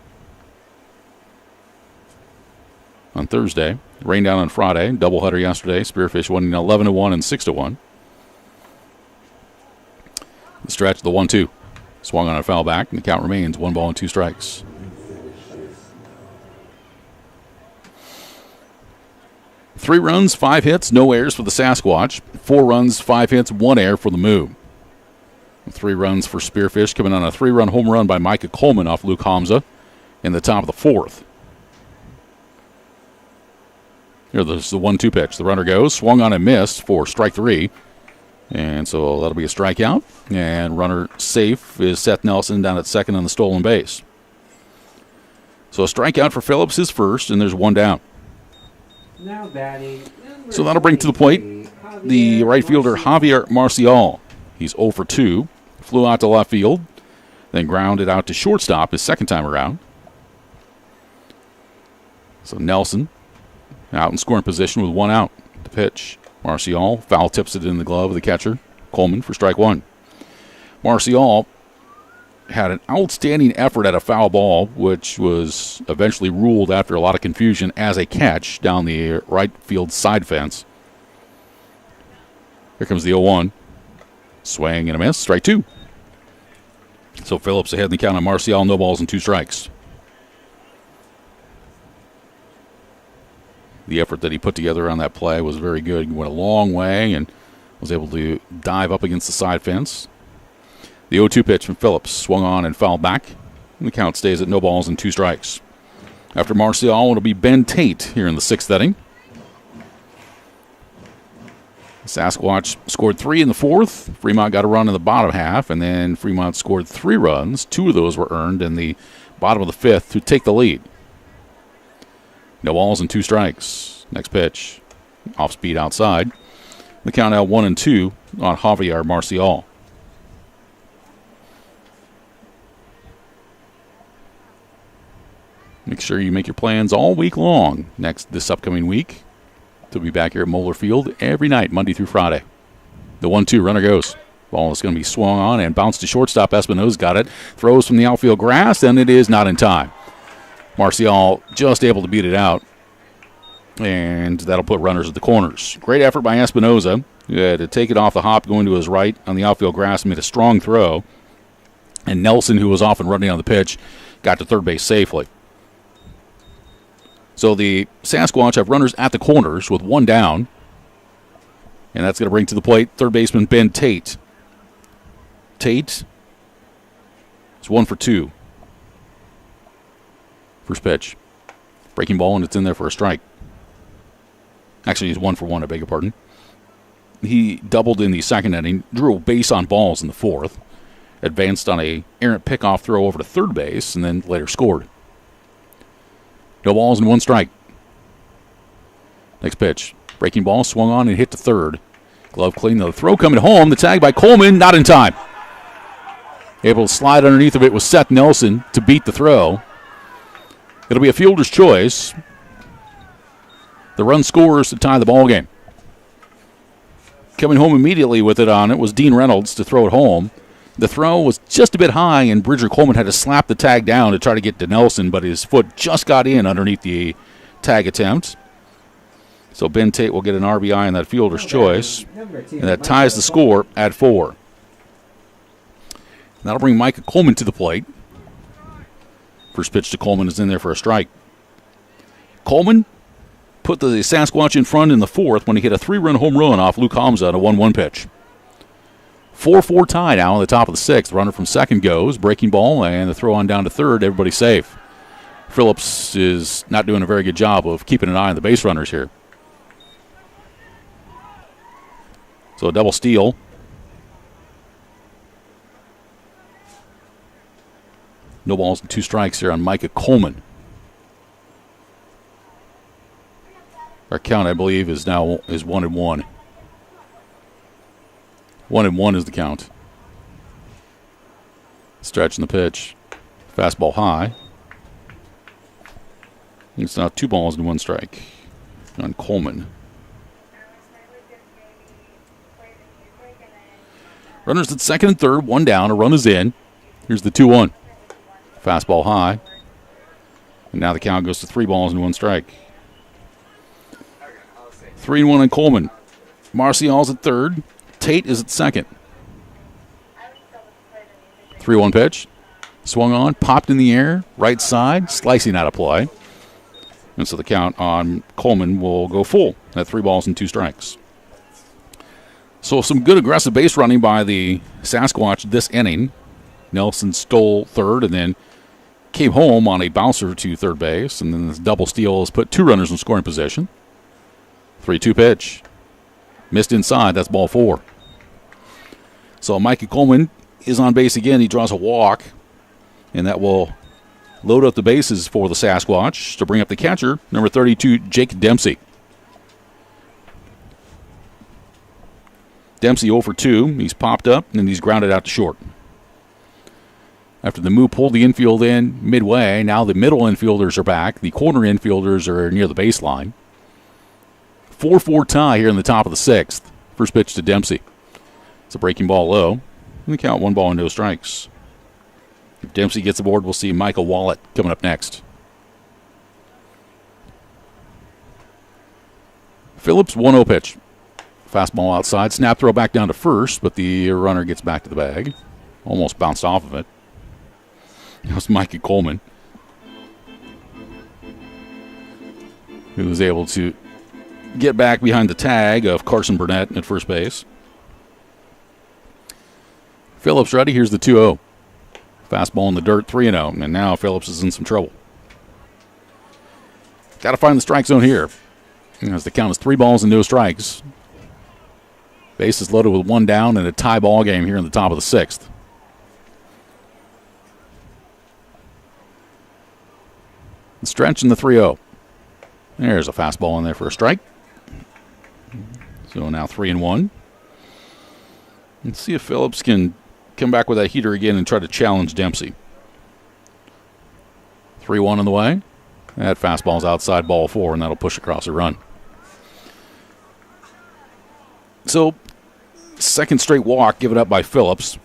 On Thursday, rained down on Friday, doubleheader yesterday. Spearfish winning 11-1 and 6-1. The stretch, the 1-2. Swung on a foul back, and the count remains 1 ball and 2 strikes. Three runs, 5 hits, no errors for the Sasquatch. 4 runs, 5 hits, 1 error for the Moo. 3 runs for Spearfish, coming on a 3-run home run by Micah Coleman off Luke Hamza in the top of the 4th. Here's the 1-2 pitch. The runner goes, swung on and missed for strike 3. And so that'll be a strikeout. And runner safe is Seth Nelson down at second on the stolen base. So a strikeout for Phillips, his first, and there's 1 down. Now batting. So that'll bring to the plate the right fielder Javier Marcial. He's 0 for 2. Flew out to left field, then grounded out to shortstop his second time around. So Nelson out in scoring position with 1 out. The pitch. Marcial foul tips it in the glove of the catcher, Coleman, for strike 1. Marcial had an outstanding effort at a foul ball, which was eventually ruled after a lot of confusion as a catch down the right field side fence. Here comes the 0-1. Swing and a miss, strike 2. So Phillips ahead in the count on Marcial, no balls and 2 strikes. The effort that he put together on that play was very good. He went a long way and was able to dive up against the side fence. The 0-2 pitch from Phillips swung on and fouled back. And the count stays at no balls and 2 strikes. After Marcial, it'll be Ben Tate here in the 6th inning. Sasquatch scored 3 in the 4th. Fremont got a run in the bottom half, and then Fremont scored 3 runs. 2 of those were earned in the bottom of the 5th to take the lead. No balls and 2 strikes. Next pitch, off speed outside. The count out 1-2 on Javier Marcial. Make sure you make your plans all week long this upcoming week. To be back here at Moeller Field every night, Monday through Friday. The 1-2, runner goes. Ball is going to be swung on and bounced to shortstop. Espinosa got it. Throws from the outfield grass, and it is not in time. Marcial just able to beat it out, and that'll put runners at the corners. Great effort by Espinosa to take it off the hop, going to his right on the outfield grass, and made a strong throw. And Nelson, who was off and running on the pitch, got to third base safely. So the Sasquatch have runners at the corners with one down. And that's going to bring to the plate third baseman Ben Tate. Tate is 1 for 2. First pitch. Breaking ball, and it's in there for a strike. Actually, he's 1 for 1, I beg your pardon. He doubled in the second inning, drew a base on balls in the fourth, advanced on a errant pickoff throw over to third base, and then later scored. No balls and 1 strike. Next pitch. Breaking ball, swung on and hit to third. Glove clean, the throw coming home. The tag by Coleman, not in time. Able to slide underneath of it was Seth Nelson to beat the throw. It'll be a fielder's choice. The run scores to tie the ball game. Coming home immediately with it on it was Dean Reynolds to throw it home. The throw was just a bit high, and Bridger Coleman had to slap the tag down to try to get to Nelson, but his foot just got in underneath the tag attempt. So Ben Tate will get an RBI in that fielder's choice, and that ties the score at 4. That'll bring Micah Coleman to the plate. First pitch to Coleman is in there for a strike. Coleman put the Sasquatch in front in the fourth when he hit a 3-run home run off Luke Hamza on a 1-1 pitch. 4-4 tie now on the top of the sixth. Runner from second goes, breaking ball, and the throw on down to third. Everybody's safe. Phillips is not doing a very good job of keeping an eye on the base runners here. So a double steal. No balls and 2 strikes here on Micah Coleman. Our count, I believe, is 1-1. 1-1 is the count. Stretching the pitch. Fastball high. It's now 2 balls and 1 strike on Coleman. Runners at second and third, 1 down, a run is in. Here's the 2-1. Fastball high. And now the count goes to 3 balls and 1 strike. 3-1 on Coleman. Marcial's at third. Tate is at second. 3-1 pitch. Swung on, popped in the air, right side, slicing out of play. And so the count on Coleman will go full at 3 balls and 2 strikes. So some good aggressive base running by the Sasquatch this inning. Nelson stole third and then came home on a bouncer to third base. And then this double steal has put 2 runners in scoring position. 3-2 pitch. Missed inside. That's ball 4. So Mikey Coleman is on base again. He draws a walk. And that will load up the bases for the Sasquatch to bring up the catcher, number 32, Jake Dempsey. Dempsey 0 for 2. He's popped up, and he's grounded out to short. After the Moo pulled the infield in midway, now the middle infielders are back. The corner infielders are near the baseline. 4-4 tie here in the top of the sixth. First pitch to Dempsey. It's a breaking ball low. And the count 1 ball and no strikes. If Dempsey gets aboard, we'll see Michael Wallet coming up next. Phillips 1-0 pitch. Fastball outside. Snap throw back down to first, but the runner gets back to the bag. Almost bounced off of it. That was Mikey Coleman, who was able to get back behind the tag of Carson Burnett at first base. Phillips ready. Here's the 2-0. Fastball in the dirt, 3-0. And now Phillips is in some trouble. Got to find the strike zone here. As the count is 3 balls and no strikes. Base is loaded with 1 down and a tie ball game here in the top of the sixth. The stretch in the 3-0. There's a fastball in there for a strike. So now 3-1. Let's see if Phillips can come back with that heater again and try to challenge Dempsey. 3-1 on the way. That fastball's outside, ball 4, and that'll push across a run. So, second straight walk given up by Phillips.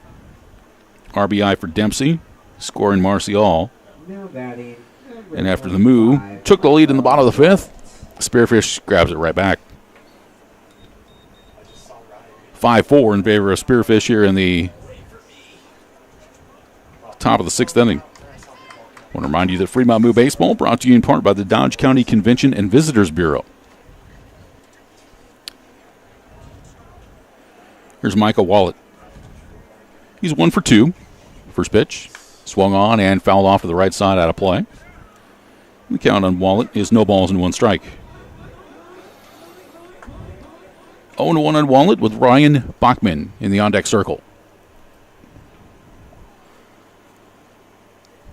RBI for Dempsey, scoring Marcial. And after the Moo took the lead in the bottom of the fifth, Spearfish grabs it right back. 5-4 in favor of Spearfish here in the top of the 6th inning. I want to remind you that Fremont Moo Baseball brought to you in part by the Dodge County Convention and Visitors Bureau. Here's Micah Wallet. He's 1 for 2. First pitch, swung on and fouled off to the right side out of play. The count on Wallet is no balls and 1 strike. 0-1 on Wallet with Ryan Bachman in the on-deck circle.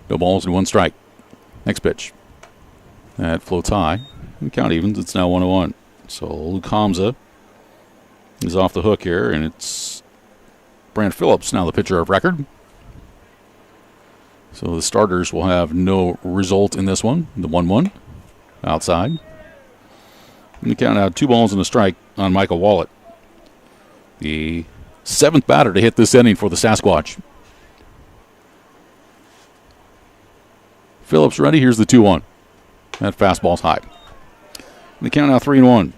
No balls and 1 strike. Next pitch. That floats high. The count evens. It's now 1-1. So Luke Hamza is off the hook here, and it's Brant Phillips now the pitcher of record. So the starters will have no result in this one. The 1-1 outside. And the count out 2 balls and a strike on Michael Wallet. The 7th batter to hit this inning for the Sasquatch. Phillips ready. Here's the 2-1. That fastball's high. And the count now 3-1.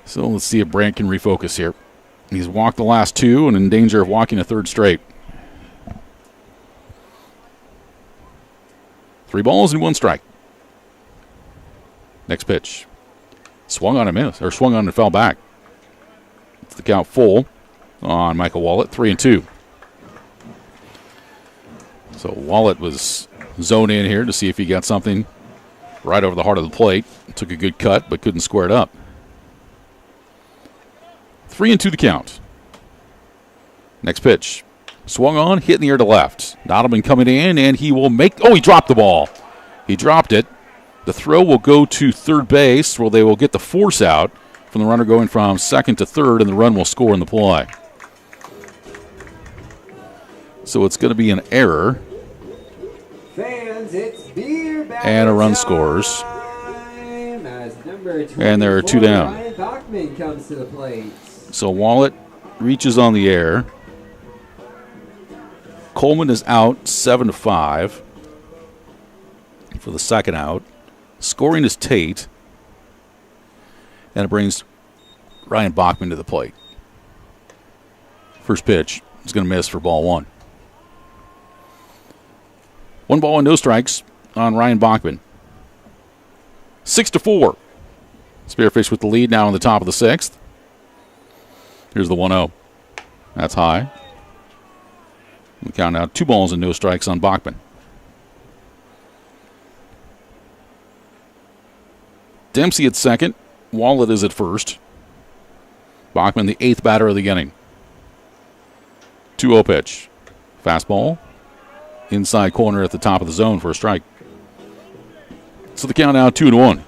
So let's see if Brant can refocus here. He's walked the last 2 and in danger of walking a 3rd straight. 3 balls and 1 strike. Next pitch. Swung on a miss, or swung on and fell back. It's the count full on Michael Wallet, 3-2. So Wallet was zoned in here to see if he got something right over the heart of the plate. Took a good cut, but couldn't square it up. 3-2 the count. Next pitch. Swung on, hit in the air to left. Nottleman coming in, and he will make... Oh, he dropped the ball. He dropped it. The throw will go to 3rd base, where they will get the force out from the runner going from 2nd to 3rd, and the run will score in the play. So it's going to be an error. Fans, it's beer and a run scores. And there are 2 down. Ryan Bachman comes to the plate. So Wallet reaches on the air. Coleman is out 7-5 for the 2nd out. Scoring is Tate. And it brings Ryan Bachman to the plate. First pitch is going to miss for ball 1. 1 ball and no strikes on Ryan Bachman. 6-4. Spearfish with the lead now on the top of the 6th. Here's the 1-0. That's high. We count out 2 balls and no strikes on Bachman. Dempsey at 2nd. Wallet is at 1st. Bachman the 8th batter of the inning. 2-0 pitch. Fastball. Inside corner at the top of the zone for a strike. So the count now 2-1.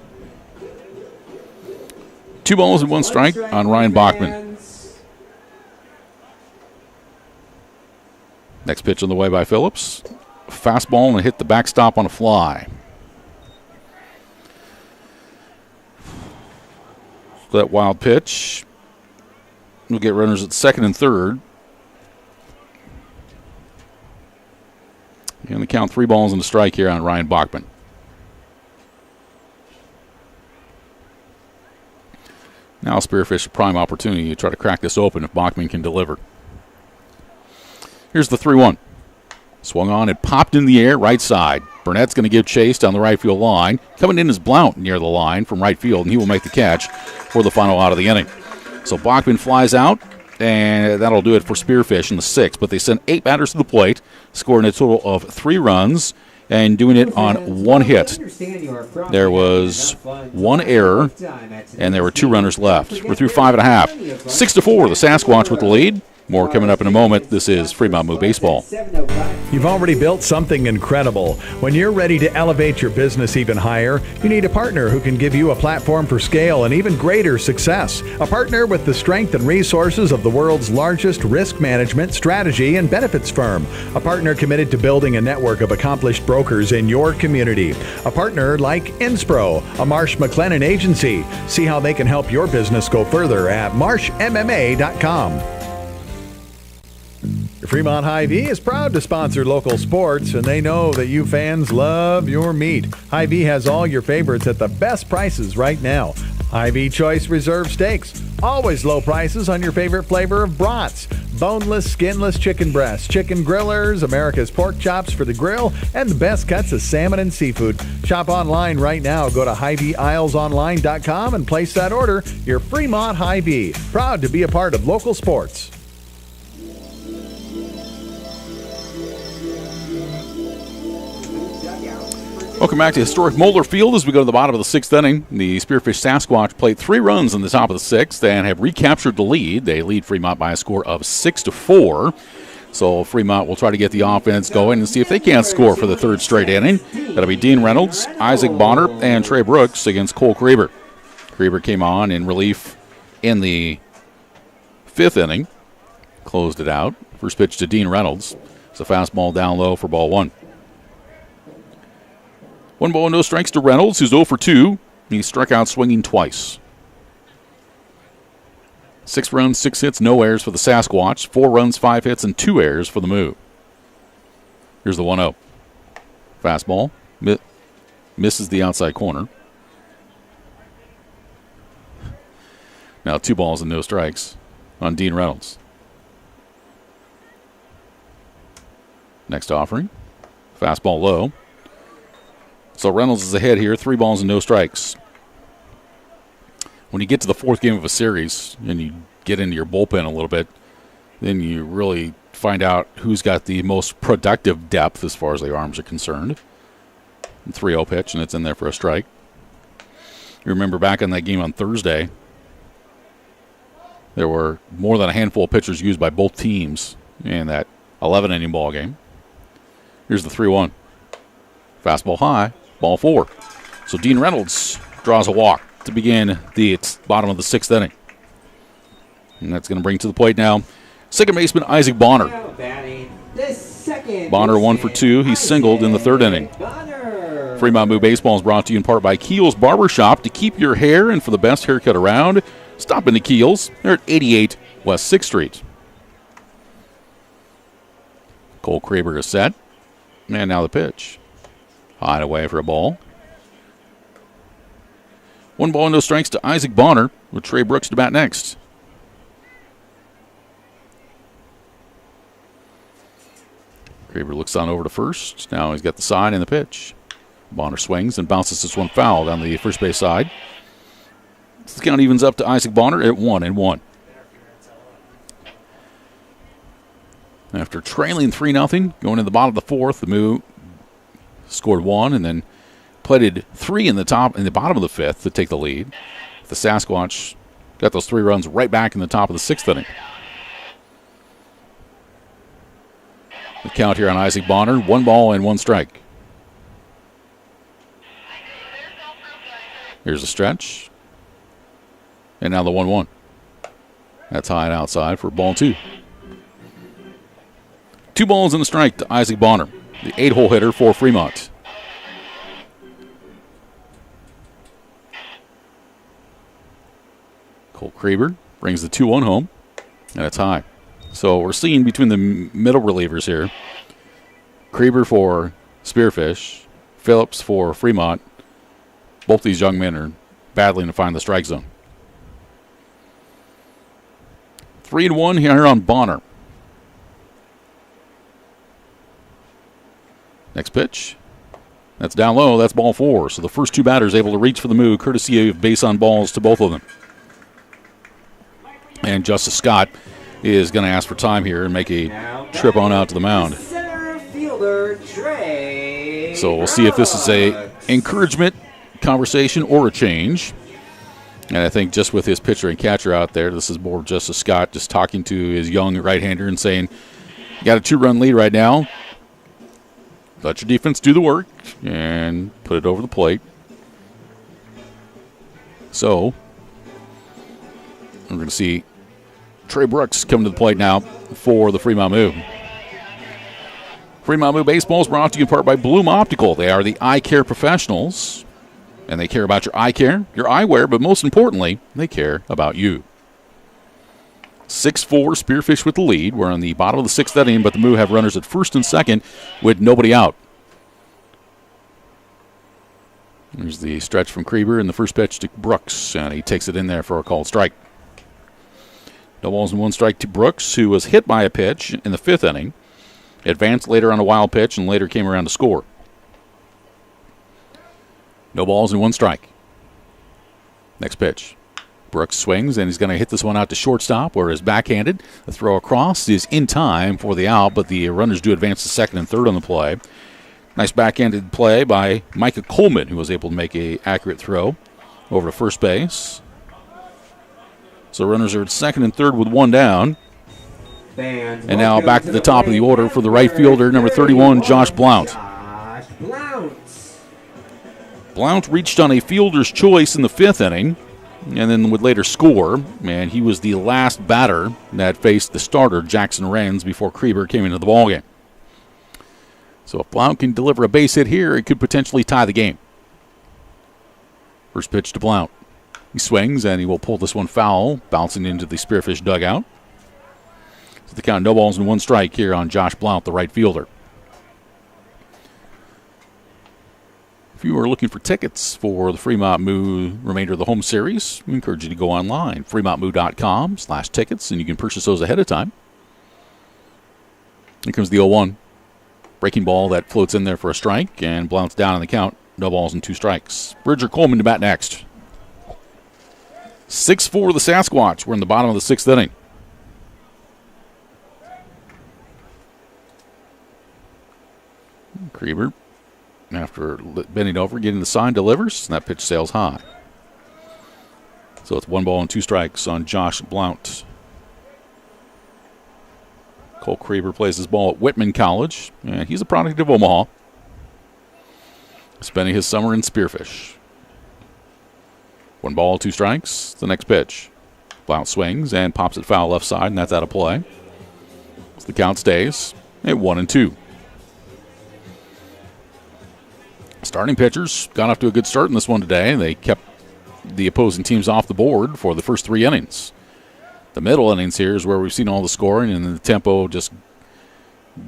2 balls and 1 strike on Ryan Bachman. Next pitch on the way by Phillips. Fastball and hit the backstop on a fly. That wild pitch. We'll get runners at 2nd and 3rd. And the count 3 balls and a strike here on Ryan Bachman. Now Spearfish a prime opportunity to try to crack this open if Bachman can deliver. Here's the 3-1. Swung on and popped in the air right side. Burnett's going to give chase down the right field line. Coming in is Blount near the line from right field, and he will make the catch for the final out of the inning. So Bachman flies out, and that'll do it for Spearfish in the 6th. But they sent 8 batters to the plate, scoring a total of 3 runs, and doing it on 1 hit. There was 1 error, and there were 2 runners left. We're through 5.5. 6-4, the Sasquatch with the lead. More coming up in a moment. This is Fremont Moo Baseball. You've already built something incredible. When you're ready to elevate your business even higher, you need a partner who can give you a platform for scale and even greater success. A partner with the strength and resources of the world's largest risk management, strategy, and benefits firm. A partner committed to building a network of accomplished brokers in your community. A partner like Inspro, a Marsh McLennan agency. See how they can help your business go further at marshmma.com. Fremont Hy-Vee is proud to sponsor local sports, and they know that you fans love your meat. Hy-Vee has all your favorites at the best prices right now. Hy-Vee Choice Reserve Steaks. Always low prices on your favorite flavor of brats. Boneless, skinless chicken breasts, chicken grillers, America's pork chops for the grill, and the best cuts of salmon and seafood. Shop online right now. Go to HyVeeIslesOnline.com and place that order. Your Fremont Hy-Vee, proud to be a part of local sports. Welcome back to historic Moeller Field as we go to the bottom of the sixth inning. The Spearfish Sasquatch played 3 runs in the top of the sixth and have recaptured the lead. They lead Fremont by a score of 6-4. So Fremont will try to get the offense going and see if they can't score for the third straight inning. That'll be Dean Reynolds, Isaac Bonner, and Trey Brooks against Cole Kreber. Kreber came on in relief in the fifth inning, closed it out. First pitch to Dean Reynolds. It's a fastball down low for ball 1. 1 ball, no strikes to Reynolds, who's 0 for 2. He struck out swinging twice. 6 runs, 6 hits, no errors for the Sasquatch. 4 runs, 5 hits, and 2 errors for the Moo. Here's the 1-0. Fastball. Misses the outside corner. Now 2 balls and no strikes on Dean Reynolds. Next offering. Fastball low. So Reynolds is ahead here, 3 balls and no strikes. When you get to the 4th game of a series and you get into your bullpen a little bit, then you really find out who's got the most productive depth as far as the arms are concerned. 3-0 pitch, and it's in there for a strike. You remember back in that game on Thursday, there were more than a handful of pitchers used by both teams in that 11-inning ball game. Here's the 3-1. Fastball high. Ball 4. So Dean Reynolds draws a walk to begin the bottom of the 6th inning. And that's going to bring to the plate now second baseman Isaac Bonner. Bonner 1 for 2. He singled in the 3rd inning. Fremont Moo Baseball is brought to you in part by Keel's Barbershop. To keep your hair and for the best haircut around, stop into Keel's. They're at 88 West 6th Street. Cole Kreber is set. And now the pitch. High and away for a ball. 1 ball, no strikes to Isaac Bonner, with Trey Brooks to bat next. Kreber looks on over to first. Now he's got the sign and the pitch. Bonner swings and bounces this one foul down the first base side. The count evens up to Isaac Bonner at 1-1. After trailing 3-0, going to the bottom of the 4th, the Moo scored 1 and then plated 3 in the bottom of the 5th to take the lead. The Sasquatch got those 3 runs right back in the top of the 6th inning. The count here on Isaac Bonner, 1 ball and 1 strike. Here's a stretch. And now the 1-1. That's high and outside for ball 2. 2 balls and a strike to Isaac Bonner, the 8-hole hitter for Fremont. Cole Kreber brings the 2-1 home, and it's high. So we're seeing between the middle relievers here, Kreber for Spearfish, Phillips for Fremont. Both these young men are battling to find the strike zone. 3-1 here on Bonner. Next pitch. That's down low. That's ball 4. So the first 2 batters able to reach for the Moo, courtesy of base on balls to both of them. And Justice Scott is going to ask for time here and make a trip on out to the mound. Center fielder Trey. So we'll see if this is a encouragement conversation or a change. And I think just with his pitcher and catcher out there, this is more Justice Scott just talking to his young right-hander and saying, you got a 2-run lead right now. Let your defense do the work and put it over the plate. So we're going to see Trey Brooks come to the plate now for the Fremont Moo. Fremont Moo Baseball is brought to you in part by Bloom Optical. They are the eye care professionals, and they care about your eye care, your eyewear, but most importantly, they care about you. 6-4, Spearfish with the lead. We're on the bottom of the 6th inning, but the Moo have runners at first and second with nobody out. There's the stretch from Kreber and the first pitch to Brooks, and he takes it in there for a called strike. No balls and one strike to Brooks, who was hit by a pitch in the 5th inning. Advanced later on a wild pitch and later came around to score. No balls and one strike. Next pitch. Brooks swings, and he's going to hit this one out to shortstop, where it's backhanded. The throw across is in time for the out, but the runners do advance to second and third on the play. Nice backhanded play by Micah Coleman, who was able to make an accurate throw over to first base. So runners are at second and third with one down. And now back to the top of the order for the right fielder, number 31, Josh Blount. Blount reached on a fielder's choice in the 5th inning, and then would later score. And he was the last batter that faced the starter, Jackson Renz, before Krieber came into the ballgame. So if Blount can deliver a base hit here, it could potentially tie the game. First pitch to Blount. He swings, and he will pull this one foul, bouncing into the Spearfish dugout. So the count, no balls and one strike here on Josh Blount, the right fielder. If you are looking for tickets for the Fremont Moo remainder of the home series, we encourage you to go online, fremontmoo.com/tickets, and you can purchase those ahead of time. Here comes the 0-1. Breaking ball that floats in there for a strike, and Blount's down on the count. No balls and two strikes. Bridger Coleman to bat next. 6-4 the Sasquatch. We're in the bottom of the 6th inning. Krieber, after bending over, getting the sign, delivers, and that pitch sails high. So it's 1 ball and 2 strikes on Josh Blount. Cole Krieber plays his ball at Whitman College, and he's a product of Omaha, spending his summer in Spearfish. 1 ball, 2 strikes. The next pitch. Blount swings and pops it foul left side, and that's out of play. So the count stays at 1-2. Starting pitchers got off to a good start in this one today. They kept the opposing teams off the board for the first 3 innings. The middle innings here is where we've seen all the scoring, and the tempo just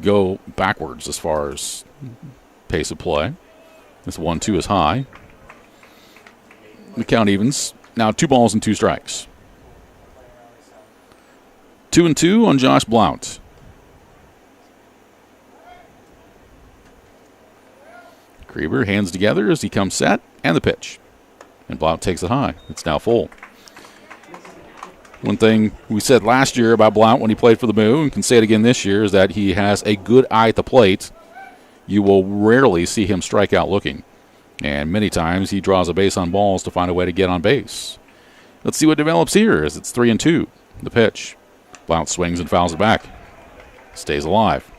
go backwards as far as pace of play. This 1-2 is high. The count evens. Now 2 balls and 2 strikes. 2-2 on Josh Blount. Krieber hands together as he comes set, and the pitch. And Blount takes it high. It's now full. One thing we said last year about Blount when he played for the Moo, and can say it again this year, is that he has a good eye at the plate. You will rarely see him strike out looking. And many times he draws a base on balls to find a way to get on base. Let's see what develops here as it's 3-2. The pitch. Blount swings and fouls it back. Stays alive.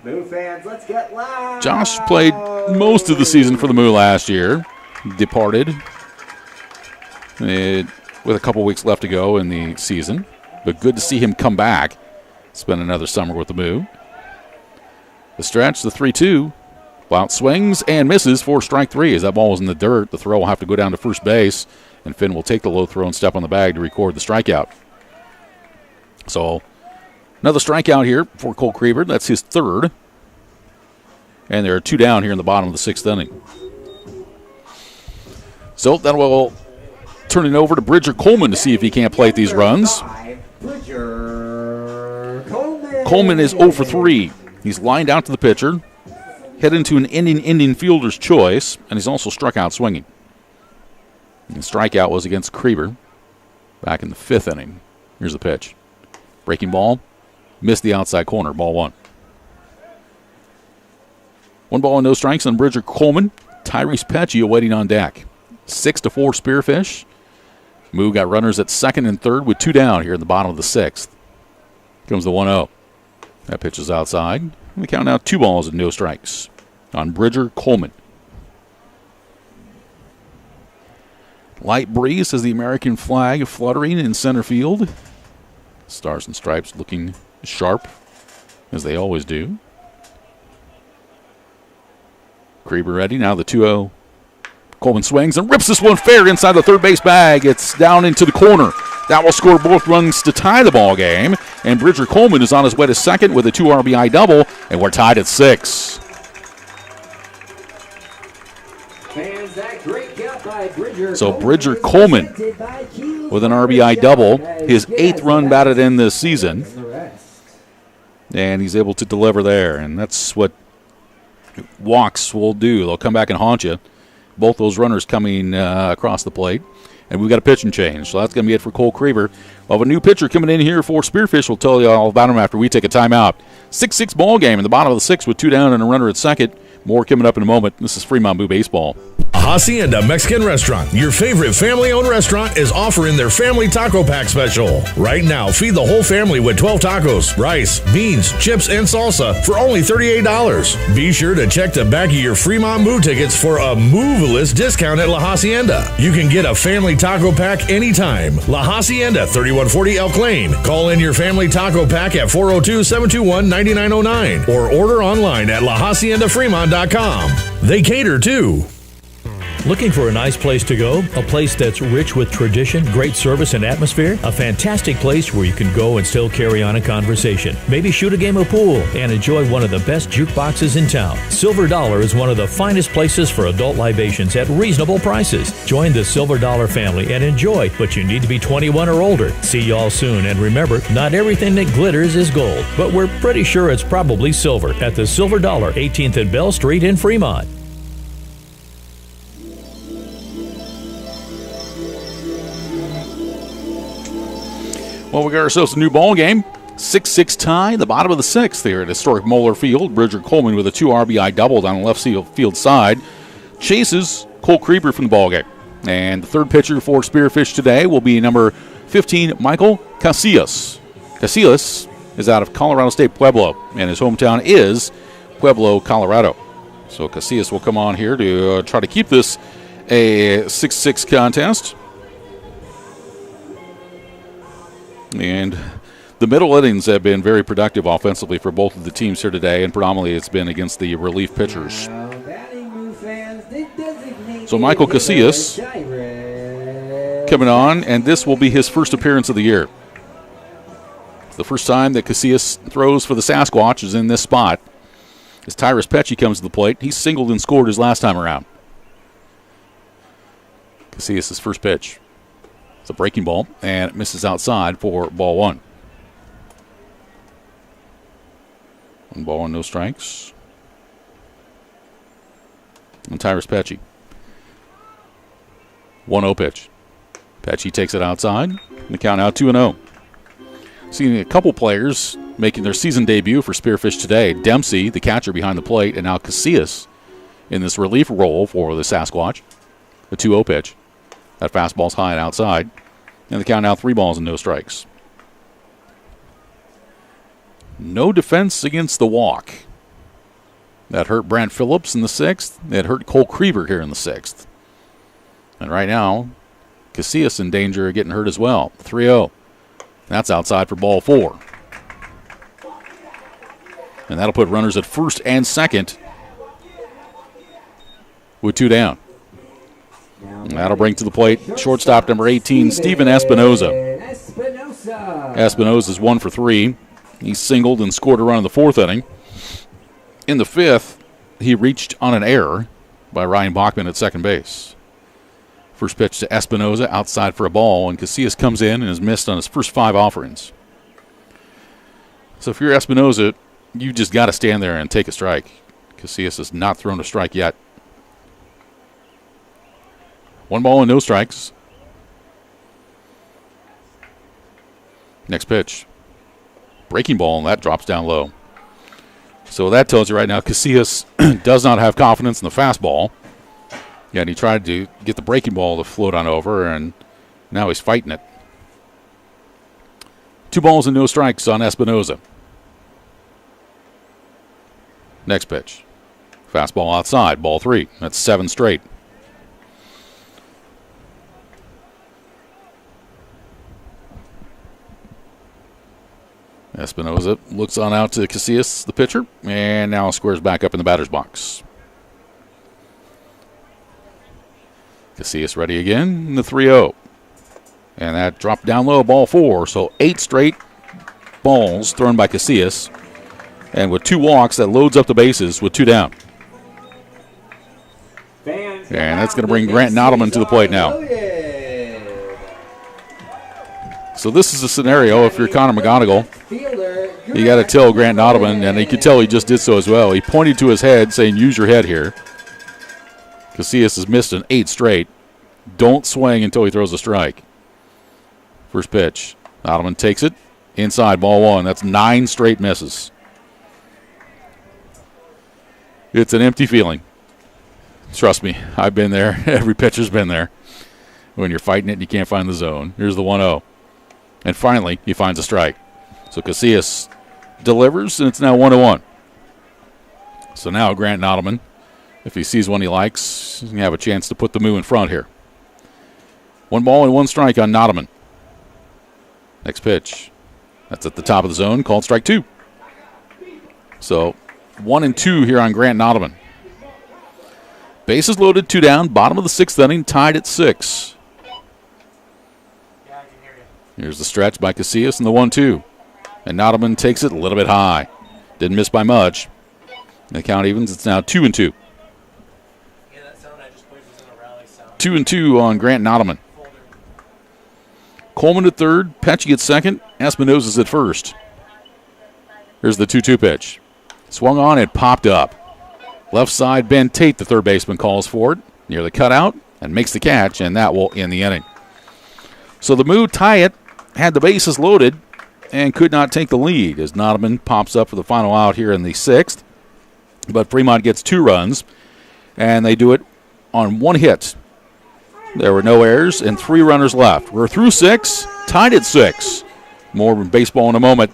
Moo fans, let's get loud. Josh played most of the season for the Moo last year. Departed with a couple weeks left to go in the season. But good to see him come back. Spend another summer with the Moo. The stretch, the 3-2. Blount swings and misses for strike 3. As that ball is in the dirt, the throw will have to go down to first base, and Finn will take the low throw and step on the bag to record the strikeout. So another strikeout here for Cole Krieber. That's his 3rd. And there are 2 down here in the bottom of the 6th inning. So that will turn it over to Bridger Coleman to see if he can't plate these runs. Coleman is 0 for 3. He's lined out to the pitcher, head into an ending fielder's choice, and he's also struck out swinging. And the strikeout was against Krieber back in the 5th inning. Here's the pitch. Breaking ball, missed the outside corner, ball 1. 1 ball and no strikes on Bridger Coleman. Tyrese Peccia waiting on deck. 6-4 Spearfish. Moo got runners at 2nd and 3rd with 2 down here in the bottom of the 6th. Comes the 1-0. That pitch is outside. And we count now 2 balls and no strikes on Bridger Coleman. Light breeze as the American flag fluttering in center field. Stars and stripes looking sharp, as they always do. Krieber ready. Now the 2-0. Coleman swings and rips this one fair inside the third base bag. It's down into the corner. That will score both runs to tie the ball game. And Bridger Coleman is on his way to second with a 2 RBI double, and we're tied at 6. Fans, that great cut by Bridger. So Bridger Coleman with an RBI double, his 8th run batted in this season. And he's able to deliver there, and that's what walks will do. They'll come back and haunt you. Both those runners coming across the plate. And we've got a pitching change, so that's going to be it for Cole Creever. We'll have a new pitcher coming in here for Spearfish. We'll tell you all about him after we take a timeout. 6-6 ball game in the bottom of the 6th with 2 down and a runner at second. More coming up in a moment. This is Fremont Moo Baseball. Hacienda Mexican Restaurant, your favorite family-owned restaurant, is offering their Family Taco Pack special. Right now, feed the whole family with 12 tacos, rice, beans, chips, and salsa for only $38. Be sure to check the back of your Fremont Moo tickets for a Moveless discount at La Hacienda. You can get a Family Taco Pack anytime. La Hacienda, 3140 Elk Lane. Call in your Family Taco Pack at 402-721-9909 or order online at lahaciendafremont.com. They cater too. Looking for a nice place to go? A place that's rich with tradition, great service, and atmosphere? A fantastic place where you can go and still carry on a conversation. Maybe shoot a game of pool and enjoy one of the best jukeboxes in town. Silver Dollar is one of the finest places for adult libations at reasonable prices. Join the Silver Dollar family and enjoy, but you need to be 21 or older. See y'all soon, and remember, not everything that glitters is gold, but we're pretty sure it's probably silver at the Silver Dollar, 18th and Bell Street in Fremont. Well, we got ourselves a new ball game. 6-6 tie, the bottom of the 6th here at historic Moeller Field. Bridger Coleman with a 2 RBI double down the left field side chases Cole Creeper from the ball game. And the third pitcher for Spearfish today will be number 15, Michael Casillas. Casillas is out of Colorado State Pueblo, and his hometown is Pueblo, Colorado. So Casillas will come on here to try to keep this a 6-6 contest. And the middle innings have been very productive offensively for both of the teams here today, and predominantly it's been against the relief pitchers. So Michael Casillas coming on, and this will be his first appearance of the year. The first time that Casillas throws for the Sasquatch is in this spot. As Tyrus Petchy comes to the plate, he singled and scored his last time around. Casillas' first pitch. It's a breaking ball, and it misses outside for ball 1. 1 ball and no strikes. And Tyrus Petchy. 1-0 pitch. Petchy takes it outside. And the count out 2-0. Seeing a couple players making their season debut for Spearfish today. Dempsey, the catcher behind the plate, and now Casillas in this relief role for the Sasquatch. A 2-0 pitch. That fastball's high and outside. And the count now 3 balls and no strikes. No defense against the walk. That hurt Brant Phillips in the 6th. That hurt Cole Creever here in the 6th. And right now, Casillas in danger of getting hurt as well. 3-0. That's outside for ball 4. And that'll put runners at first and second with 2 down. And that'll bring to the plate shortstop number 18, Steven Espinoza. Espinoza's 1 for 3. He singled and scored a run in the 4th inning. In the 5th, he reached on an error by Ryan Bachman at second base. First pitch to Espinoza, outside for a ball, and Casillas comes in and has missed on his first 5 offerings. So if you're Espinoza, you just got to stand there and take a strike. Casillas has not thrown a strike yet. 1 ball and no strikes. Next pitch. Breaking ball, and that drops down low. So that tells you right now Casillas does not have confidence in the fastball. Yeah, and he tried to get the breaking ball to float on over, and now he's fighting it. 2 balls and no strikes on Espinoza. Next pitch. Fastball outside, ball 3. That's 7 straight. Espinoza looks on out to Casillas, the pitcher, and now squares back up in the batter's box. Casillas ready again, the 3-0. And that dropped down low, ball 4. So 8 straight balls thrown by Casillas. And with 2 walks, that loads up the bases with 2 down. Fans, And that's going to bring Grant Nottleman to the plate now. So this is a scenario, if you're Connor McGonigal, you got to tell Grant Nottleman, and you can tell he just did so as well. He pointed to his head saying, use your head here. Casillas has missed an 8 straight. Don't swing until he throws a strike. First pitch. Nottleman takes it. Inside, ball 1. That's 9 straight misses. It's an empty feeling. Trust me, I've been there. Every pitcher's been there. When you're fighting it and you can't find the zone. Here's the 1-0. And finally, he finds a strike. So Casillas delivers, and it's now 1-1. So now Grant Nottleman, if he sees one he likes, he's going to have a chance to put the Moo in front here. 1 ball and 1 strike on Nottleman. Next pitch. That's at the top of the zone, called strike 2. So 1-2 here on Grant Nottleman. Bases loaded, 2 down, bottom of the 6th inning, tied at 6. Here's the stretch by Casillas and the 1-2. And Nottleman takes it a little bit high. Didn't miss by much. The count evens, it's now 2-2. 2-2 on Grant Nottleman. Coleman at third, Petchy at second, Espinosa's at first. Here's the 2-2 pitch. Swung on and popped up. Left side, Ben Tate, the third baseman, calls for it near the cutout and makes the catch, and that will end the inning. So the Moo tie it, had the bases loaded, and could not take the lead as Nottleman pops up for the final out here in the 6th. But Fremont gets 2 runs, and they do it on 1 hit. There were no errors and 3 runners left. We're through 6, tied at 6. More baseball in a moment.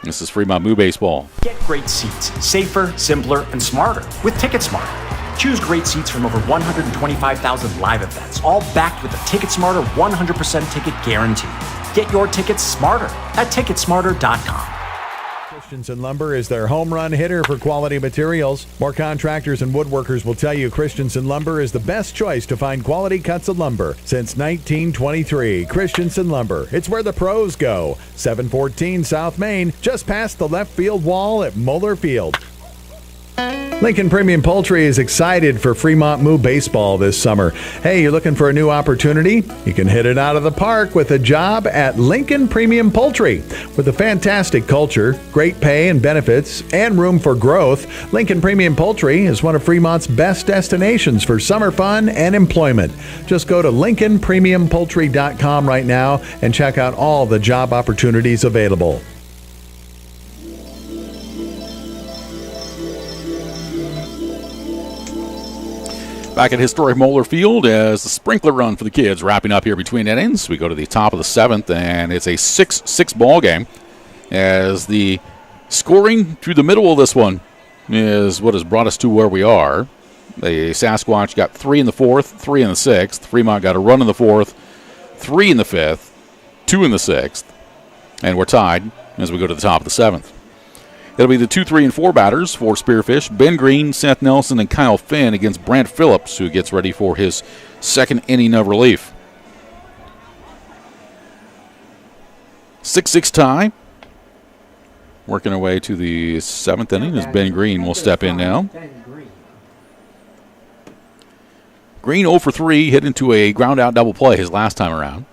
This is Fremont Moo Baseball. Get great seats, safer, simpler, and smarter with TicketSmarter. Choose great seats from over 125,000 live events, all backed with a TicketSmarter 100% ticket guarantee. Get your tickets smarter at TicketSmarter.com. Christensen Lumber is their home run hitter for quality materials. More contractors and woodworkers will tell you Christensen Lumber is the best choice to find quality cuts of lumber. Since 1923, Christensen Lumber. It's where the pros go. 714 South Main, just past the left field wall at Moeller Field. Lincoln Premium Poultry is excited for Fremont Moo Baseball this summer. Hey, you're looking for a new opportunity? You can hit it out of the park with a job at Lincoln Premium Poultry. With a fantastic culture, great pay and benefits, and room for growth, Lincoln Premium Poultry is one of Fremont's best destinations for summer fun and employment. Just go to LincolnPremiumPoultry.com right now and check out all the job opportunities available. Back at historic Moeller Field as the sprinkler run for the kids wrapping up here between innings. We go to the top of the 7th, and it's a 6-6 ball game as the scoring through the middle of this one is what has brought us to where we are. The Sasquatch got 3 in the 4th, 3 in the 6th. Fremont got a run in the 4th, 3 in the 5th, 2 in the 6th, and we're tied as we go to the top of the 7th. It'll be the 2, 3, and 4 batters for Spearfish. Ben Green, Seth Nelson, and Kyle Finn against Brant Phillips, who gets ready for his 2nd inning of relief. 6-6 tie. Working our way to the 7th inning as Ben Green will step in now. Green 0 for 3, hit into a ground-out double play his last time around.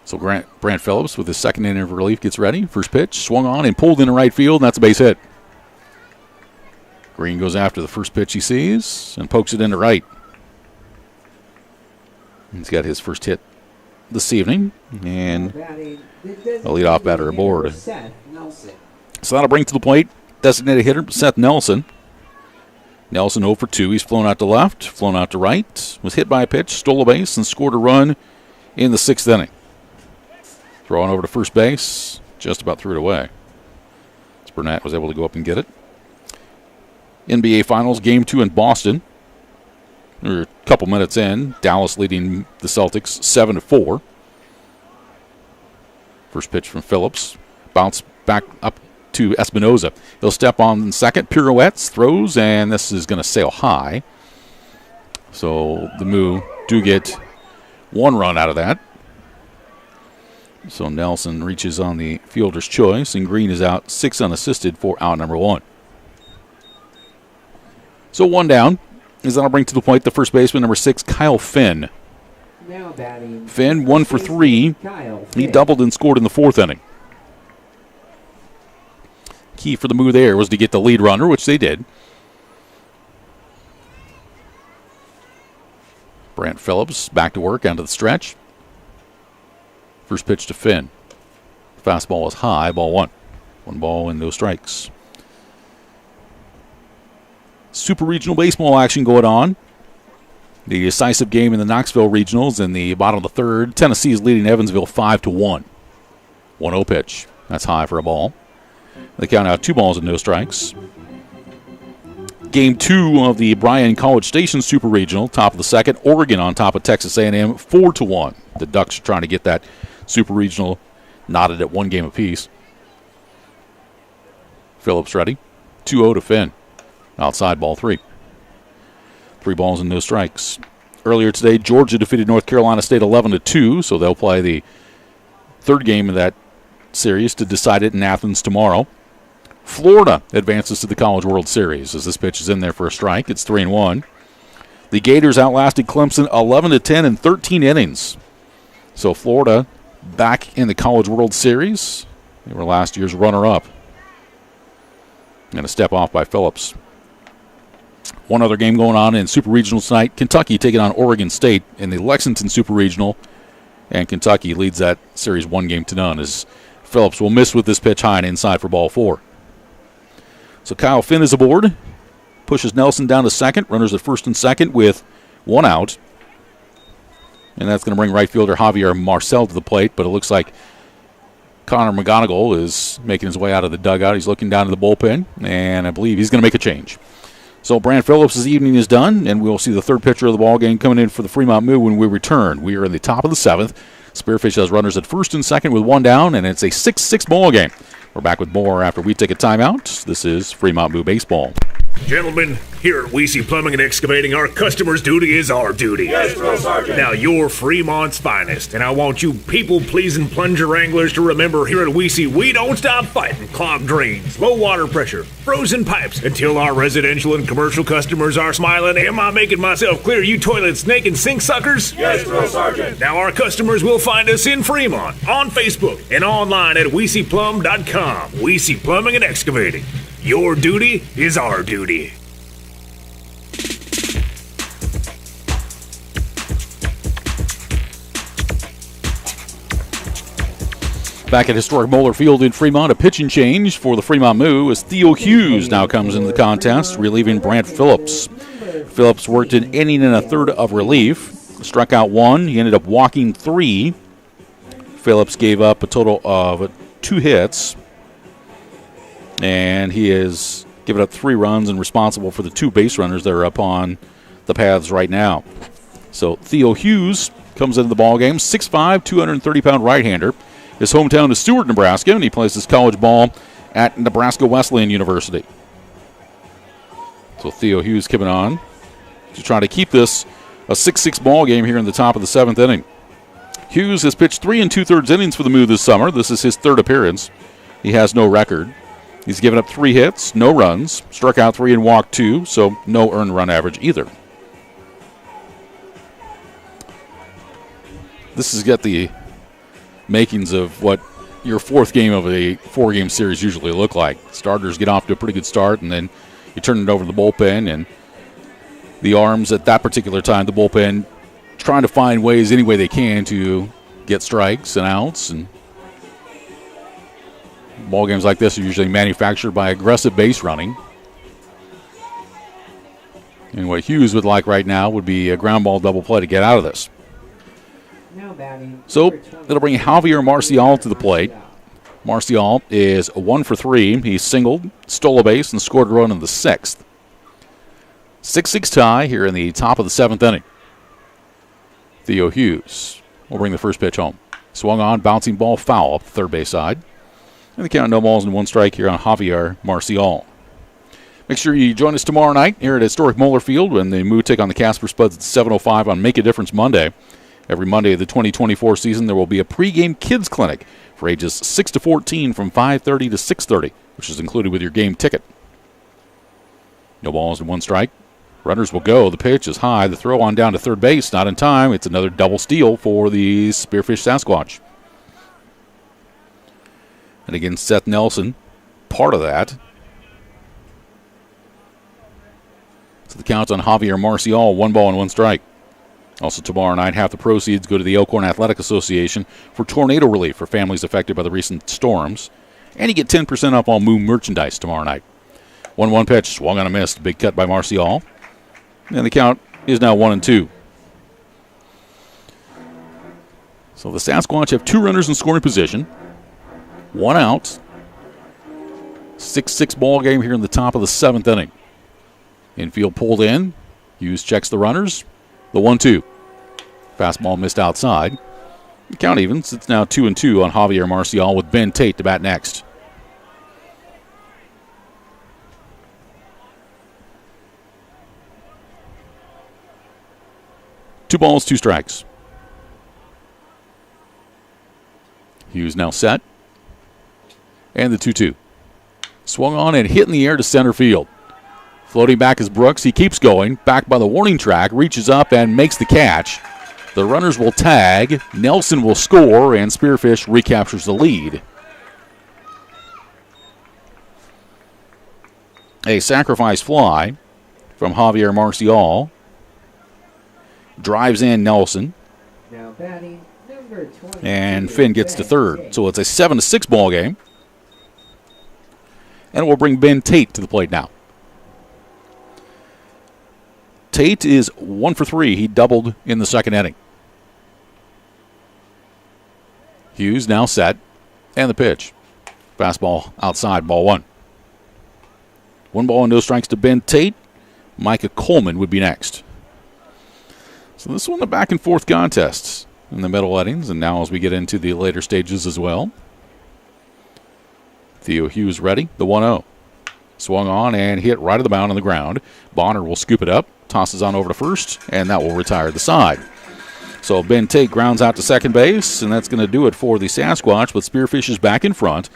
So Brant Phillips with his 2nd inning of relief gets ready. First pitch, swung on and pulled into right field, and that's a base hit. Green goes after the first pitch he sees and pokes it into right. He's got his first hit this evening, and the leadoff batter aboard. So that'll bring to the plate designated hitter Seth Nelson. Nelson 0 for 2. He's flown out to left, flown out to right, was hit by a pitch, stole a base, and scored a run in the 6th inning. Throwing over to first base, just about threw it away. As Burnett was able to go up and get it. NBA Finals, Game 2 in Boston. We're a couple minutes in. Dallas leading the Celtics 7-4. First pitch from Phillips. Bounce back up to Espinosa. He'll step on second, pirouettes, throws, and this is going to sail high. So the Moo do get 1 run out of that. So Nelson reaches on the fielder's choice, and Green is out 6 unassisted for out number 1. So 1 down. Is that'll bring to the plate the first baseman, number 6, Kyle Finn. Now batting. Finn 1 for 3. Kyle He Finn. doubled and scored in the 4th inning. Key for the Moo there was to get the lead runner, which they did. Brant Phillips back to work onto the stretch. First pitch to Finn. Fastball is high, ball 1. 1 ball and no strikes. Super Regional Baseball action going on. The decisive game in the Knoxville Regionals in the bottom of the 3rd. Tennessee is leading Evansville 5-1. 1-0 pitch. That's high for a ball. They count out 2 balls and no strikes. Game 2 of the Bryan College Station Super Regional, top of the 2nd. Oregon on top of Texas A&M, 4-1. The Ducks are trying to get that Super Regional knotted at 1 game apiece. Phillips ready. 2-0 to Finn. Outside, ball 3. 3 balls and no strikes. Earlier today, Georgia defeated North Carolina State 11-2, so they'll play the 3rd game of that series to decide it in Athens tomorrow. Florida advances to the College World Series as this pitch is in there for a strike. It's 3-1. The Gators outlasted Clemson 11-10 in 13 innings. So Florida back in the College World Series. They were last year's runner-up. And a step off by Phillips. One other game going on in Super Regional tonight. Kentucky taking on Oregon State in the Lexington Super Regional. And Kentucky leads that series 1-0 as Phillips will miss with this pitch high and inside for ball 4. So Kyle Finn is aboard. Pushes Nelson down to 2nd. Runners at 1st and 2nd with 1 out. And that's going to bring right fielder Javier Marcel to the plate. But it looks like Connor McGonigal is making his way out of the dugout. He's looking down to the bullpen. And I believe he's going to make a change. So Brant Phillips' evening is done, and we'll see the 3rd pitcher of the ball game coming in for the Fremont Moo when we return. We are in the top of the 7th. Spearfish has runners at 1st and 2nd with 1 down, and it's a 6-6 ball game. We're back with more after we take a timeout. This is Fremont Moo Baseball. Gentlemen, here at WC Plumbing and Excavating, our customer's duty is our duty. Yes, Drill Sergeant. Now, you're Fremont's finest, and I want you people-pleasing plunger anglers to remember here at WC, we don't stop fighting clogged drains, low water pressure, frozen pipes, until our residential and commercial customers are smiling. Am I making myself clear, you toilet snake and sink suckers? Yes, Drill Sergeant. Now, our customers will find us in Fremont, on Facebook, and online at WeCPlum.com. WC Plumbing and Excavating. Your duty is our duty. Back at historic Moeller Field in Fremont, a pitching change for the Fremont Moo as Theo Hughes now comes into the contest, relieving Brant Phillips. Phillips worked an inning and a 1/3 of relief, struck out 1. He ended up walking 3. Phillips gave up a total of 2 hits. And he has given up 3 runs and responsible for the 2 base runners that are up on the paths right now. So Theo Hughes comes into the ballgame, 6'5", 230-pound right-hander. His hometown is Stewart, Nebraska, and he plays his college ball at Nebraska Wesleyan University. So Theo Hughes coming on to try to keep this a 6-6 ball game here in the top of the 7th inning. Hughes has pitched 3 2/3 innings for the Moo this summer. This is his 3rd appearance. He has no record. He's given up 3 hits, no runs, struck out 3 and walked 2, so no earned run average either. This has got the makings of what your 4th game of a 4-game series usually look like. Starters get off to a pretty good start, and then you turn it over to the bullpen, and the arms at that particular time, the bullpen, trying to find ways any way they can to get strikes and outs, and ball games like this are usually manufactured by aggressive base running. And what Hughes would like right now would be a ground ball double play to get out of this. So it'll bring Javier Marcial to the plate. Marcial is 1 for 3. He singled, stole a base, and scored a run in the 6th. 6-6 tie here in the top of the 7th inning. Theo Hughes will bring the first pitch home. Swung on, bouncing ball foul up the 3rd base side. And the count, no balls and 1 strike here on Javier Marcial. Make sure you join us tomorrow night here at historic Moeller Field when the Moo take on the Casper Spuds at 7:05 on Make a Difference Monday. Every Monday of the 2024 season, there will be a pregame kids clinic for ages 6 to 14 from 5:30 to 6:30, which is included with your game ticket. No balls and one strike. Runners will go. The pitch is high. The throw on down to third base. Not in time. It's another double steal for the Spearfish Sasquatch. And again, Seth Nelson, part of that. So the count on Javier Marcial, 1 ball and 1 strike. Also tomorrow night, half the proceeds go to the Elkhorn Athletic Association for tornado relief for families affected by the recent storms. And you get 10% off all Moo merchandise tomorrow night. 1-1 pitch, swung on a miss. Big cut by Marcial. And the count is now 1-2. So the Sasquatch have 2 runners in scoring position. 1 out. 6-6 ball game here in the top of the 7th inning. Infield pulled in. Hughes checks the runners. The 1-2. Fastball missed outside. The count evens. It's now 2-2 on Javier Marcial with Ben Tate to bat next. Two balls, 2 strikes. Hughes now set. And the 2-2. Swung on and hit in the air to center field. Floating back is Brooks. He keeps going. Back by the warning track. Reaches up and makes the catch. The runners will tag. Nelson will score, and Spearfish recaptures the lead. A sacrifice fly from Javier Marcial. Drives in Nelson. Now batting number 20. And Finn gets to third. So it's a 7-6 ball game. And we'll bring Ben Tate to the plate now. Tate is 1 for 3. He doubled in the second inning. Hughes now set. And the pitch. Fastball outside, ball 1. 1 ball and no strikes to Ben Tate. Micah Coleman would be next. So this one, the back and forth contests in the middle innings, and now as we get into the later stages as well. Theo Hughes ready, the 1-0. Swung on and hit right of the mound on the ground. Bonner will scoop it up, tosses on over to first, and that will retire the side. So Ben Tate grounds out to second base, and that's going to do it for the Sasquatch, but Spearfish is back in front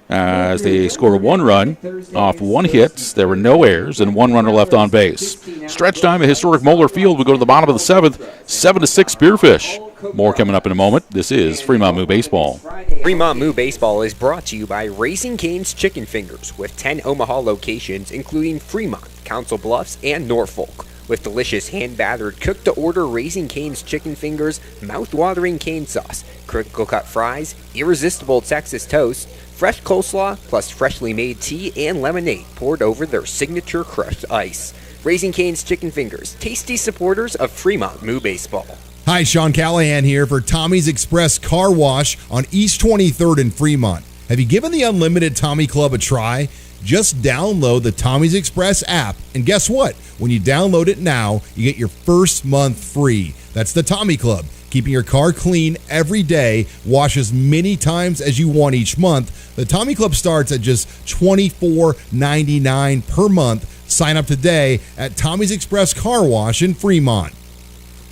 as they score 1 run off 1 hit. There were no errors and 1 runner left on base. Stretch time at historic Moeller Field. We go to the bottom of the 7th, 7-6 Spearfish. More coming up in a moment. This is Fremont Moo Baseball. Fremont Moo Baseball is brought to you by Raising Cane's Chicken Fingers, with 10 Omaha locations, including Fremont, Council Bluffs, and Norfolk. With delicious hand-battered, cooked-to-order Raising Cane's Chicken Fingers, mouth-watering cane sauce, crinkle-cut fries, irresistible Texas toast, fresh coleslaw, plus freshly made tea and lemonade poured over their signature crushed ice. Raising Cane's Chicken Fingers, tasty supporters of Fremont Moo Baseball. Hi, Sean Callahan here for Tommy's Express Car Wash on East 23rd in Fremont. Have you given the Unlimited Tommy Club a try? Just download the Tommy's Express app, and guess what? When you download it now, you get your first month free. That's the Tommy Club, keeping your car clean every day. Wash as many times as you want each month. The Tommy Club starts at just $24.99 per month. Sign up today at Tommy's Express Car Wash in Fremont.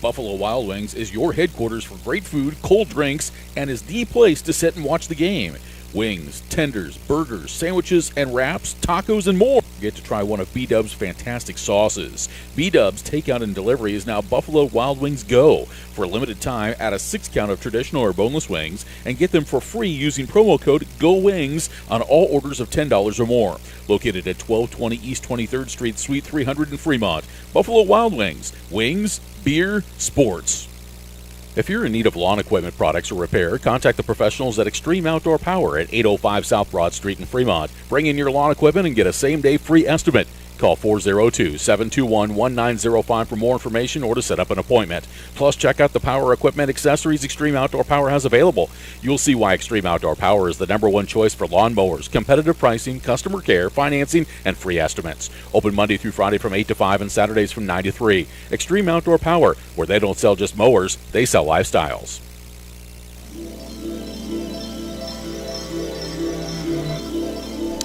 Buffalo Wild Wings is your headquarters for great food, cold drinks, and is the place to sit and watch the game. Wings, tenders, burgers, sandwiches, and wraps, tacos, and more. Get to try one of B-Dub's fantastic sauces. B-Dub's takeout and delivery is now Buffalo Wild Wings Go. For a limited time, add a 6 count of traditional or boneless wings and get them for free using promo code GOWINGS on all orders of $10 or more. Located at 1220 East 23rd Street, Suite 300 in Fremont. Buffalo Wild Wings. Wings, beer, sports. If you're in need of lawn equipment products or repair, contact the professionals at Extreme Outdoor Power at 805 South Broad Street in Fremont. Bring in your lawn equipment and get a same-day free estimate. Call 402-721-1905 for more information or to set up an appointment. Plus, check out the power equipment accessories Extreme Outdoor Power has available. You'll see why Extreme Outdoor Power is the #1 choice for lawn mowers, competitive pricing, customer care, financing, and free estimates. Open Monday through Friday from 8 to 5 and Saturdays from 9 to 3. Extreme Outdoor Power, where they don't sell just mowers, they sell lifestyles.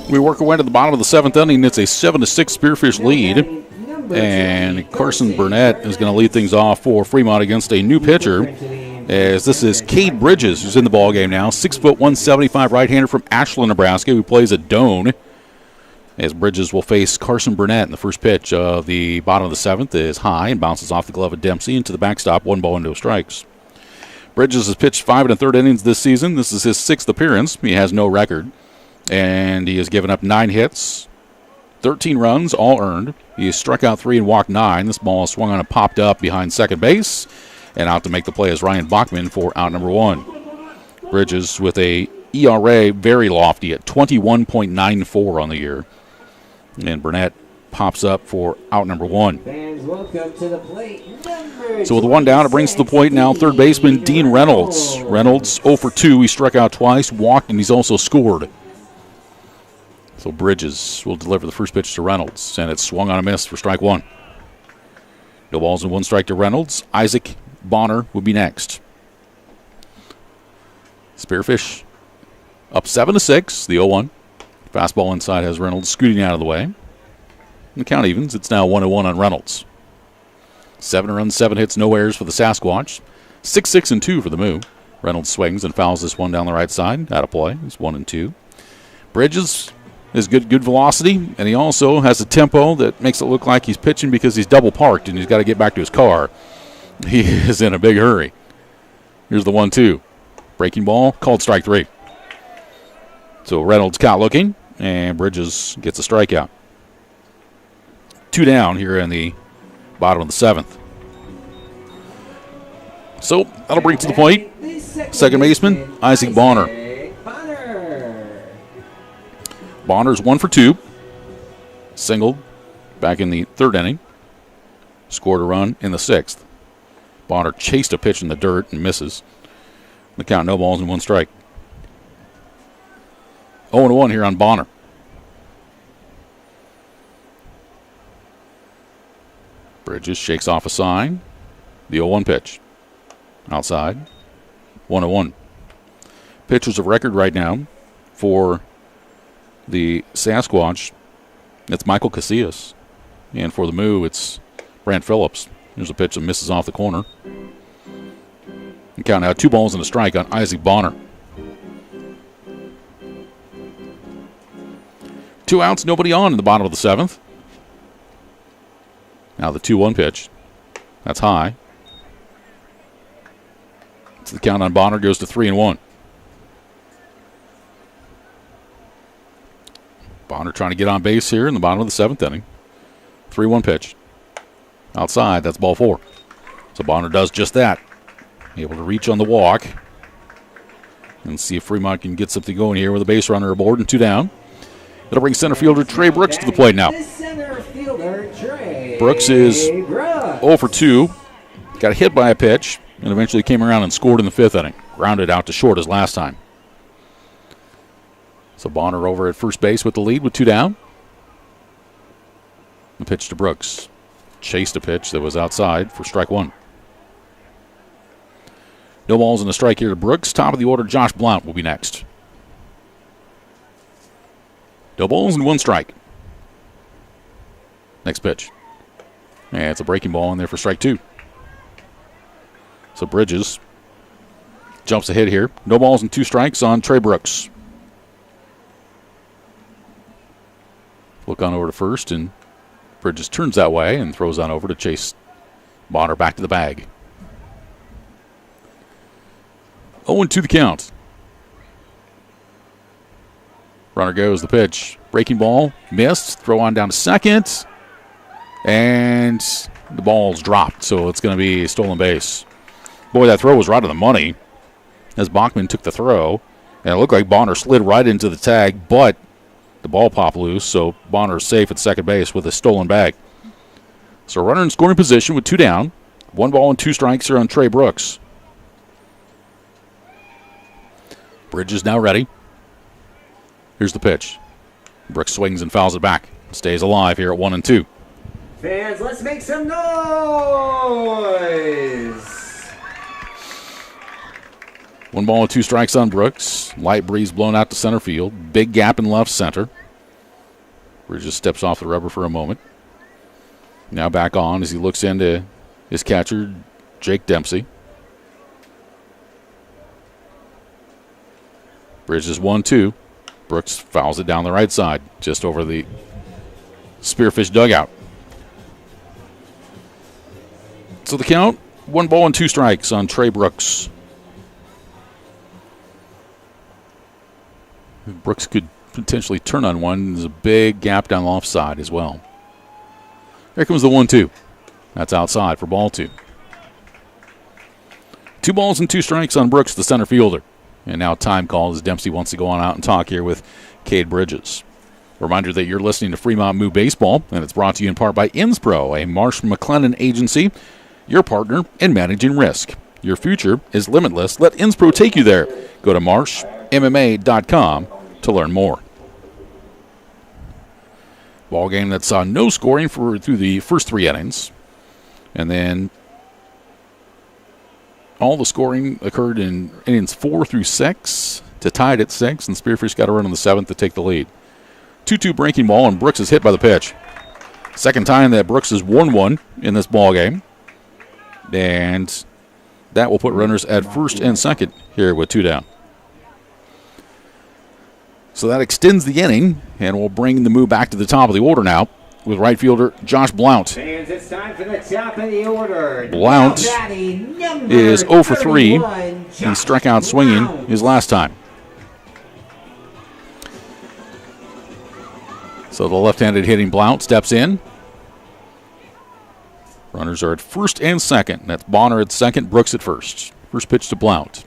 We work our way to the bottom of the 7th inning. It's a 7-6 Spearfish lead. And Carson Burnett is going to lead things off for Fremont against a new pitcher, as this is Cade Bridges, who's in the ballgame now. 6 foot 175 right-hander from Ashland, Nebraska, who plays at Doane. As Bridges will face Carson Burnett in the first pitch of the bottom of the 7th is high and bounces off the glove of Dempsey into the backstop. 1 ball and no strikes. Bridges has pitched 5 1/3 innings this season. This is his 6th appearance. He has no record. And he has given up 9 hits, 13 runs, all earned. He has struck out 3 and walked 9. This ball is swung on and popped up behind second base. And out to make the play is Ryan Bachman for out number 1. Bridges with a ERA very lofty at 21.94 on the year. And Burnett pops up for out number 1. Fans, welcome to the plate. So with 1 down, it brings to the plate now third baseman Dean Reynolds. Reynolds 0 for 2. He struck out twice, walked, and he's also scored. So Bridges will deliver the first pitch to Reynolds, and it's swung on a miss for strike 1. No balls and 1 strike to Reynolds. Isaac Bonner will be next. Spearfish up 7-6, the 0-1. Fastball inside has Reynolds scooting out of the way. And the count evens. It's now 1-1 on Reynolds. 7 runs, 7 hits, no errors for the Sasquatch. 6-6-2 for the Moo. Reynolds swings and fouls this one down the right side. Out of play. It's 1-2. Bridges is good velocity, and he also has a tempo that makes it look like he's pitching because he's double parked and he's got to get back to his car. He is in a big hurry. Here's the 1-2. Breaking ball, called strike 3. So Reynolds caught looking, and Bridges gets a strikeout. 2 down here in the bottom of the 7th. So that'll bring to the plate second baseman Isaac Bonner. Bonner's 1 for 2. Singled back in the 3rd inning. Scored a run in the 6th. Bonner chased a pitch in the dirt and misses. The count, no balls and 1 strike. 0-1 here on Bonner. Bridges shakes off a sign. The 0-1 pitch. Outside. 1-1. Pitchers of record right now for the Sasquatch, it's Michael Casillas. And for the Moo, it's Brant Phillips. There's a pitch that misses off the corner. And count now 2 balls and a strike on Isaac Bonner. 2 outs, nobody on in the bottom of the 7th. Now the 2-1 pitch. That's high. So the count on Bonner goes to 3-1. Bonner trying to get on base here in the bottom of the 7th inning. 3-1 pitch. Outside, that's ball 4. So Bonner does just that. Able to reach on the walk. And see if Fremont can get something going here with a base runner aboard and 2 down. It'll bring center fielder Trey Brooks to the plate now. Brooks is 0 for 2. Got hit by a pitch and eventually came around and scored in the 5th inning. Grounded out to short as last time. So Bonner over at first base with the lead with 2 down. The pitch to Brooks. Chased a pitch that was outside for strike 1. No balls and a strike here to Brooks. Top of the order, Josh Blount will be next. No balls and 1 strike. Next pitch. And it's a breaking ball in there for strike 2. So Bridges jumps ahead here. No balls and 2 strikes on Trey Brooks. Look on over to first, and Bridges turns that way and throws on over to chase Bonner back to the bag. 0-2 the count. Runner goes, the pitch. Breaking ball, missed. Throw on down to second. And the ball's dropped, so it's going to be a stolen base. Boy, that throw was right on the money as Bachman took the throw. And it looked like Bonner slid right into the tag, but the ball popped loose, so Bonner's safe at second base with a stolen bag. So runner in scoring position with 2 down. 1 ball and 2 strikes here on Trey Brooks. Bridges now ready. Here's the pitch. Brooks swings and fouls it back. Stays alive here at 1-2. Fans, let's make some noise! 1 ball and 2 strikes on Brooks. Light breeze blown out to center field. Big gap in left center. Bridges steps off the rubber for a moment. Now back on as he looks into his catcher, Jake Dempsey. Bridges 1-2. Brooks fouls it down the right side, just over the Spearfish dugout. So the count, 1 ball and 2 strikes on Trey Brooks. Brooks could potentially turn on one. There's a big gap down the left side as well. Here comes the 1-2. That's outside for ball 2. 2 balls and 2 strikes on Brooks, the center fielder. And now time call as Dempsey wants to go on out and talk here with Cade Bridges. Reminder that you're listening to Fremont Moo Baseball, and it's brought to you in part by Inspro, a Marsh McLennan agency, your partner in managing risk. Your future is limitless. Let Inspro take you there. Go to marshmma.com to learn more. Ball game that saw no scoring through the first 3 innings. And then all the scoring occurred in innings 4 through 6 to tie it at 6, and Spearfish got a run in the 7th to take the lead. 2-2 breaking ball, and Brooks is hit by the pitch. Second time that Brooks has won one in this ball game. And that will put runners at first and second here with 2 down. So that extends the inning, and we'll bring the Moo back to the top of the order now with right fielder Josh Blount. Fans, it's time for the top of the order. Blount is 0 for 3. He struck out swinging his last time. So the left-handed hitting Blount steps in. Runners are at first and second. That's Bonner at second, Brooks at first. First pitch to Blount.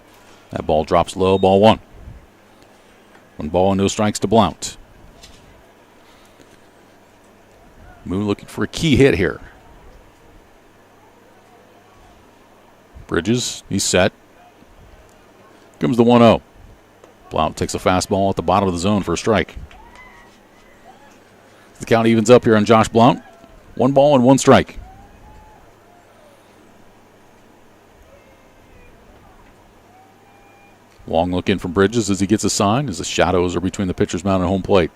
That ball drops low, ball 1. 1 ball and no strikes to Blount. Moo looking for a key hit here. Bridges, he's set. Comes the 1-0. Blount takes a fastball at the bottom of the zone for a strike. The count evens up here on Josh Blount. 1 ball and 1 strike. Long look in from Bridges as he gets a sign as the shadows are between the pitcher's mound and home plate.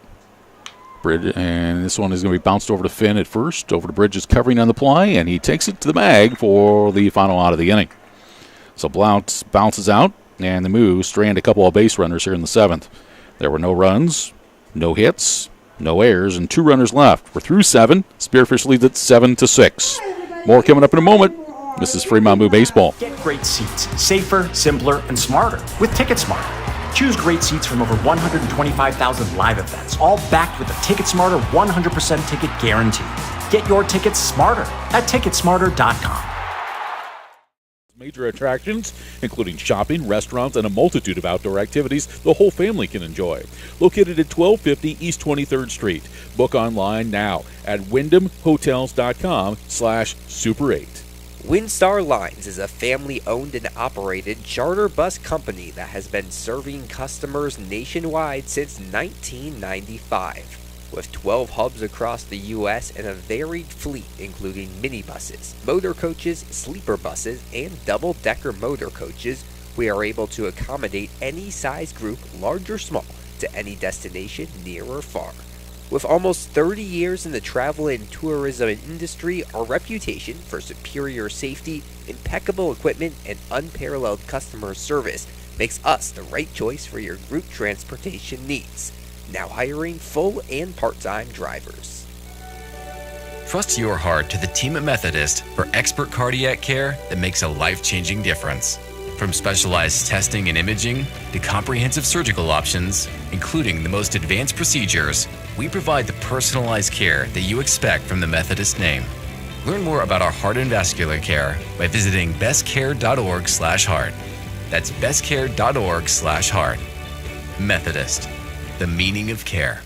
And this one is going to be bounced over to Finn at first, over to Bridges covering on the play, and he takes it to the bag for the final out of the inning. So Blount bounces out, and the Moo strand a couple of base runners here in the 7th. There were no runs, no hits, no errors, and 2 runners left. We're through 7. Spearfish leads at 7-6. More coming up in a moment. This is Fremont Moo Baseball. Get great seats, safer, simpler, and smarter with TicketSmarter. Choose great seats from over 125,000 live events, all backed with a TicketSmarter 100% ticket guarantee. Get your tickets smarter at TicketSmarter.com. Major attractions, including shopping, restaurants, and a multitude of outdoor activities the whole family can enjoy. Located at 1250 East 23rd Street. Book online now at wyndhamhotels.com/Super8. Windstar Lines is a family-owned and operated charter bus company that has been serving customers nationwide since 1995. With 12 hubs across the U.S. and a varied fleet including minibuses, motor coaches, sleeper buses, and double-decker motor coaches, we are able to accommodate any size group, large or small, to any destination near or far. With almost 30 years in the travel and tourism industry, our reputation for superior safety, impeccable equipment, and unparalleled customer service makes us the right choice for your group transportation needs. Now hiring full and part-time drivers. Trust your heart to the team at Methodist for expert cardiac care that makes a life-changing difference. From specialized testing and imaging to comprehensive surgical options, including the most advanced procedures, we provide the personalized care that you expect from the Methodist name. Learn more about our heart and vascular care by visiting bestcare.org/heart. That's bestcare.org/heart. Methodist, the meaning of care.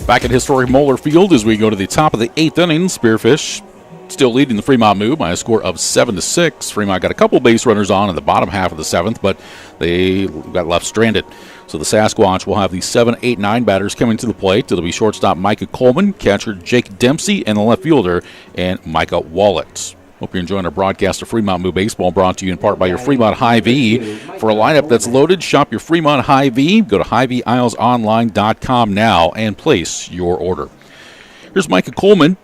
Back at historic Moeller Field as we go to the top of the 8th inning, Spearfish still leading the Fremont Moo by a score of 7-6. Fremont got a couple base runners on in the bottom half of the 7th, but they got left stranded. So the Sasquatch will have the 7, 8, 9 batters coming to the plate. It'll be shortstop Micah Coleman, catcher Jake Dempsey, and the left fielder and Micah Wallet. Hope you're enjoying our broadcast of Fremont Moo Baseball, brought to you in part by your Fremont Hy-Vee. For a lineup that's loaded, shop your Fremont Hy-Vee. Go to HyVeeIslesOnline.com now and place your order. Here's Micah Coleman.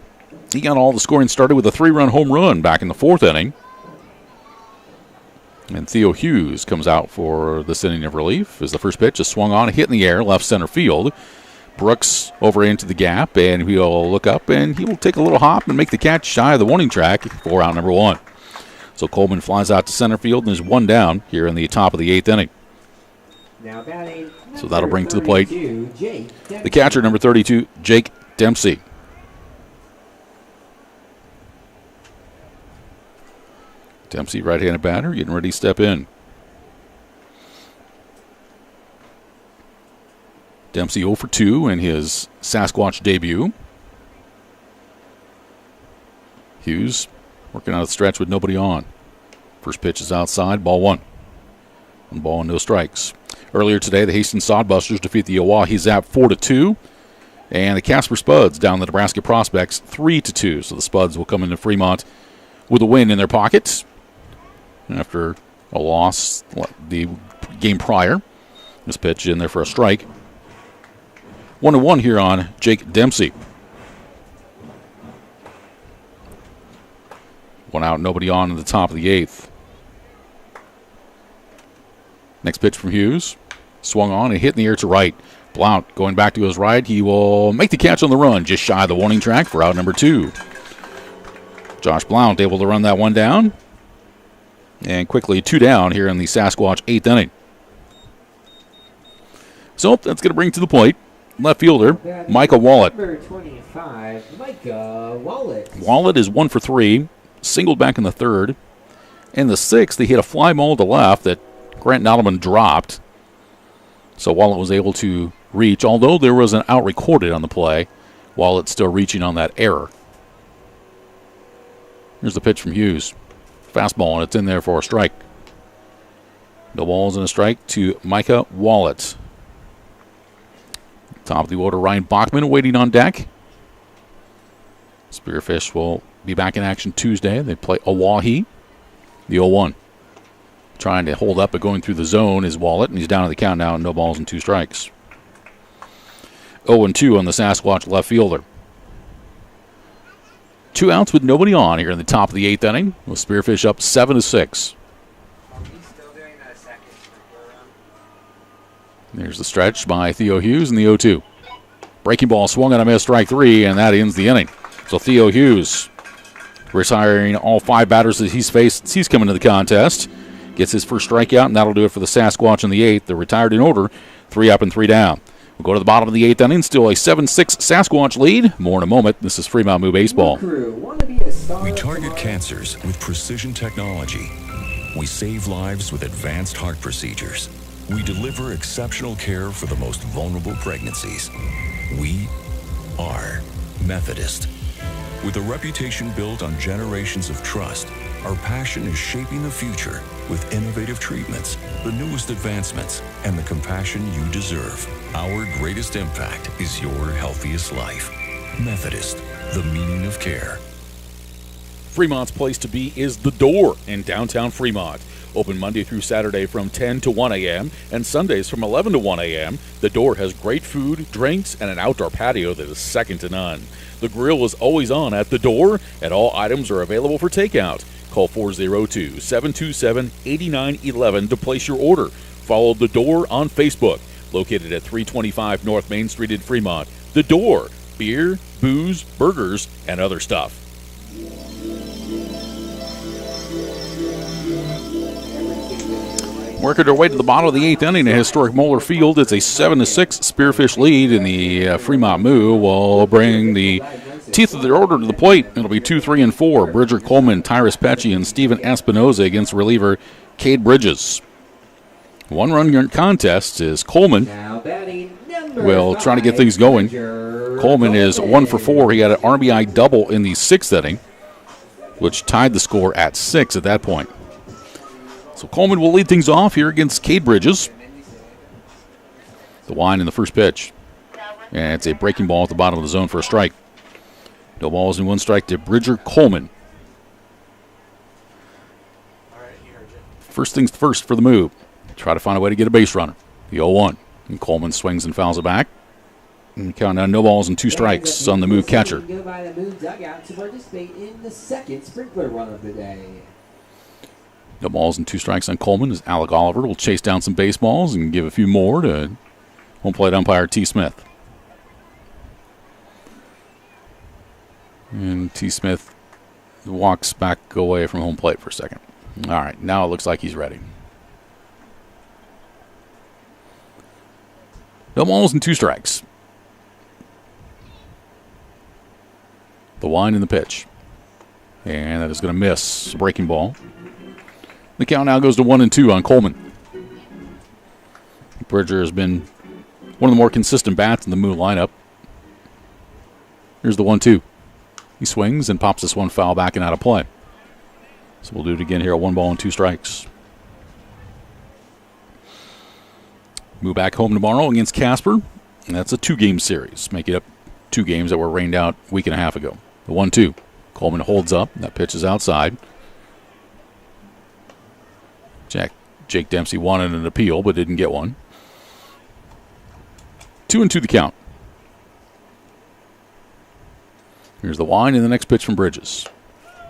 He got all the scoring started with a 3-run home run back in the 4th inning. And Theo Hughes comes out for this inning of relief as the first pitch is swung on, hit in the air, left center field. Brooks over into the gap, and he'll look up, and he will take a little hop and make the catch shy of the warning track for out number 1. So Coleman flies out to center field, and there's 1 down here in the top of the 8th inning. So that'll bring to the plate the catcher, number 32, Jake Dempsey. Dempsey, right-handed batter, getting ready to step in. Dempsey 0 for 2 in his Sasquatch debut. Hughes working out of the stretch with nobody on. First pitch is outside, ball 1. 1 ball and no strikes. Earlier today, the Hastings Sodbusters defeat the Oahe Zap 4-2. And the Casper Spuds down the Nebraska Prospects 3-2. So the Spuds will come into Fremont with a win in their pockets after a loss the game prior. This pitch in there for a strike. 1-1 here on Jake Dempsey. 1 out, nobody on in the top of the 8th. Next pitch from Hughes. Swung on and hit in the air to right. Blount going back to his right. He will make the catch on the run, just shy of the warning track for out number 2. Josh Blount able to run that one down. And quickly 2 down here in the Sasquatch 8th inning. So that's going to bring to the plate left fielder Micah Wallet. Number 25, Micah Wallet. Wallet is 1 for 3, singled back in the 3rd. In the 6th, he hit a fly ball to left that Grant Nodelman dropped. So Wallet was able to reach, although there was an out recorded on the play. Wallet still reaching on that error. Here's the pitch from Hughes. Fastball, and it's in there for a strike. No balls and a strike to Micah Wallet. Top of the order, Ryan Bachman waiting on deck. Spearfish will be back in action Tuesday. They play Oahe, the 0-1. Trying to hold up, but going through the zone is Wallet, and he's down to the count now, no balls and 2 strikes. 0-2 on the Sasquatch left fielder. 2 outs with nobody on here in the top of the 8th inning, with Spearfish up 7-6. There's the stretch by Theo Hughes in the 0-2. Breaking ball swung on a miss, strike 3, and that ends the inning. So Theo Hughes retiring all 5 batters that he's faced. He's coming to the contest. Gets his first strikeout, and that'll do it for the Sasquatch in the 8th. They're retired in order, 3 up and 3 down. We'll go to the bottom of the 8th inning. Still a 7-6 Sasquatch lead. More in a moment. This is Fremont Moo Baseball. We target cancers with precision technology. We save lives with advanced heart procedures. We deliver exceptional care for the most vulnerable pregnancies. We are Methodist. With a reputation built on generations of trust, our passion is shaping the future with innovative treatments, the newest advancements, and the compassion you deserve. Our greatest impact is your healthiest life. Methodist, the meaning of care. Fremont's place to be is The Door in downtown Fremont. Open Monday through Saturday from 10 to 1 a.m. and Sundays from 11 to 1 a.m. The Door has great food, drinks, and an outdoor patio that is second to none. The grill is always on at The Door, and all items are available for takeout. Call 402-727-8911 to place your order. Follow The Door on Facebook, located at 325 North Main Street in Fremont. The Door, beer, booze, burgers, and other stuff. Working their way to the bottom of the 8th inning at historic Moeller Field. It's a 7-6 Spearfish lead, and the Fremont Moo will bring the teeth of their order to the plate. It'll be 2, 3, and 4. Bridger Coleman, Tyrus Pecci, and Steven Espinoza against reliever Cade Bridges. 1-run contest is Coleman will try to get things going. Coleman is 1 for 4. He had an RBI double in the 6th inning, which tied the score at 6 at that point. So Coleman will lead things off here against Cade Bridges. The line in the first pitch. And it's a breaking ball at the bottom of the zone for a strike. No balls and 1 strike to Bridger Coleman. First things first for the Moo. Try to find a way to get a base runner. The 0-1. And Coleman swings and fouls it back. And count down, no balls and 2 strikes on the Moo catcher. Go by the Moo dugout to participate in the second sprinkler run of the day. No balls and 2 strikes on Coleman as Alec Oliver will chase down some baseballs and give a few more to home plate umpire T. Smith. And T. Smith walks back away from home plate for a second. All right, now it looks like he's ready. No balls and 2 strikes. The wind and the pitch. And that is going to miss. Breaking ball. The count now goes to 1-2 on Coleman. Bridger has been one of the more consistent bats in the Moo lineup. Here's the 1-2. He swings and pops this one foul back and out of play. So we'll do it again here at 1 ball and 2 strikes. Moo back home tomorrow against Casper. And that's a 2-game series. Make it up 2 games that were rained out a week and a half ago. The 1-2. Coleman holds up. That pitch is outside. Jake Dempsey wanted an appeal but didn't get one. 2-2 the count. Here's the wind and the next pitch from Bridges.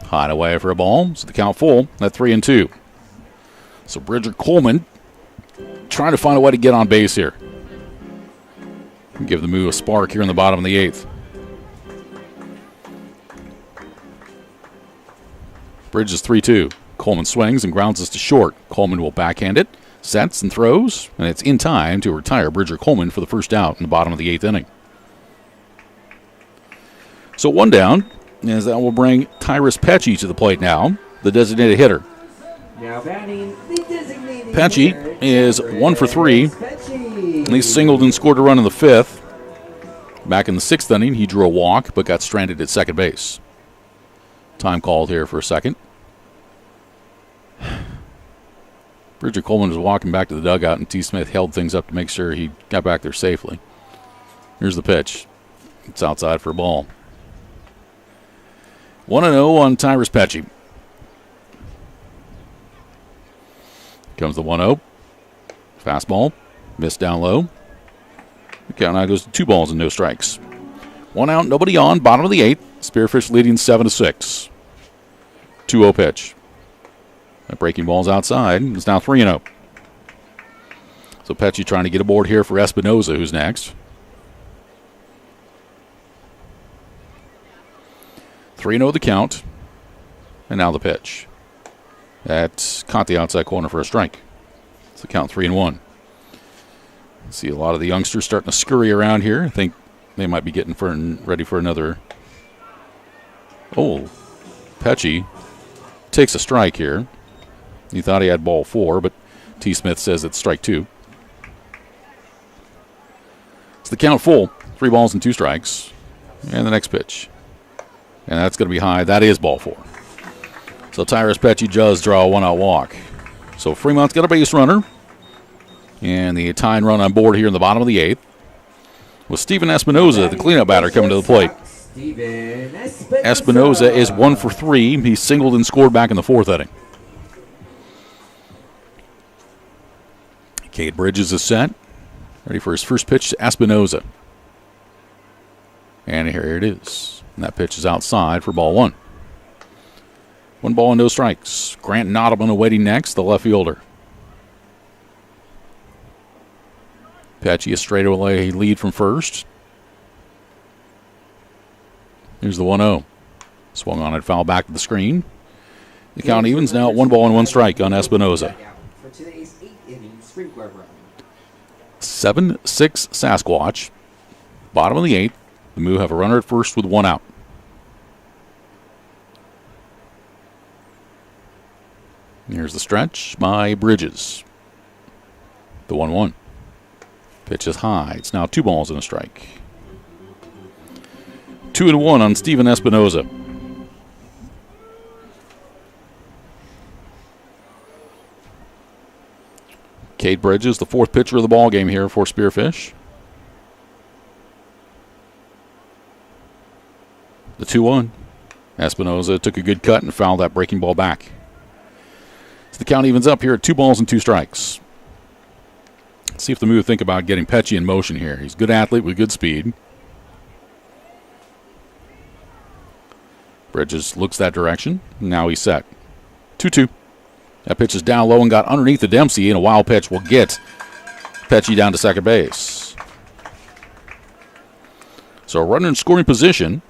Hide away for a ball. So the count full at 3-2. So Bridger Coleman trying to find a way to get on base here. Give the Moo a spark here in the bottom of the 8th. Bridges 3-2. Coleman swings and grounds us to short. Coleman will backhand it, sets and throws, and it's in time to retire Bridger Coleman for the first out in the bottom of the 8th inning. So 1 down, as that will bring Tyrus Pecci to the plate now, the designated hitter. Now batting the designated Pecci hitter, is 1 for 3. Pecci. And he singled and scored a run in the 5th. Back in the 6th inning, he drew a walk but got stranded at second base. Time called here for a second. Bridger Coleman was walking back to the dugout, and T. Smith held things up to make sure he got back there safely. Here's the pitch. It's outside for a ball. 1-0 on Tyrus Pecci. Comes the 1-0. Fastball. Missed down low. The count now goes to 2 balls and no strikes. 1 out, nobody on. Bottom of the 8th. Spearfish leading 7-6. 2-0 pitch. That breaking ball's outside. It's now 3-0. So Pecci trying to get aboard here for Espinoza, who's next. 3-0 the count. And now the pitch. That caught the outside corner for a strike. It's the count 3-1. See a lot of the youngsters starting to scurry around here. I think they might be getting ready for another. Oh, Pecci takes a strike here. He thought he had ball 4, but T. Smith says it's strike 2. It's the count full. 3 balls and 2 strikes. And the next pitch. And that's going to be high. That is ball 4. So Tyrus Pecci does draw a 1-out walk. So Fremont's got a base runner. And the tying run on board here in the bottom of the 8th. With Steven Espinoza, the cleanup batter, coming to the plate. Espinoza is 1 for 3. He singled and scored back in the 4th inning. Cade Bridges is set. Ready for his first pitch to Espinoza. And here it is. And that pitch is outside for ball 1. 1 ball and no strikes. Grant Nottleman awaiting next, the left fielder. Pecci a straightaway lead from first. Here's the 1-0. Swung on it, foul back to the screen. The count evens now at 1 ball and 1 strike on Espinoza. For today's 8th inning sprinkler run. 7-6 Sasquatch. Bottom of the 8th. The Moo have a runner at first with 1 out. Here's the stretch by Bridges. The 1-1. Pitch is high. It's now 2 balls and a strike. 2-1 on Steven Espinoza. Cade Bridges, the 4th pitcher of the ball game here for Spearfish. The 2-1. Espinoza took a good cut and fouled that breaking ball back. So the count evens up here at 2 balls and 2 strikes. Let's see if the Moo think about getting Pecci in motion here. He's a good athlete with good speed. Bridges looks that direction. Now he's set. 2-2. That pitch is down low and got underneath the Dempsey, and a wild pitch will get Pecci down to second base. So a runner in scoring position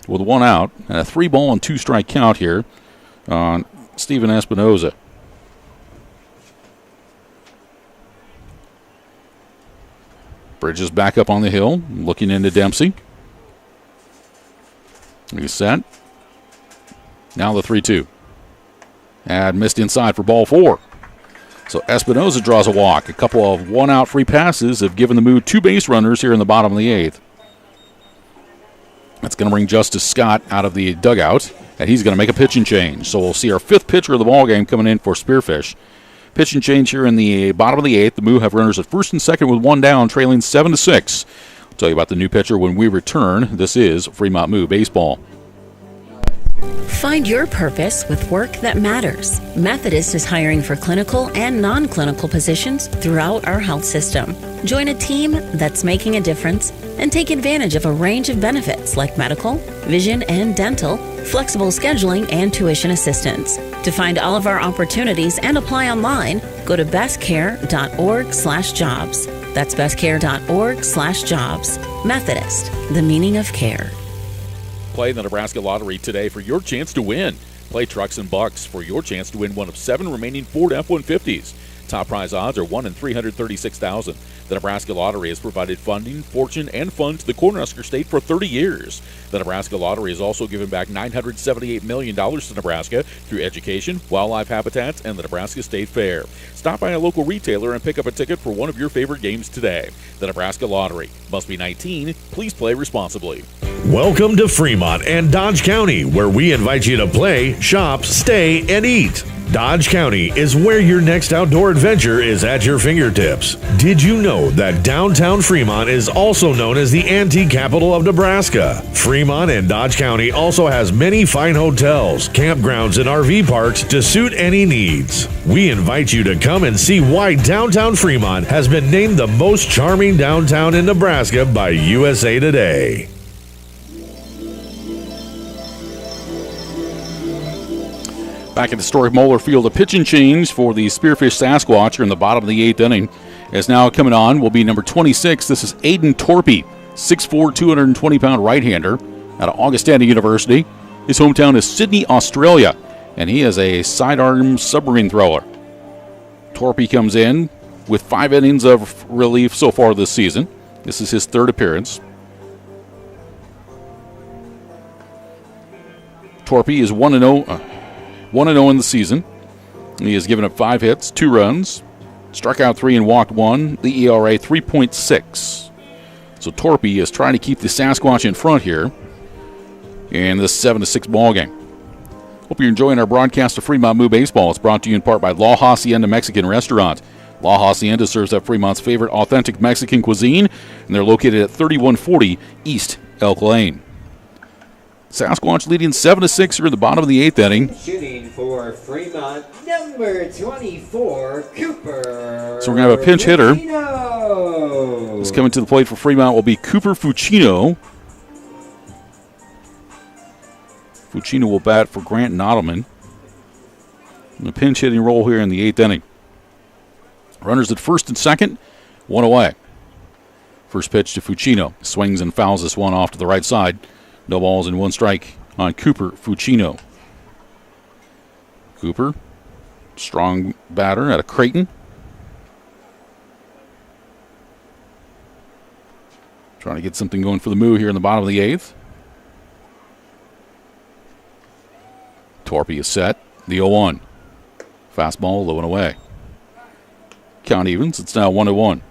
with 1 out and a 3 ball and 2 strike count here on Steven Espinoza. Bridges back up on the hill, looking into Dempsey. He's set. Now the 3-2. And missed inside for ball 4. So Espinoza draws a walk. A couple of 1-out free passes have given the Moo 2 base runners here in the bottom of the 8th. That's going to bring Justice Scott out of the dugout, and he's going to make a pitching change. So we'll see our 5th pitcher of the ballgame coming in for Spearfish. Pitching change here in the bottom of the 8th. The Moo have runners at first and second with 1 down, trailing 7-6. I'll tell you about the new pitcher when we return. This is Fremont Moo Baseball. Find your purpose with work that matters. Methodist is hiring for clinical and non-clinical positions throughout our health system. Join a team that's making a difference and take advantage of a range of benefits like medical, vision and dental, flexible scheduling, and tuition assistance. To find all of our opportunities and apply online, go to bestcare.org/jobs. That's bestcare.org/jobs. Methodist, the meaning of care. Play the Nebraska Lottery today for your chance to win. Play Trucks and Bucks for your chance to win one of 7 remaining Ford F-150s. Top prize odds are 1 in 336,000. The Nebraska Lottery has provided funding, fortune, and fun to the Cornhusker State for 30 years. The Nebraska Lottery has also given back $978 million to Nebraska through education, wildlife habitats, and the Nebraska State Fair. Stop by a local retailer and pick up a ticket for one of your favorite games today. The Nebraska Lottery. Must be 19. Please play responsibly. Welcome to Fremont and Dodge County, where we invite you to play, shop, stay, and eat. Dodge County is where your next outdoor adventure is at your fingertips. Did you know that downtown Fremont is also known as the antique capital of Nebraska? Fremont and Dodge County also has many fine hotels, campgrounds, and RV parks to suit any needs. We invite you to come and see why downtown Fremont has been named the most charming downtown in Nebraska by USA Today. Back at the historic Moeller Field, a pitching change for the Spearfish Sasquatch in the bottom of the 8th inning. Is now coming on will be number 26. This is Aiden Torpy, 6'4", 220-pound right-hander out of Augustana University. His hometown is Sydney, Australia, and he is a sidearm submarine thrower. Torpy comes in with 5 innings of relief so far this season. This is his 3rd appearance. Torpy is 1-0 in the season. He has given up 5 hits, 2 runs, struck out 3 and walked 1. The ERA 3.6. So Torpy is trying to keep the Sasquatch in front here in this 7-6 ball game. Hope you're enjoying our broadcast of Fremont Moo Baseball. It's brought to you in part by La Hacienda Mexican Restaurant. La Hacienda serves up Fremont's favorite authentic Mexican cuisine, and they're located at 3140 East Elk Lane. Sasquatch leading 7-6 here at the bottom of the 8th inning. Shooting for Fremont, number 24, Cooper. So we're going to have a pinch hitter. Fucino. This coming to the plate for Fremont will be Cooper Fucino. Fucino will bat for Grant Nottleman. And a pinch hitting role here in the 8th inning. Runners at first and second, 1 away. First pitch to Fucino. Swings and fouls this one off to the right side. No balls and 1 strike on Cooper Fucino. Cooper, strong batter out of Creighton. Trying to get something going for the Moo here in the bottom of the 8th. Torpy is set. The 0-1. Fastball low and away. Count evens. It's now 1-1.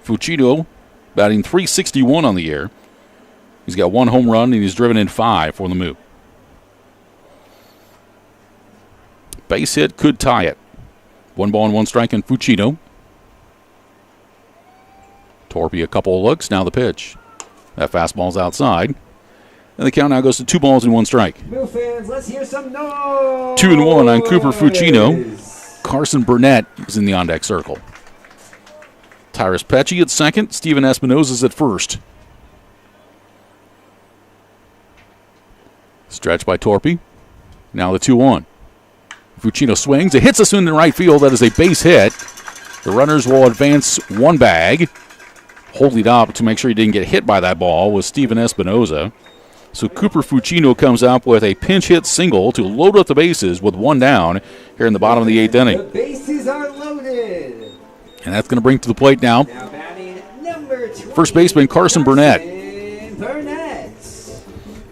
Fucino batting .361 on the year. He's got 1 home run, and he's driven in 5 for the Moo. Base hit could tie it. 1 ball and 1 strike on Fucino. Torpy a couple of looks. Now the pitch. That fastball's outside. And the count now goes to 2 balls and 1 strike. Moo fans, let's hear some noise. 2-1 on Cooper Fucino. Carson Burnett is in the on-deck circle. Tyrus Pecci at second. Steven Espinoza is at first. Stretch by Torpy. Now the 2-1. Fucino swings. It hits us in the right field. That is a base hit. The runners will advance one bag. Holding up to make sure he didn't get hit by that ball was Steven Espinoza. So Cooper Fucino comes up with a pinch hit single to load up the bases with one down here in the bottom of the 8th inning. The bases are loaded. And that's going to bring to the plate now. Now batting number 20, first baseman Carson Burnett.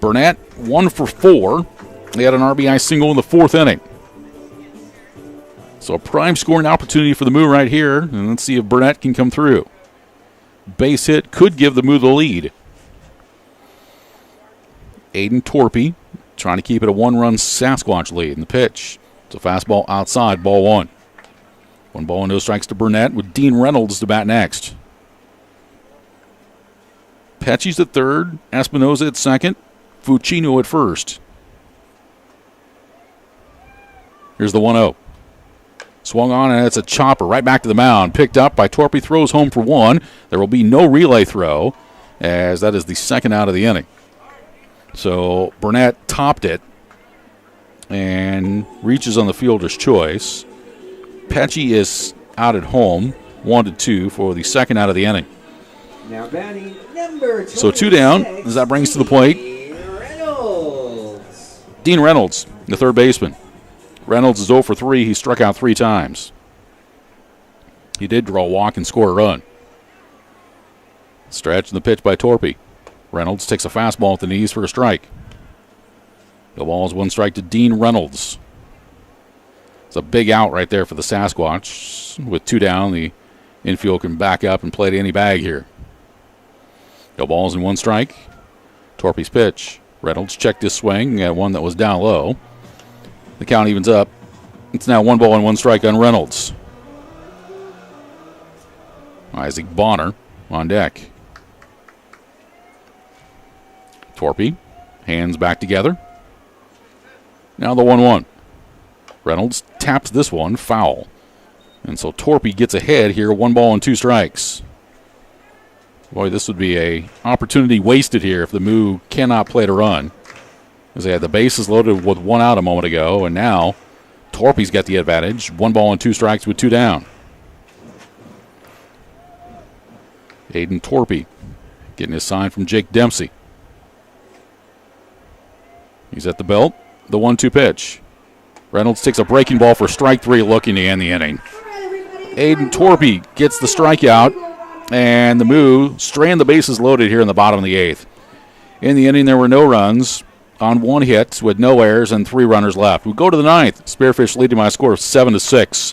Burnett 1 for 4. He had an RBI single in the 4th inning. So a prime scoring opportunity for the Moo right here. And let's see if Burnett can come through. Base hit could give the Moo the lead. Aiden Torpy trying to keep it a 1-run Sasquatch lead in the pitch. It's a fastball outside, ball 1. 1 ball and no strikes to Burnett with Dean Reynolds to bat next. Pecci's at third, Espinoza at second, Fucino at first. Here's the 1-0. Swung on, and it's a chopper right back to the mound. Picked up by Torpy, throws home for 1. There will be no relay throw, as that is the second out of the inning. So Burnett topped it and reaches on the fielder's choice. Pecci is out at home, 1-2 for the second out of the inning. Now batting number 26, so 2 down as that brings to the plate Dean Reynolds, the third baseman. Reynolds is 0 for 3. He struck out 3 times. He did draw a walk and score a run. Stretch in the pitch by Torpy. Reynolds takes a fastball at the knees for a strike. The ball is 1 strike to Dean Reynolds. It's a big out right there for the Sasquatch. With 2 down, the infield can back up and play to any bag here. No balls in 1 strike. Torpy's pitch. Reynolds checked his swing at one that was down low. The count evens up. It's now 1 ball and 1 strike on Reynolds. Isaac Bonner on deck. Torpy, hands back together. Now the 1-1. Reynolds taps this one foul. And so Torpy gets ahead here, 1 ball and 2 strikes. Boy, this would be a opportunity wasted here if the Moo cannot play to run. As they had the bases loaded with 1 out a moment ago, and now Torpy's got the advantage. 1 ball and 2 strikes with 2 down. Aiden Torpy getting his sign from Jake Dempsey. He's at the belt. The 1-2 pitch. Reynolds takes a breaking ball for strike 3, looking to end the inning. Aiden Torpy gets the strikeout, and the Moo strand the bases loaded here in the bottom of the 8th. In the inning, there were no runs on 1 hit with no errors and 3 runners left. We go to the 9th. Spearfish leading by a score of 7-6.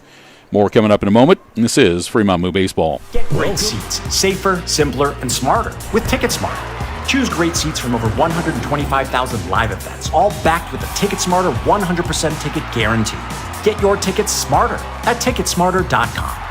More coming up in a moment. This is Fremont Moo Baseball. Get great seats, safer, simpler, and smarter with TicketSmarter. Choose great seats from over 125,000 live events, all backed with a TicketSmarter 100% ticket guarantee. Get your tickets smarter at TicketSmarter.com.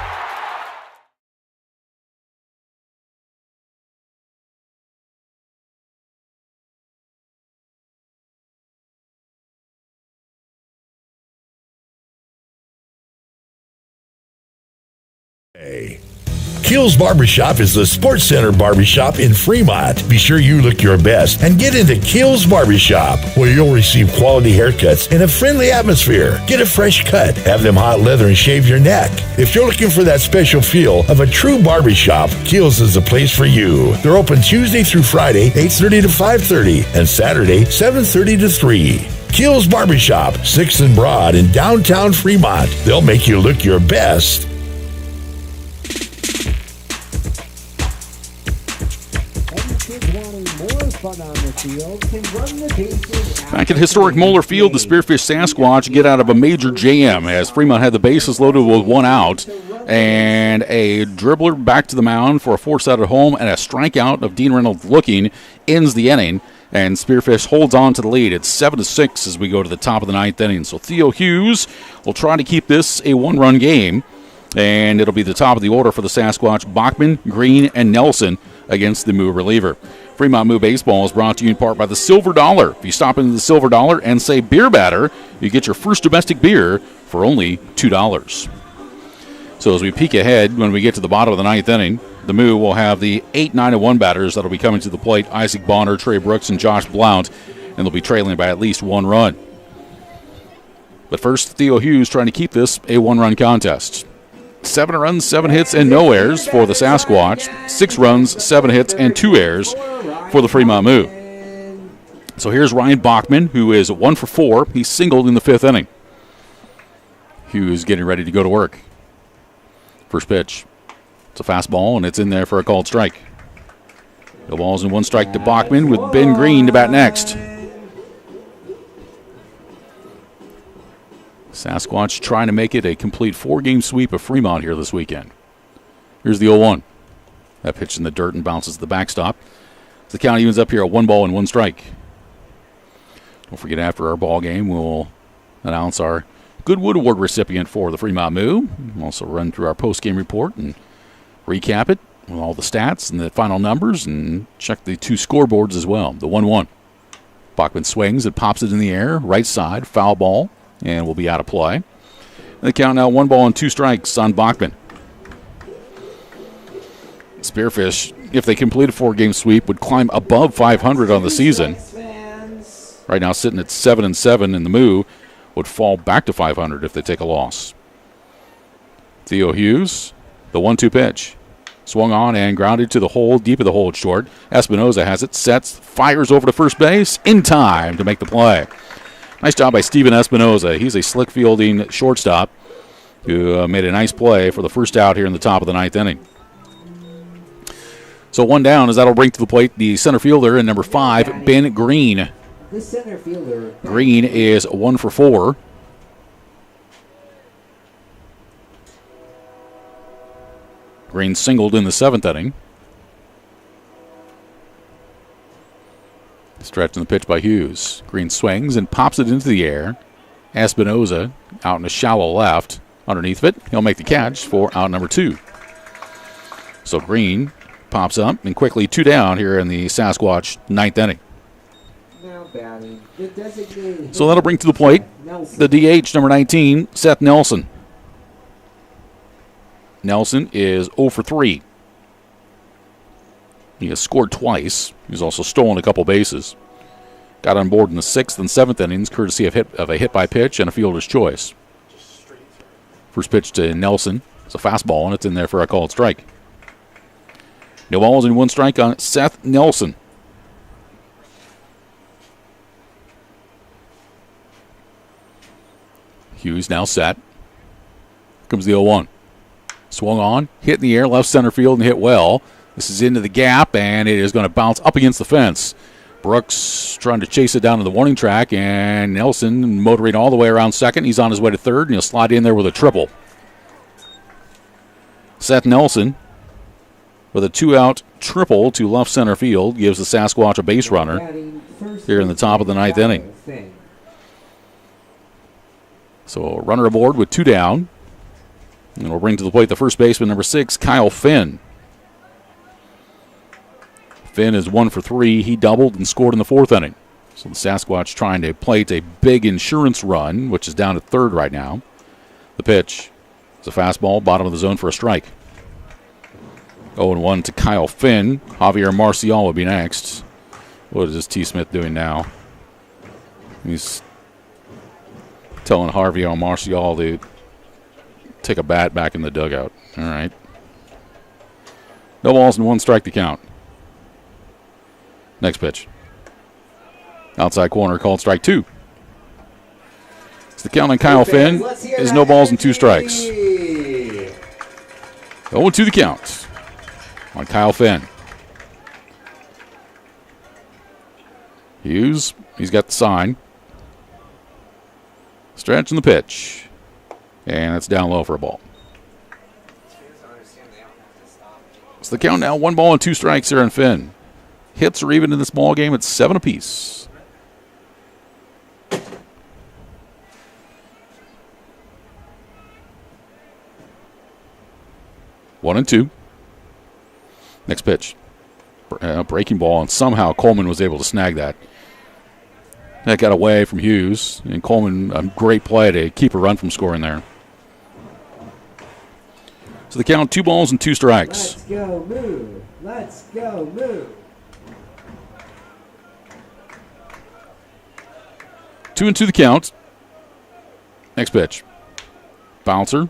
Kills Barbershop is the Sports Center barbershop in Fremont. Be sure you look your best and get into Kills Barbershop, where you'll receive quality haircuts in a friendly atmosphere. Get a fresh cut, have them hot leather, and shave your neck. If you're looking for that special feel of a true barbershop, Kills is the place for you. They're open Tuesday through Friday, 8:30 to 5:30, and Saturday, 7:30 to 3. Kills Barbershop, 6th and Broad in downtown Fremont. They'll make you look your best. Back at historic Moeller Field, the Spearfish Sasquatch get out of a major jam as Fremont had the bases loaded with 1 out and a dribbler back to the mound for a force out at home, and a strikeout of Dean Reynolds looking ends the inning, and Spearfish holds on to the lead. It's 7-6 as we go to the top of the 9th inning. So Theo Hughes will try to keep this a 1-run game, and it'll be the top of the order for the Sasquatch: Bachman, Green, and Nelson against the Moo reliever. Fremont Moo Baseball is brought to you in part by the Silver Dollar. If you stop into the Silver Dollar and say beer batter, you get your first domestic beer for only $2. So as we peek ahead, when we get to the bottom of the ninth inning, the Moo will have the 8, 9, and 1 batters that will be coming to the plate: Isaac Bonner, Trey Brooks, and Josh Blount, and they'll be trailing by at least 1 run. But first, Theo Hughes trying to keep this a 1-run contest. 7 runs, 7 hits, and no errors for the Sasquatch. 6 runs, 7 hits, and 2 errors for the Fremont Moo. So here's Ryan Bachman, who is 1 for 4. He singled in the 5th inning. Hughes getting ready to go to work. First pitch. It's a fastball, and it's in there for a called strike. No balls and 1 strike to Bachman, with Ben Green to bat next. Sasquatch trying to make it a complete 4-game sweep of Fremont here this weekend. Here's the 0-1. That pitch in the dirt and bounces the backstop. The count evens up here at 1 ball and 1 strike. Don't forget, after our ball game, we'll announce our Goodwood Award recipient for the Fremont Moo. We'll also run through our post-game report and recap it with all the stats and the final numbers, and check the 2 scoreboards as well. The 1-1. Bachman swings and pops it in the air, right side, foul ball, and will be out of play. And the count now 1 ball and 2 strikes on Bachman. Spearfish, if they complete a 4-game sweep, would climb above 500 on the season. Right now sitting at 7-7, and the Moo would fall back to 500 if they take a loss. Theo Hughes, the 1-2 pitch. Swung on and grounded to the hole, deep of the hole, short. Espinoza has it, sets, fires over to first base in time to make the play. Nice job by Steven Espinoza. He's a slick fielding shortstop who made a nice play for the first out here in the top of the 9th inning. So 1 down, as that'll bring to the plate the center fielder and number 5, Ben Green. The center fielder. Green is 1 for 4. Green singled in the 7th inning. Stretching the pitch by Hughes. Green swings and pops it into the air. Espinoza out in a shallow left. Underneath it, he'll make the catch for out number 2. So Green pops up and quickly 2 down here in the Sasquatch 9th inning. Now batting, the designated. So that'll bring to the plate the DH, number 19, Seth Nelson. Nelson is 0 for 3. He has scored twice. He's also stolen a couple bases. Got on board in the 6th and 7th innings, courtesy of a hit by pitch and a fielder's choice. First pitch to Nelson. It's a fastball, and it's in there for a called strike. No balls and 1 strike on Seth Nelson. Hughes now set. Comes the 0-1. Swung on, hit in the air, left center field, and hit well. This is into the gap, and it is going to bounce up against the fence. Brooks trying to chase it down to the warning track, and Nelson motoring all the way around second. He's on his way to third, and he'll slide in there with a triple. Seth Nelson with a 2-out triple to left center field gives the Sasquatch a base runner here in the top of the 9th inning. So a runner aboard with 2 down. And we'll bring to the plate the first baseman, number 6, Kyle Finn. Finn is 1 for 3. He doubled and scored in the 4th inning. So the Sasquatch trying to plate a big insurance run, which is down at 3rd right now. The pitch is a fastball, bottom of the zone for a strike. 0-1 to Kyle Finn. Javier Marcial will be next. What is this T. Smith doing now? He's telling Javier Marcial to take a bat back in the dugout. All right. No balls and 1 strike to count. Next pitch. Outside corner, called strike 2. So the count on Kyle Finn is no balls and 2 strikes. 0-2 the count on Kyle Finn. Hughes, he's got the sign. Stretching the pitch. And it's down low for a ball. So the count now 1 ball and 2 strikes here on Finn. Hits are even in this ball game. It's 7 apiece. One and 2. Next pitch. Breaking ball, and somehow Coleman was able to snag that. That got away from Hughes. And Coleman, a great play to keep a run from scoring there. So the count, 2 balls and 2 strikes. Let's go, Moo. Let's go, Moo. 2-2 the count. Next pitch. Bouncer.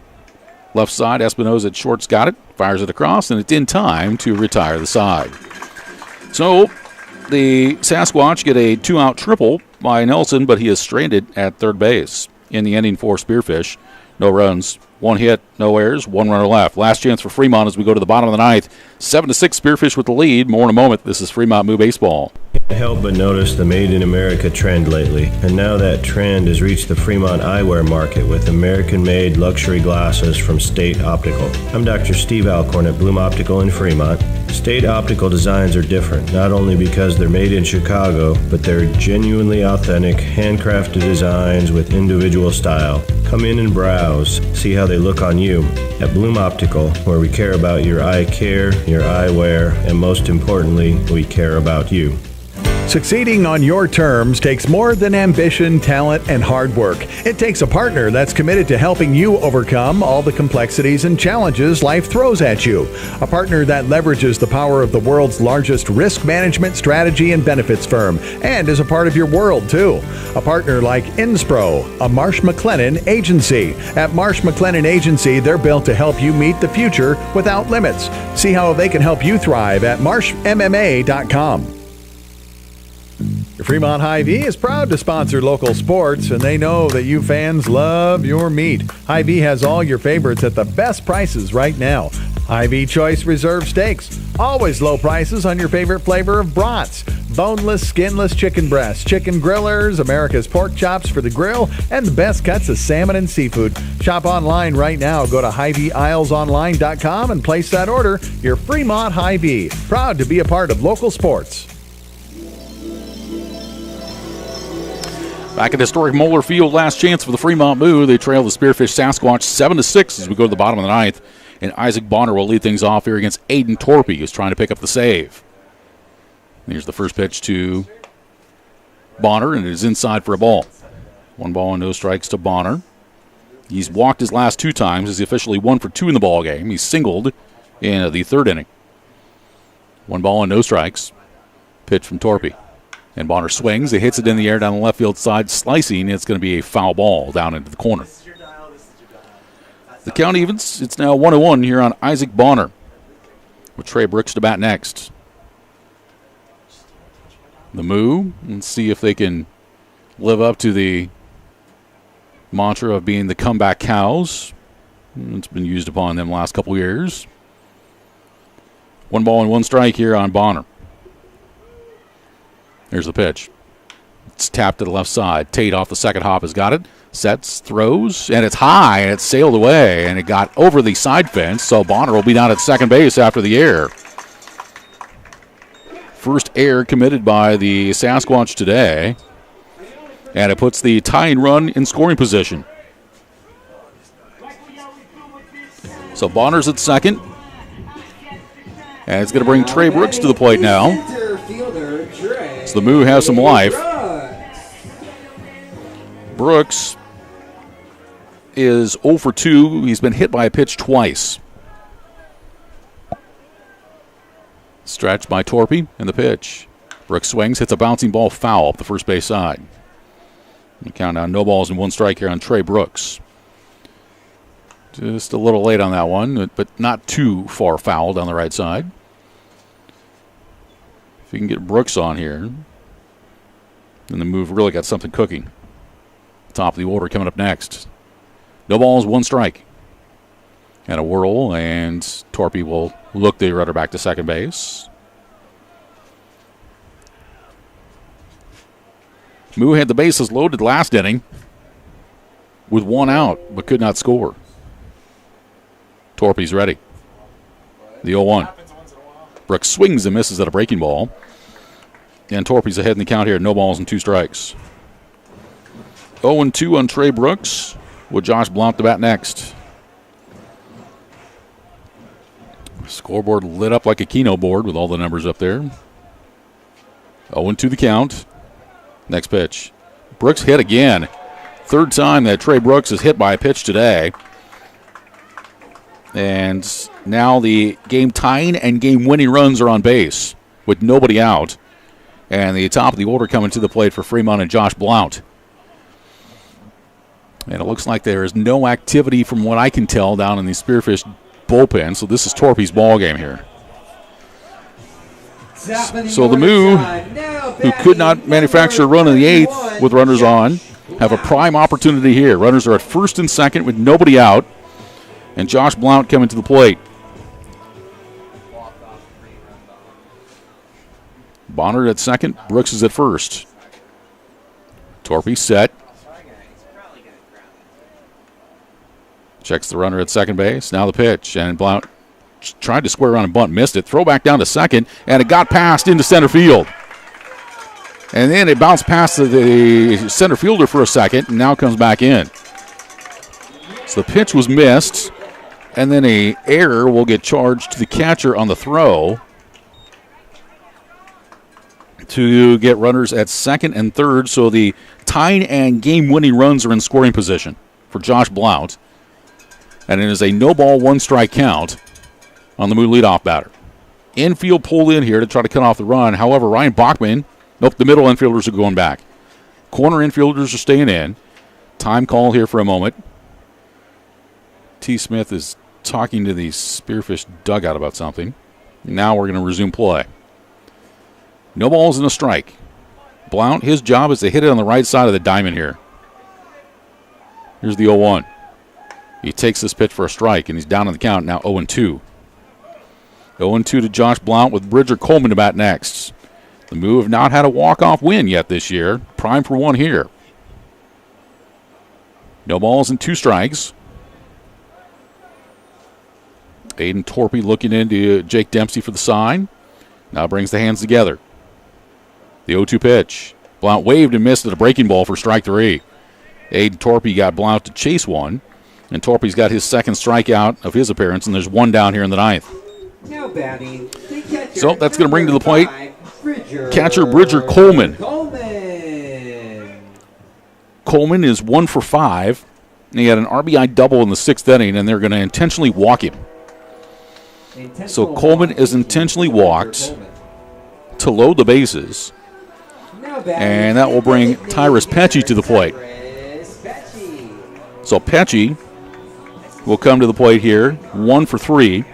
Left side, Espinoza at short's got it. Fires it across, and it's in time to retire the side. So the Sasquatch get a 2-out triple by Nelson, but he is stranded at third base in the inning for Spearfish. No runs, 1 hit, no errors, 1 runner left. Last chance for Fremont as we go to the bottom of the ninth. 7-6 Spearfish with the lead. More in a moment. This is Fremont Moo Baseball. Can't help but notice the Made in America trend lately, and now that trend has reached the Fremont eyewear market with American-made luxury glasses from State Optical. I'm Dr. Steve Alcorn at Bloom Optical in Fremont. State Optical designs are different, not only because they're made in Chicago, but they're genuinely authentic, handcrafted designs with individual style. Come in and browse, see how they look on you. At Bloom Optical, where we care about your eye care, your eyewear, and most importantly, we care about you. Succeeding on your terms takes more than ambition, talent, and hard work. It takes a partner that's committed to helping you overcome all the complexities and challenges life throws at you. A partner that leverages the power of the world's largest risk management strategy and benefits firm, and is a part of your world, too. A partner like Inspro, a Marsh McLennan agency. At Marsh McLennan Agency, they're built to help you meet the future without limits. See how they can help you thrive at marshmma.com. Fremont Hy-Vee is proud to sponsor local sports, and they know that you fans love your meat. Hy-Vee has all your favorites at the best prices right now. Hy-Vee Choice Reserve Steaks. Always low prices on your favorite flavor of brats. Boneless, skinless chicken breasts, chicken grillers, America's pork chops for the grill, and the best cuts of salmon and seafood. Shop online right now. Go to HyVeeIslesOnline.com and place that order. Your Fremont Hy-Vee. Proud to be a part of local sports. Back at historic Moeller Field, last chance for the Fremont Moo. They trail the Spearfish Sasquatch 7-6 as we go to the bottom of the ninth. And Isaac Bonner will lead things off here against Aiden Torpy, who's trying to pick up the save. Here's the first pitch to Bonner, and it is inside for a ball. 1 ball and no strikes to Bonner. He's walked his last 2 times. He's officially 1 for 2 in the ball game. He's singled in the 3rd inning. 1 ball and no strikes. Pitch from Torpy. And Bonner swings. He hits it in the air down the left field side, slicing. It's going to be a foul ball down into the corner. The count evens. It's now 1-1 here on Isaac Bonner, with Trey Brooks to bat next. The Moo, let's see if they can live up to the mantra of being the comeback cows. It's been used upon them last couple years. 1 ball and 1 strike here on Bonner. Here's the pitch. It's tapped to the left side. Tate off the second hop has got it. Sets, throws, and it's high, and it's sailed away, and it got over the side fence, so Bonner will be down at second base after the error. First error committed by the Sasquatch today, and it puts the tying run in scoring position. So Bonner's at second, and it's going to bring Trey Brooks to the plate now. So the Moo has some life. Brooks is 0 for 2. He's been hit by a pitch twice. Stretched by Torpy, and the pitch. Brooks swings, hits a bouncing ball foul up the first base side. We count down no balls and 1 strike here on Trey Brooks. Just a little late on that one, but not too far foul down the right side. If you can get Brooks on here, then the Move really got something cooking. Top of the order coming up next. No balls, 1 strike. And a whirl, and Torpy will look the runner back to second base. Moo had the bases loaded last inning with 1 out, but could not score. Torpy's ready. The 0-1. Brooks swings and misses at a breaking ball. And Torpy's ahead in the count here. No balls and 2 strikes. 0-2 on Trey Brooks, with Josh Blount to bat next. Scoreboard lit up like a Keno board with all the numbers up there. 0-2 the count. Next pitch. Brooks hit again. Third time that Trey Brooks is hit by a pitch today. And now the game-tying and game-winning runs are on base with nobody out. And the top of the order coming to the plate for Fremont and Josh Blount. And it looks like there is no activity from what I can tell down in the Spearfish bullpen. So this is Torpy's ball game here. So the Moo, who could not manufacture a run in the 8th with runners on, have a prime opportunity here. Runners are at first and second with nobody out. And Josh Blount coming to the plate. Bonner at second. Brooks is at first. Torpy set. Checks the runner at second base. Now the pitch. And Blount tried to square around and bunt. Missed it. Throw back down to second. And it got passed into center field. And then it bounced past the center fielder for a second. And now comes back in. So the pitch was missed. And then an error will get charged to the catcher on the throw to get runners at second and third. So the tying and game-winning runs are in scoring position for Josh Blount. And it is a no-ball, one-strike count on the Moo leadoff batter. Infield pulled in here to try to cut off the run. However, Ryan Bachman, the middle infielders are going back. Corner infielders are staying in. Time call here for a moment. T. Smith is talking to the Spearfish dugout about something. Now we're going to resume play. No balls and a strike. Blount, his job is to hit it on the right side of the diamond here. Here's the 0-1. He takes this pitch for a strike, and he's down on the count now 0-2. 0-2 to Josh Blount with Bridger Coleman to bat next. The Moo have not had a walk-off win yet this year. Prime for one here. No balls and 2 strikes. Aiden Torpy looking into Jake Dempsey for the sign. Now brings the hands together. The 0-2 pitch. Blount waved and missed at a breaking ball for strike 3. Aiden Torpy got Blount to chase one. And Torpy's got his second strikeout of his appearance, and there's one down here in the 9th. Now batting, so that's going to bring to the plate catcher Bridger Coleman. Coleman is 1 for 5. And he had an RBI double in the 6th inning, and they're going to intentionally walk him. So Coleman is intentionally walked to load the bases. And that will bring Tyrus Pecci to the plate. So Pecci will come to the plate here, 1 for 3.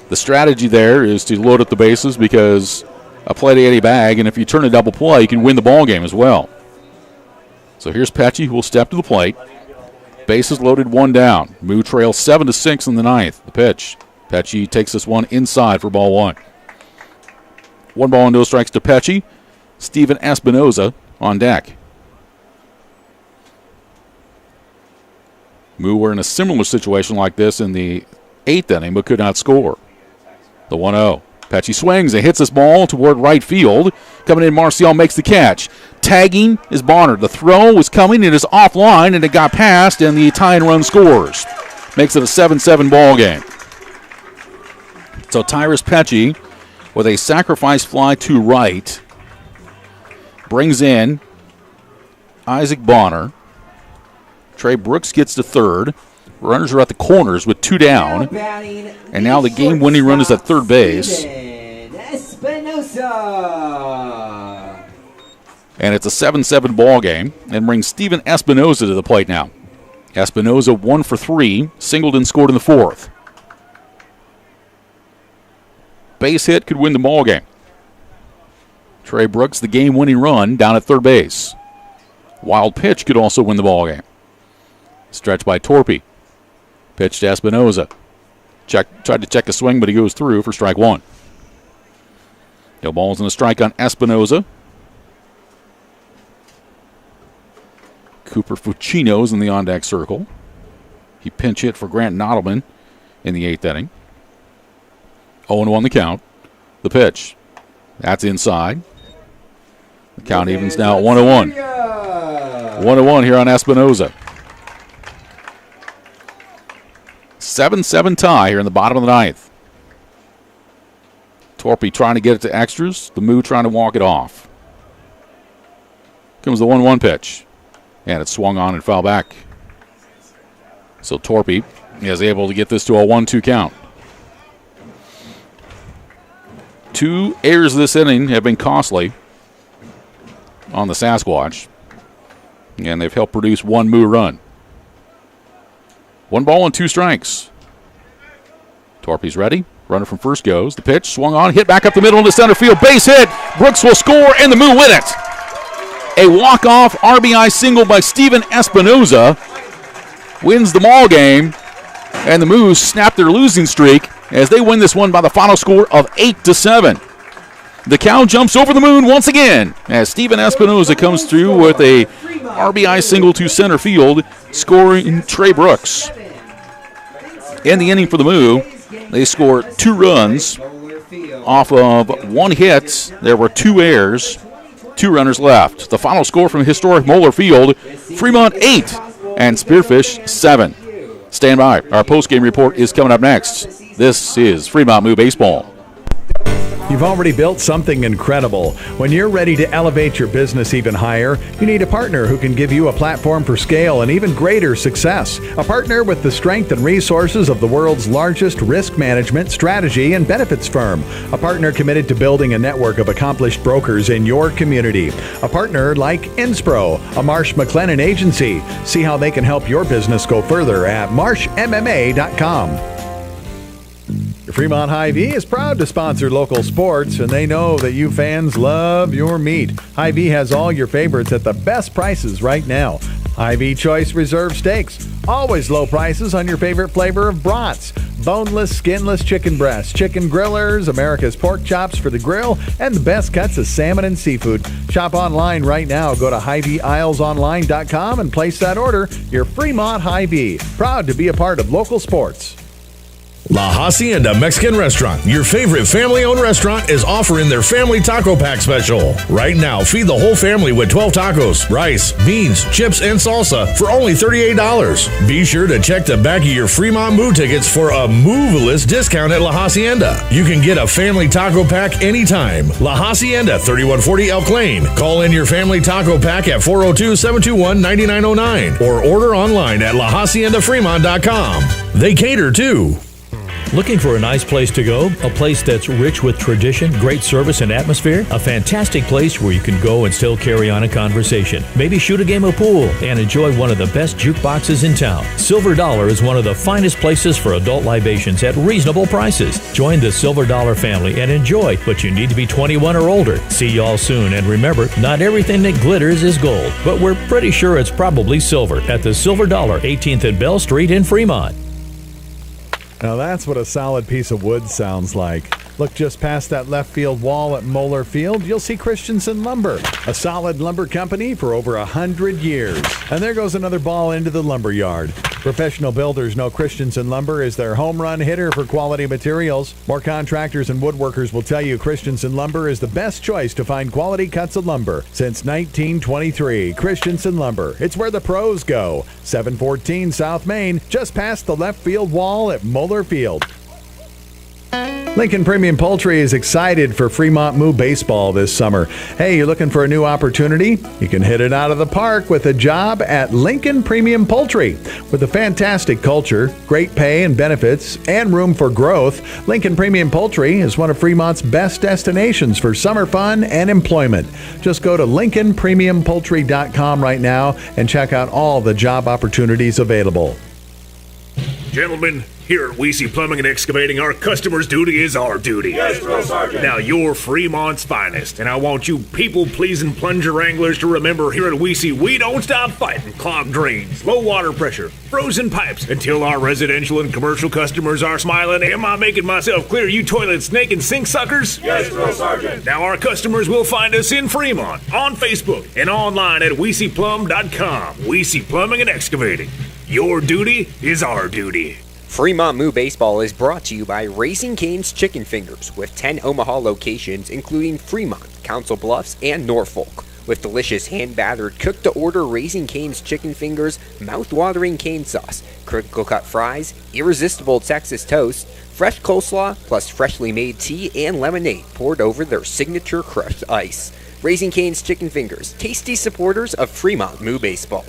The strategy there is to load up the bases because a play to any bag, and if you turn a double play, you can win the ball game as well. So here's Pecci, who will step to the plate. Bases loaded, 1 down. Moo trails 7-6 in the 9th. The pitch. Pecci takes this one inside for ball 1. 1 ball and no strikes to Pecci. Steven Espinoza on deck. Moo were in a similar situation like this in the 8th inning, but could not score. The 1-0. Pecci swings and hits this ball toward right field. Coming in, Marcial makes the catch. Tagging is Bonner. The throw was coming. It is offline, and it got past, and the tie and run scores. Makes it a 7-7 ball game. So Tyrus Pecci, with a sacrifice fly to right, brings in Isaac Bonner. Trey Brooks gets to third. Runners are at the corners with 2 down. And now the game-winning run is at third base. And it's a 7-7 ball game. And brings Steven Espinoza to the plate now. Espinoza 1 for 3. Singled and scored in the 4th. Base hit could win the ball game. Trey Brooks, the game-winning run down at third base. Wild pitch could also win the ball game. Stretch by Torpy. Pitch to Espinoza. Tried to check a swing, but he goes through for strike 1. No balls and a strike on Espinoza. Cooper Fuccino's in the on-deck circle. He pinch hit for Grant Nottleman in the 8th inning. 0-1 the count. The pitch. That's inside. The count evens now at 1-1. 1-1 here on Espinoza. 7-7 tie here in the bottom of the 9th. Torpy trying to get it to extras. The Moo trying to walk it off. Comes the 1-1 pitch. And it's swung on and foul back. So Torpy is able to get this to a 1-2 count. 2 errors this inning have been costly on the Sasquatch. And they've helped produce 1 Moo run. 1 ball and 2 strikes. Torpy's ready. Runner from first goes. The pitch swung on, hit back up the middle into center field. Base hit. Brooks will score, and the Moo win it. A walk-off RBI single by Steven Espinoza wins the ball game, and the Moos snap their losing streak as they win this one by the final score of 8-7. The Cow jumps over the moon once again as Steven Espinoza comes through with a RBI single to center field, scoring Trey Brooks. In the inning for the Moo, they scored 2 runs off of 1 hit. There were 2 errors, 2 runners left. The final score from historic Moeller Field, Fremont 8 and Spearfish 7. Stand by. Our postgame report is coming up next. This is Fremont Moo Baseball. You've already built something incredible. When you're ready to elevate your business even higher, you need a partner who can give you a platform for scale and even greater success. A partner with the strength and resources of the world's largest risk management, strategy, and benefits firm. A partner committed to building a network of accomplished brokers in your community. A partner like Inspro, a Marsh McLennan agency. See how they can help your business go further at marshmma.com. Fremont Hy-Vee is proud to sponsor local sports, and they know that you fans love your meat. Hy-Vee has all your favorites at the best prices right now. Hy-Vee Choice Reserve Steaks. Always low prices on your favorite flavor of brats. Boneless, skinless chicken breasts, chicken grillers, America's pork chops for the grill, and the best cuts of salmon and seafood. Shop online right now. Go to HyVeeIslesOnline.com and place that order. Your Fremont Hy-Vee. Proud to be a part of local sports. La Hacienda Mexican Restaurant, your favorite family-owned restaurant, is offering their Family Taco Pack special. Right now, feed the whole family with 12 tacos, rice, beans, chips, and salsa for only $38. Be sure to check the back of your Fremont Moo tickets for a Moveless discount at La Hacienda. You can get a Family Taco Pack anytime. La Hacienda, 3140 Elk Lane. Call in your Family Taco Pack at 402-721-9909 or order online at lahaciendafremont.com. They cater too. Looking for a nice place to go? A place that's rich with tradition, great service, and atmosphere? A fantastic place where you can go and still carry on a conversation. Maybe shoot a game of pool and enjoy one of the best jukeboxes in town. Silver Dollar is one of the finest places for adult libations at reasonable prices. Join the Silver Dollar family and enjoy, but you need to be 21 or older. See y'all soon, and remember, not everything that glitters is gold, but we're pretty sure it's probably silver at the Silver Dollar, 18th and Bell Street in Fremont. Now that's what a solid piece of wood sounds like. Look just past that left field wall at Moeller Field, you'll see Christensen Lumber, a solid lumber company for over 100 years. And there goes another ball into the lumber yard. Professional builders know Christensen Lumber is their home run hitter for quality materials. More contractors and woodworkers will tell you Christensen Lumber is the best choice to find quality cuts of lumber. Since 1923, Christensen Lumber. It's where the pros go. 714 South Main, just past the left field wall at Moeller Field. Lincoln Premium Poultry is excited for Fremont Moo Baseball this summer. Hey, you're looking for a new opportunity? You can hit it out of the park with a job at Lincoln Premium Poultry. With a fantastic culture, great pay and benefits, and room for growth, Lincoln Premium Poultry is one of Fremont's best destinations for summer fun and employment. Just go to LincolnPremiumPoultry.com right now and check out all the job opportunities available. Gentlemen, here at Weesey Plumbing and Excavating, our customer's duty is our duty. Yes, Drill Sergeant. Now, you're Fremont's finest, and I want you people-pleasing plunger anglers to remember here at Weesey, we don't stop fighting clogged drains, low water pressure, frozen pipes, until our residential and commercial customers are smiling. Am I making myself clear, you toilet snake and sink suckers? Yes, Drill Sergeant. Now, our customers will find us in Fremont, on Facebook, and online at WeeseyPlum.com. Weesey Plumbing and Excavating. Your duty is our duty. Fremont Moo Baseball is brought to you by Raising Cane's Chicken Fingers, with 10 Omaha locations including Fremont, Council Bluffs, and Norfolk. With delicious hand-battered, cooked-to-order Raising Cane's Chicken Fingers, mouth-watering cane sauce, critical cut fries, irresistible Texas toast, fresh coleslaw, plus freshly made tea and lemonade poured over their signature crushed ice. Raising Cane's Chicken Fingers, tasty supporters of Fremont Moo Baseball.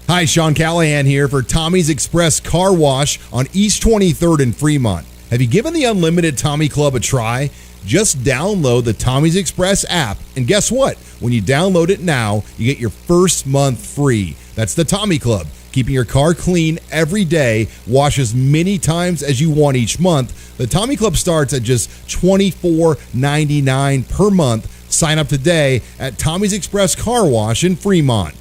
Hi, Sean Callahan here for Tommy's Express Car Wash on East 23rd in Fremont. Have you given the Unlimited Tommy Club a try? Just download the Tommy's Express app, and guess what? When you download it now, you get your first month free. That's the Tommy Club, keeping your car clean every day. Wash as many times as you want each month. The Tommy Club starts at just $24.99 per month. Sign up today at Tommy's Express Car Wash in Fremont.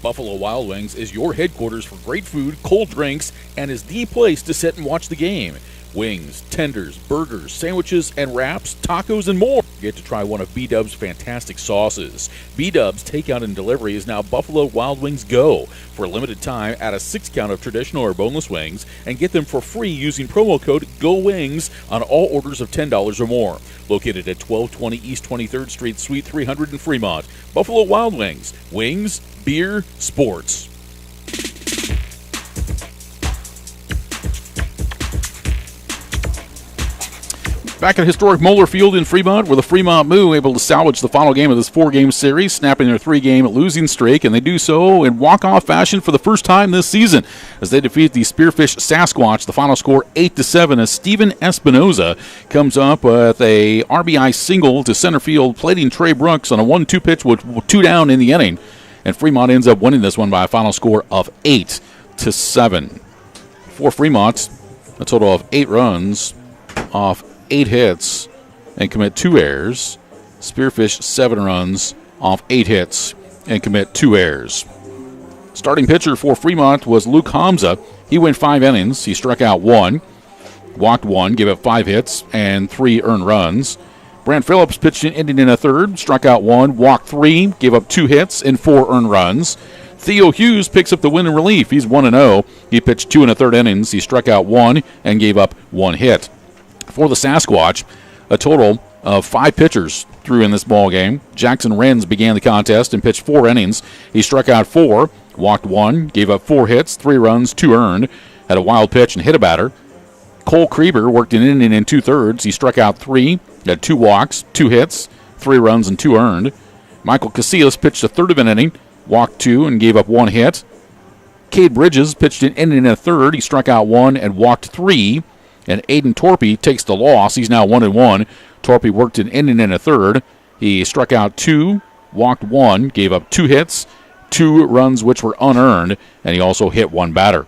Buffalo Wild Wings is your headquarters for great food, cold drinks, and is the place to sit and watch the game. Wings, tenders, burgers, sandwiches, and wraps, tacos, and more. Get to try one of B-Dub's fantastic sauces. B-Dub's takeout and delivery is now Buffalo Wild Wings Go. For a limited time, add a 6-count of traditional or boneless wings and get them for free using promo code GOWINGS on all orders of $10 or more. Located at 1220 East 23rd Street, Suite 300 in Fremont. Buffalo Wild Wings. Wings, beer, sports. Back at historic Moeller Field in Fremont, where the Fremont Moo able to salvage the final game of this 4-game series, snapping their 3-game losing streak, and they do so in walk-off fashion for the first time this season as they defeat the Spearfish Sasquatch. The final score 8-7 as Steven Espinoza comes up with a RBI single to center field, plating Trey Brooks on a 1-2 pitch with 2 down in the inning, and Fremont ends up winning this one by a final score of 8-7. For Fremont, a total of 8 runs off 8 hits and commit 2 errors. Spearfish 7 runs off 8 hits and commit 2 errors. Starting pitcher for Fremont was Luke Hamza. He went 5 innings. He struck out 1, walked 1, gave up 5 hits and 3 earned runs. Brant Phillips pitched an inning in a third, struck out 1, walked 3, gave up 2 hits and 4 earned runs. Theo Hughes picks up the win in relief. He's 1-0. He pitched 2 1/3 innings. He struck out 1 and gave up 1 hit. For the Sasquatch, a total of 5 pitchers threw in this ball game. Jackson Renz began the contest and pitched 4 innings. He struck out 4, walked 1, gave up 4 hits, 3 runs, 2 earned, had a wild pitch and hit a batter. Cole Krieber worked an inning and 2/3. He struck out 3, had 2 walks, 2 hits, 3 runs, and 2 earned. Michael Casillas pitched a third of an inning, walked 2, and gave up 1 hit. Cade Bridges pitched an inning and a third. He struck out 1 and walked 3. And Aiden Torpy takes the loss. He's now 1-1. Torpy worked an inning and a third. He struck out 2, walked 1, gave up 2 hits, 2 runs which were unearned, and he also hit 1 batter.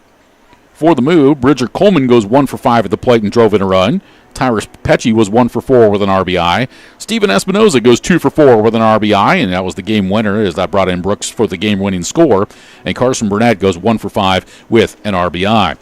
For the Moo, Bridger Coleman goes 1 for 5 at the plate and drove in a run. Tyrus Pecci was 1 for 4 with an RBI. Steven Espinoza goes 2 for 4 with an RBI, and that was the game winner as that brought in Brooks for the game-winning score. And Carson Burnett goes 1 for 5 with an RBI.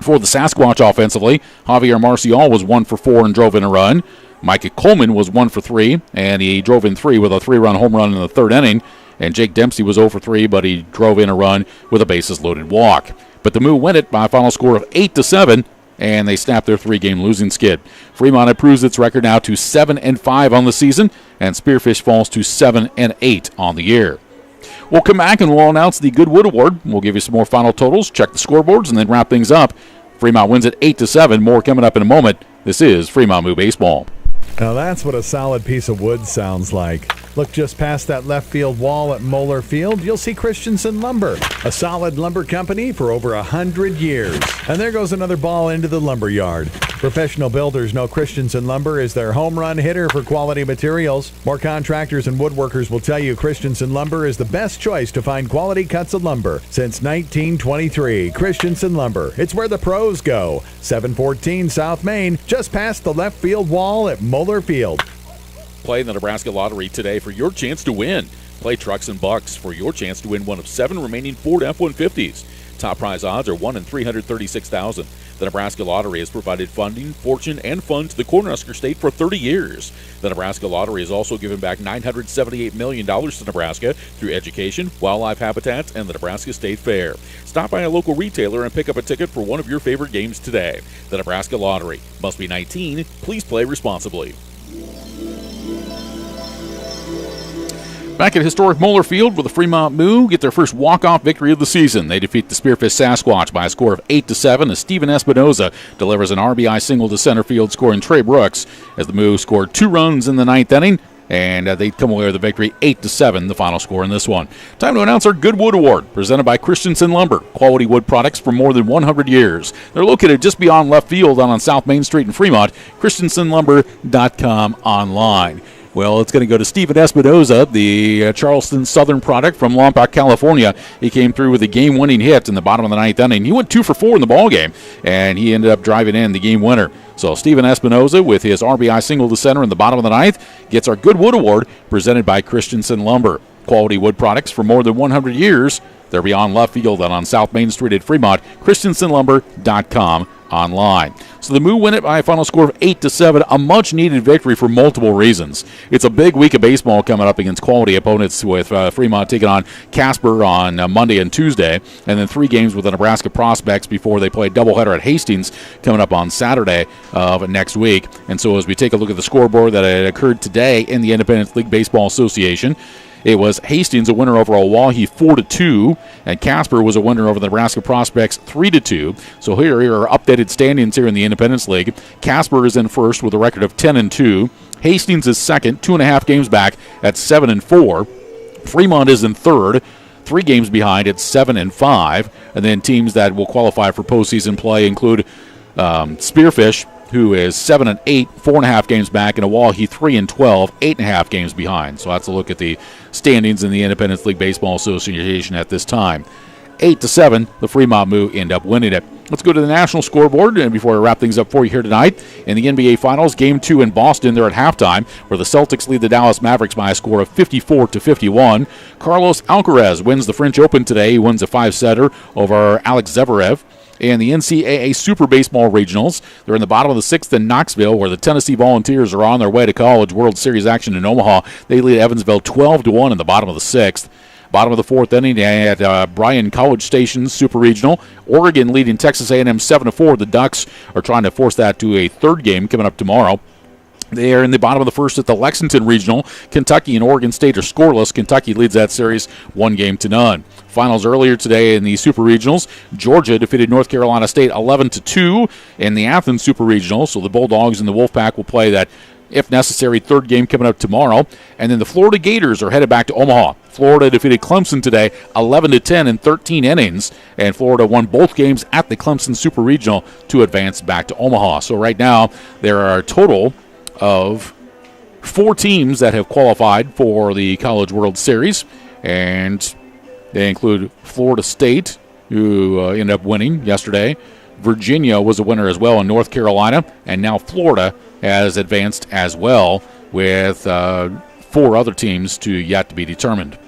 For the Sasquatch offensively, Javier Marcial was 1 for 4 and drove in a run. Micah Coleman was 1 for 3, and he drove in 3 with a 3-run home run in the 3rd inning. And Jake Dempsey was 0 for 3, but he drove in a run with a bases-loaded walk. But the Moo win it by a final score of 8-7, and they snapped their 3-game losing skid. Fremont improves its record now to 7-5 on the season, and Spearfish falls to 7-8 on the year. We'll come back and we'll announce the Goodwood Award. We'll give you some more final totals, check the scoreboards, and then wrap things up. Fremont wins it 8-7. More coming up in a moment. This is Fremont Moo Baseball. Now that's what a solid piece of wood sounds like. Look just past that left field wall at Moeller Field, you'll see Christensen Lumber, a solid lumber company for over 100 years. And there goes another ball into the lumber yard. Professional builders know Christensen Lumber is their home run hitter for quality materials. More contractors and woodworkers will tell you Christensen Lumber is the best choice to find quality cuts of lumber. Since 1923, Christensen Lumber. It's where the pros go. 714 South Main, just past the left field wall at Moeller Field. Play the Nebraska Lottery today for your chance to win. Play Trucks and Bucks for your chance to win one of 7 remaining Ford F-150s. Top prize odds are 1 in 336,000. The Nebraska Lottery has provided funding, fortune, and fun to the Cornhusker State for 30 years. The Nebraska Lottery has also given back $978 million to Nebraska through education, wildlife habitats, and the Nebraska State Fair. Stop by a local retailer and pick up a ticket for one of your favorite games today. The Nebraska Lottery. Must be 19. Please play responsibly. Back at historic Moeller Field, where the Fremont Moo get their first walk-off victory of the season. They defeat the Spearfish Sasquatch by a score of 8-7 as Steven Espinoza delivers an RBI single to center field, scoring Trey Brooks as the Moo scored 2 runs in the 9th inning and they come away with a victory 8-7, the final score in this one. Time to announce our Goodwood Award, presented by Christensen Lumber, quality wood products for more than 100 years. They're located just beyond left field on South Main Street in Fremont, christensenlumber.com online. Well, it's going to go to Steven Espinoza, the Charleston Southern product from Lompoc, California. He came through with a game-winning hit in the bottom of the ninth inning. He went 2 for 4 in the ballgame, and he ended up driving in the game winner. So Steven Espinoza, with his RBI single to center in the bottom of the ninth, gets our Goodwood Award presented by Christensen Lumber. Quality wood products for more than 100 years. They're beyond left field and on South Main Street at Fremont, christensenlumber.com online. So the Moo win it by a final score of 8-7, a much-needed victory for multiple reasons. It's a big week of baseball coming up against quality opponents, with Fremont taking on Casper on Monday and Tuesday, and then 3 games with the Nebraska Prospects before they play a doubleheader at Hastings coming up on Saturday of next week. And so as we take a look at the scoreboard that had occurred today in the Independence League Baseball Association, it was Hastings a winner over Oahe 4-2, and Casper was a winner over the Nebraska Prospects 3-2. So here are updated standings here in the Independence League. Casper is in first with a record of 10-2. Hastings is second, 2.5 games back at 7-4. Fremont is in third, 3 games behind at 7-5. And then teams that will qualify for postseason play include Spearfish, who is 7-8, 4.5 games back, and Oahe 3-12, 8.5 games behind. So that's a look at the standings in the Independence League Baseball Association at this time. 8-7, the Fremont Moo end up winning it. Let's go to the national scoreboard, and before I wrap things up for you here tonight, in the NBA Finals, Game 2 in Boston, they're at halftime, where the Celtics lead the Dallas Mavericks by a score of 54-51. Carlos Alcaraz wins the French Open today. He wins a 5-setter over Alex Zverev. In the NCAA Super Baseball Regionals, they're in the bottom of the 6th in Knoxville, where the Tennessee Volunteers are on their way to College World Series action in Omaha. They lead Evansville 12-1 in the bottom of the 6th. Bottom of the 4th inning at Bryan College Station Super Regional. Oregon leading Texas A&M 7-4. The Ducks are trying to force that to a 3rd game coming up tomorrow. They are in the bottom of the 1st at the Lexington Regional. Kentucky and Oregon State are scoreless. Kentucky leads that series 1-0. Finals earlier today in the Super Regionals. Georgia defeated North Carolina State 11-2 in the Athens Super Regional. So the Bulldogs and the Wolfpack will play that, if necessary, 3rd game coming up tomorrow. And then the Florida Gators are headed back to Omaha. Florida defeated Clemson today 11-10 in 13 innings. And Florida won both games at the Clemson Super Regional to advance back to Omaha. So right now there are a total of 4 teams that have qualified for the College World Series, and they include Florida State, who ended up winning yesterday. Virginia was a winner as well in North Carolina, and now Florida has advanced as well, with 4 other teams yet to be determined.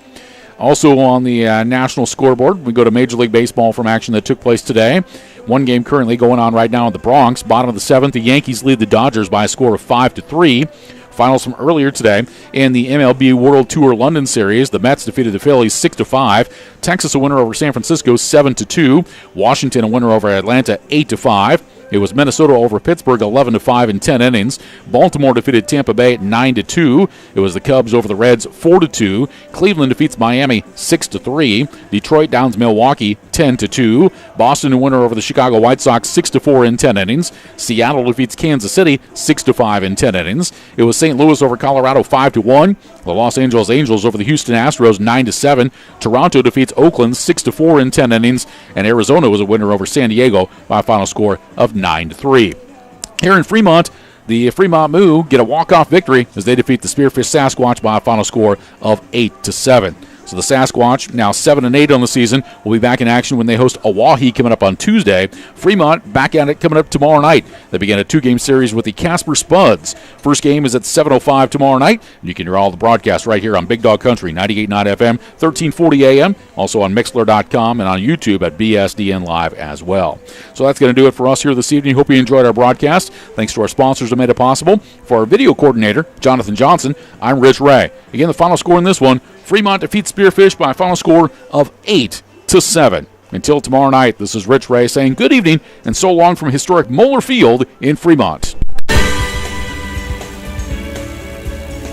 Also on the national scoreboard, we go to Major League Baseball from action that took place today. 1 game currently going on right now in the Bronx. Bottom of the 7th, the Yankees lead the Dodgers by a score of 5-3. Finals from earlier today in the MLB World Tour London Series. The Mets defeated the Phillies 6-5. Texas a winner over San Francisco 7-2. Washington a winner over Atlanta 8-5. It was Minnesota over Pittsburgh 11-5 in 10 innings. Baltimore defeated Tampa Bay 9-2. It was the Cubs over the Reds 4-2. Cleveland defeats Miami 6-3. Detroit downs Milwaukee 10-2. Boston a winner over the Chicago White Sox 6-4 in 10 innings. Seattle defeats Kansas City 6-5 in 10 innings. It was St. Louis over Colorado 5-1. The Los Angeles Angels over the Houston Astros 9-7. Toronto defeats Oakland 6-4 in 10 innings. And Arizona was a winner over San Diego by a final score of 9-3. Here in Fremont, the Fremont Moo get a walk-off victory as they defeat the Spearfish Sasquatch by a final score of 8-7. So the Sasquatch, now 7-8 on the season, will be back in action when they host Oahe coming up on Tuesday. Fremont back at it coming up tomorrow night. They begin a 2-game series with the Casper Spuds. First game is at 7:05 tomorrow night. You can hear all the broadcasts right here on Big Dog Country, 98.9 FM, 1340 AM, also on Mixlr.com and on YouTube at BSDN Live as well. So that's going to do it for us here this evening. Hope you enjoyed our broadcast. Thanks to our sponsors who made it possible. For our video coordinator, Jonathan Johnson, I'm Rich Ray. Again, the final score in this one, Fremont defeats Spearfish by a final score of 8-7. Until tomorrow night, this is Rich Ray saying good evening and so long from historic Moeller Field in Fremont.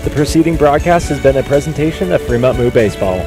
The preceding broadcast has been a presentation of Fremont Moo Baseball.